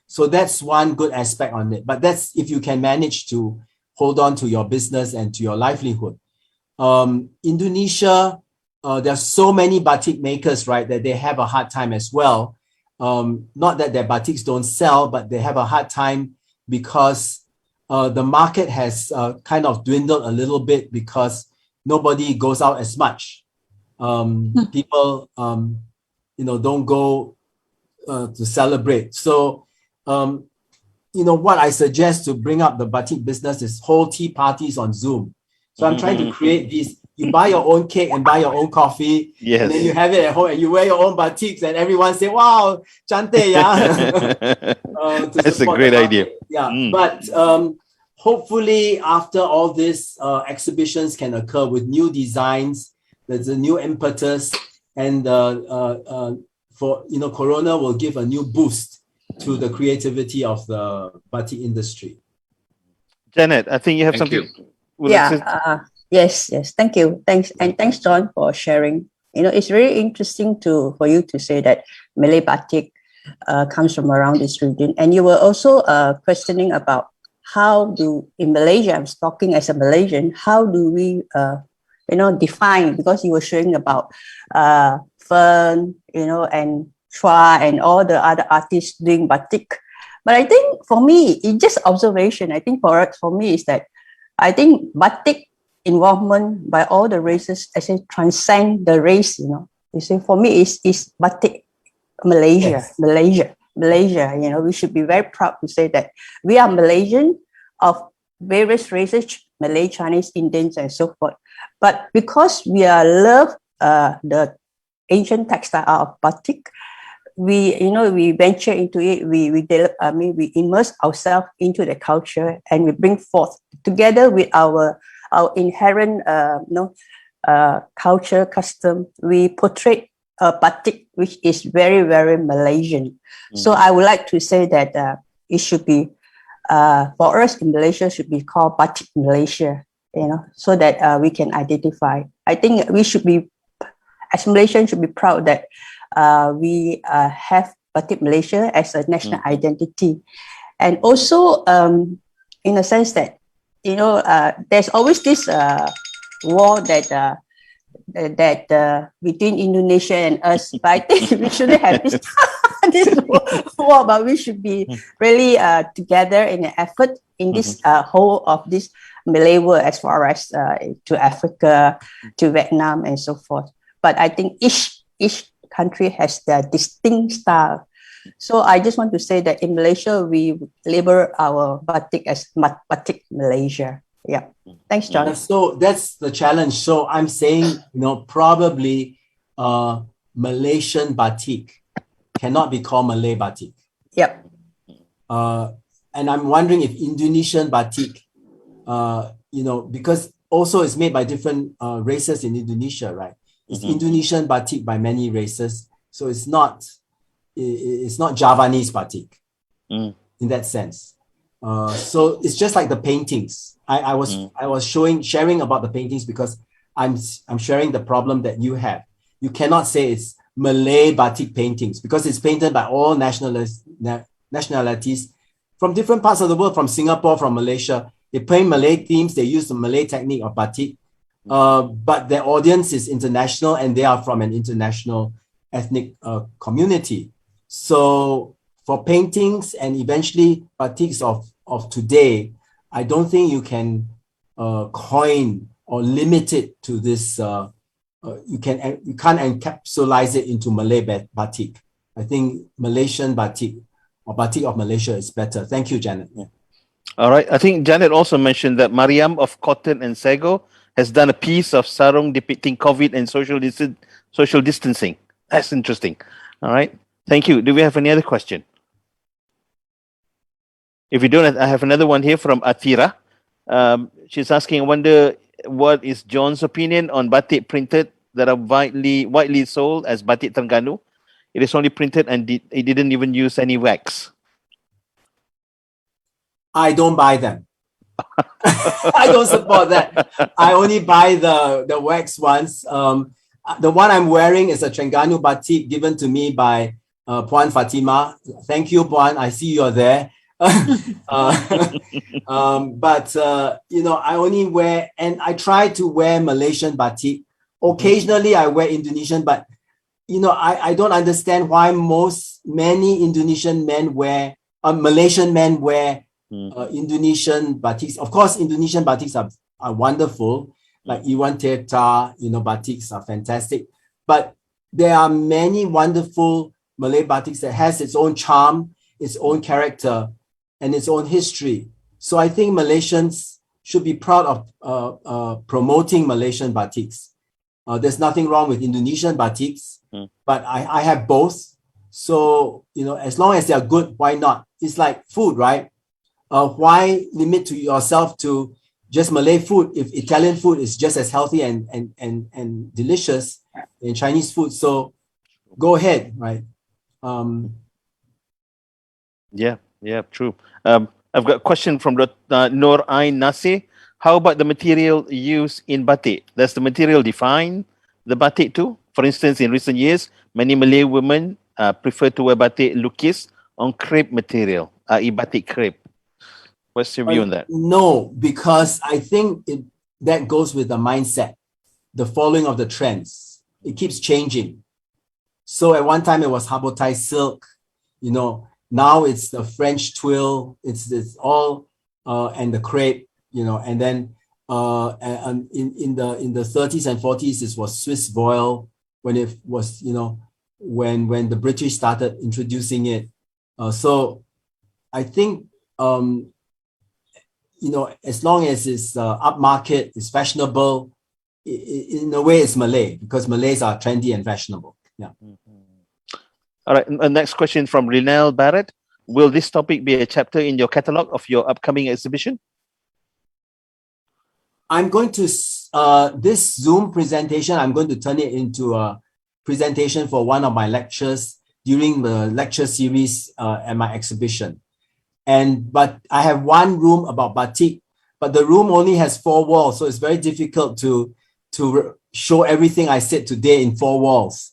So that's one good aspect on it. But that's if you can manage to hold on to your business and to your livelihood. Indonesia, there are so many batik makers, right, that they have a hard time as well. Not that their batiks don't sell, but they have a hard time because the market has kind of dwindled a little bit because nobody goes out as much. People, don't go to celebrate. So, what I suggest to bring up the batik business is hold tea parties on Zoom. So I'm trying to create these. You buy your own cake and buy your own coffee, and then you have it at home and you wear your own batiks and everyone say, wow, cantik, yeah. That's a great idea. Yeah, but hopefully after all this, exhibitions can occur with new designs. There's a new impetus, and Corona will give a new boost to the creativity of the batik industry. Janet, I think you have something. Yes. Thank you. Thanks, John, for sharing. It's very interesting for you to say that Malay Batik comes from around this region. And you were also questioning about in Malaysia, I'm talking as a Malaysian, how do we, define, because you were showing about Fern, and Chua and all the other artists doing batik. But I think for me, it's just observation. I think for me is that I think batik involvement by all the races actually transcend the race, You see, for me, it's batik Malaysia, yes. Malaysia, we should be very proud to say that we are Malaysian of various races, Malay, Chinese, Indians, and so forth. But because we love the ancient textile of batik, we venture into it, we immerse ourselves into the culture, and we bring forth together with our inherent culture, custom, we portray a batik which is very, very Malaysian. So I would like to say that it should be, for us in Malaysia, should be called Batik Malaysia, so that we can identify. I think we should be, as Malaysians, should be proud that we have Batik Malaysia as a national identity. And also, in a sense that, there's always this war that between Indonesia and us, but I think we shouldn't have this this war, but we should be really together in an effort in this whole of this Malay world, as far as to Africa, to Vietnam, and so forth. But I think each country has their distinct style. So I just want to say that in Malaysia, we label our batik as Batik Malaysia. Yeah. Thanks, John. So that's the challenge. So I'm saying, probably Malaysian batik cannot be called Malay batik. Yep. And I'm wondering if Indonesian batik, because also it's made by different races in Indonesia, right? It's Indonesian batik by many races. So it's not Javanese batik in that sense. So it's just like the paintings. I was sharing about the paintings because I'm sharing the problem that you have. You cannot say it's Malay batik paintings because it's painted by all nationalities from different parts of the world, from Singapore, from Malaysia. They paint Malay themes. They use the Malay technique of batik, but their audience is international and they are from an international ethnic community. So for paintings and eventually batiks of today, I don't think you can coin or limit it to this. You can't encapsulate it into Malay batik. I think Malaysian batik or batik of Malaysia is better. Thank you, Janet. Yeah. All right. I think Janet also mentioned that Mariam of Cotton and Sego has done a piece of sarung depicting COVID and social distancing. That's interesting. All right. Thank you. Do we have any other question? If you don't, I have another one here from Atira. She's asking, I wonder what is John's opinion on batik printed that are widely sold as batik Terengganu. It is only printed and it didn't even use any wax. I don't buy them. I don't support that. I only buy the wax ones. The one I'm wearing is a Terengganu batik given to me by Puan Fatima. Thank you, Puan. I see you're there. But I only wear, and I try to wear Malaysian batik. Occasionally I wear Indonesian, but I don't understand why many Indonesian men wear, Malaysian men wear Indonesian batiks. Of course, Indonesian batiks are wonderful, like Iwan Tirta, batiks are fantastic. But there are many wonderful Malay batiks that has its own charm, its own character, and its own history. So I think Malaysians should be proud of promoting Malaysian batiks. There's nothing wrong with Indonesian batiks, but I have both. So, as long as they are good, why not? It's like food, right? Why limit to yourself to just Malay food if Italian food is just as healthy and delicious in Chinese food? So go ahead, right? Yeah, true. I've got a question from Noor Ain Nasir. How about the material used in batik? Does the material define the batik too? For instance, in recent years, many Malay women prefer to wear batik lukis on crepe material, i.e. batik crepe. What's your view on that? No, because I think that goes with the mindset, the following of the trends. It keeps changing. So at one time it was Habotai silk, now it's the French twill, it's all and the crepe, and then and in the 30s and 40s it was Swiss voile when it was, when the British started introducing it. So I think as long as it's upmarket, it's fashionable, in a way it's Malay, because Malays are trendy and fashionable. Yeah. All right, next question from Rinel Barrett. Will this topic be a chapter in your catalogue of your upcoming exhibition? I'm going to, this Zoom presentation, I'm going to turn it into a presentation for one of my lectures during the lecture series at my exhibition. But I have one room about batik, but the room only has 4 walls, so it's very difficult to show everything I said today in 4 walls.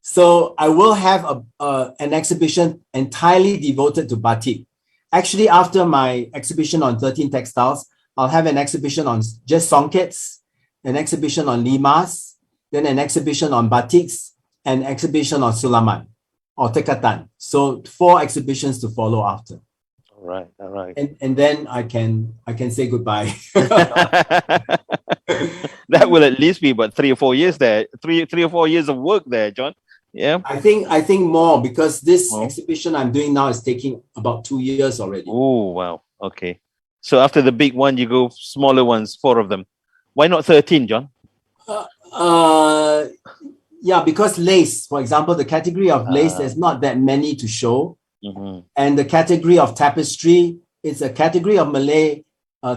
So I will have an exhibition entirely devoted to batik. Actually, after my exhibition on 13 textiles, I'll have an exhibition on just songkets, an exhibition on limas, then an exhibition on batiks, an exhibition on Sulaman or Tekatan. So 4 exhibitions to follow after. All right, all right. And then I can say goodbye. That will at least be about 3 or 4 years there. Three or 4 years of work there, John. Yeah. I think more, because this exhibition I'm doing now is taking about 2 years already. Oh, wow. Okay. So after the big one, you go smaller ones, 4 of them. Why not 13, John? Yeah, because lace, for example, the category of lace, there's not that many to show. And the category of tapestry, it's a category of Malay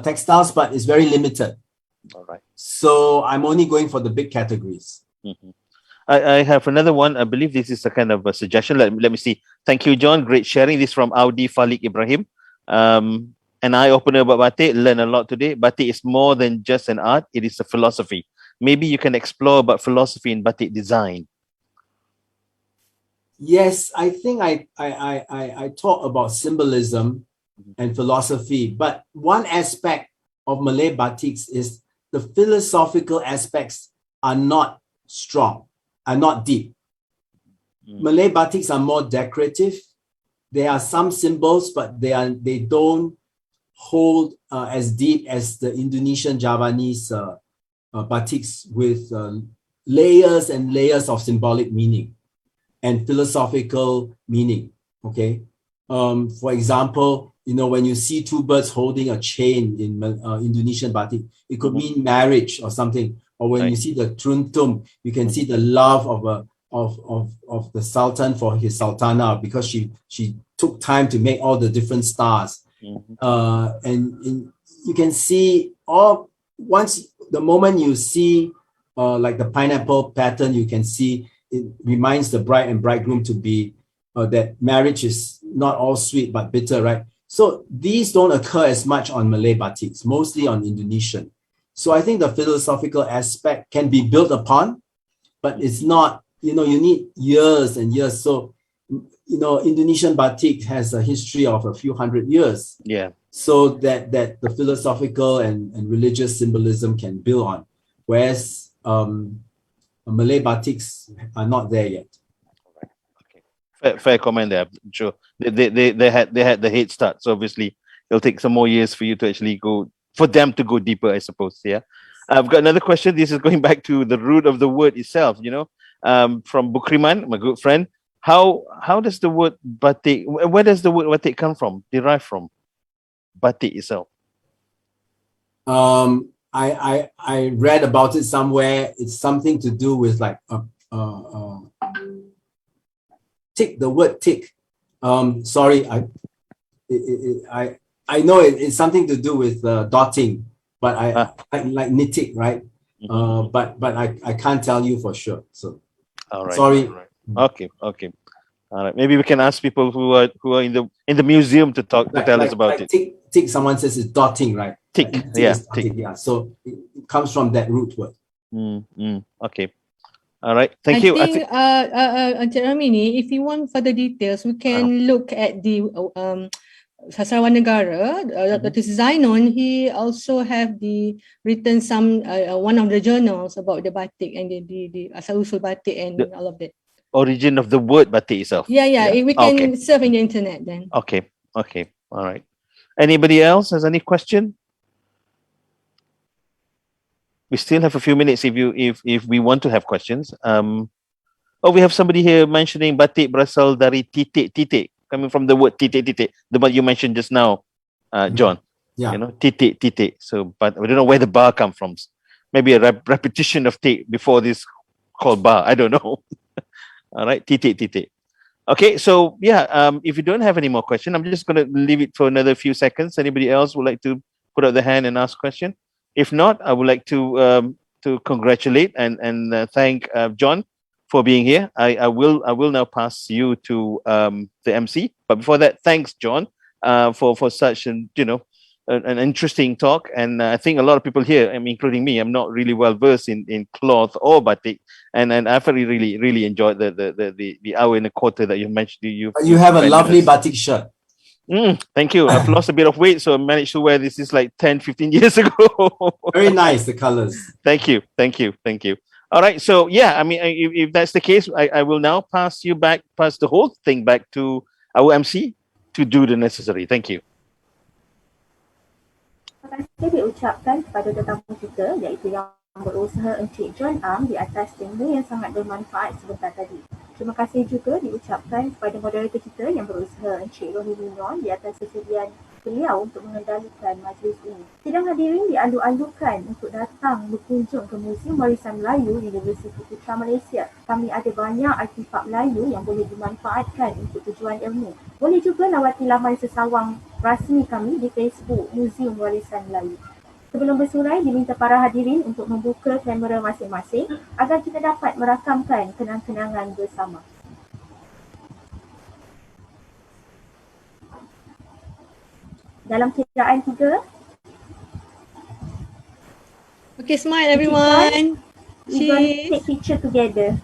textiles, but it's very limited. All right. So I'm only going for the big categories. I have another one. I believe this is a kind of a suggestion. Let me see. Thank you, John. Great sharing. This from Audi Falik Ibrahim. An eye-opener about batik. Learn a lot today. Batik is more than just an art. It is a philosophy. Maybe you can explore about philosophy in batik design. Yes, I think I talk about symbolism and philosophy, but one aspect of Malay batiks is the philosophical aspects are not strong, are not deep. Malay batiks are more decorative. There are some symbols, but they don't hold as deep as the Indonesian Javanese batiks with layers and layers of symbolic meaning and philosophical meaning. Okay, for example, when you see 2 birds holding a chain in Indonesian batik, it could mean marriage or something. Or when you see the truntum, you can see the love of the sultan for his sultana, because she took time to make all the different stars. And you can see the moment you see like the pineapple pattern, you can see it reminds the bride and bridegroom to be that marriage is not all sweet but bitter, right? So these don't occur as much on Malay batiks, mostly on Indonesian. So I think the philosophical aspect can be built upon, but it's not, you need years and years. So, Indonesian batik has a history of a few hundred years. Yeah. So that the philosophical and religious symbolism can build on. Whereas Malay batiks are not there yet. Fair comment there. Sure. They had the head start. So obviously it'll take some more years for you to actually for them to go deeper, I suppose. Yeah. I've got another question. This is going back to the root of the word itself, from Bukriman, my good friend. How does the word batik, where does the word batik come from, derive from? Batik itself. I read about it somewhere. It's something to do with like tick, the word tick. Sorry, I know it's something to do with dotting, but I like knitting, right? But I can't tell you for sure. So all right. Sorry. All right. Okay. All right. Maybe we can ask people who are in the museum to tell us about it. Tick, someone says it's dotting, right? Tick, yeah. Tick. Yeah. So it comes from that root word. Okay. All right. Thank you. I think Encik Ramini, if you want further details, we can look at the Sastrawan Negara. Dr. Zainon, he also have written some one of the journals about the batik and the asal-usul batik and all of that. Origin of the word batik itself. Yeah. We can surf in the internet then. Okay. All right. Anybody else has any question? We still have a few minutes if we want to have questions. We have somebody here mentioning batik berasal dari titik, coming from the word titik, the one you mentioned just now, John. Yeah. Titik. So, but we don't know where the bar comes from. Maybe a repetition of tick before this called bar. I don't know. All right, titik. Okay, so yeah, if you don't have any more questions, I'm just going to leave it for another few seconds. Anybody else would like to put up their hand and ask a question? If not, I would like to congratulate and thank John for being here. I will now pass you to the MC. But before that, thanks, John, for such an interesting talk. And I think a lot of people here, including me, I'm not really well versed in cloth or batik, and I've really enjoyed the hour and a quarter that you mentioned. You have a lovely batik shirt. Thank you. I've lost a bit of weight, so I managed to wear this like 10-15 years ago. Very nice, the colors. Thank you. All right. So yeah, I mean, if that's the case, I will now pass the whole thing back to our MC to do the necessary. Thank you. Terima kasih diucapkan kepada tetamu kita iaitu yang berusaha Encik John Am di atas tema yang sangat bermanfaat sebentar tadi. Terima kasih juga diucapkan kepada moderator kita yang berusaha Encik Roni Mignon di atas kesediaan beliau untuk mengendalikan majlis ini. Sidang hadirin dialu-alukan untuk datang berkunjung ke Muzium Warisan Melayu Universiti Putra Malaysia. Kami ada banyak artifak Melayu yang boleh dimanfaatkan untuk tujuan ilmu. Boleh juga lawati laman sesawang rasmi kami di Facebook Muzium Warisan Melayu. Sebelum bersurai, diminta para hadirin untuk membuka kamera masing-masing agar kita dapat merakamkan kenang-kenangan bersama. Dalam kiraan 3. Okay, smile everyone. We're going to take picture together.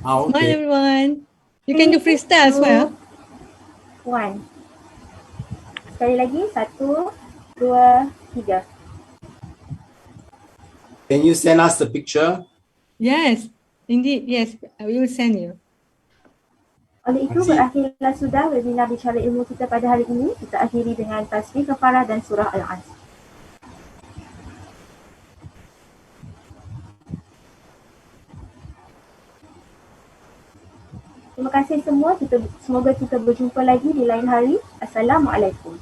Smile everyone. You can do freestyle as well. 1. Sekali lagi, 1, 2, 3. Can you send us the picture? Yes, indeed. Yes, I will send you. Oleh itu, berakhirlah sudah webinar Bicara Ilmu kita pada hari ini. Kita akhiri dengan tasbih kafarah dan surah Al-Asr. Terima kasih semua. Semoga kita berjumpa lagi di lain hari. Assalamualaikum.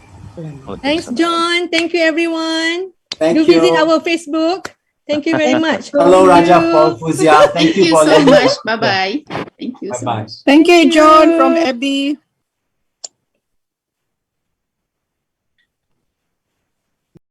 Thanks, John. Thank you, everyone. Thank you. Visit our Facebook. Thank you very much. Hello, Raja Paul Fuzia. Thank you for so letting me. much. Bye-bye. Thank you so much. Thank you, John from Abby.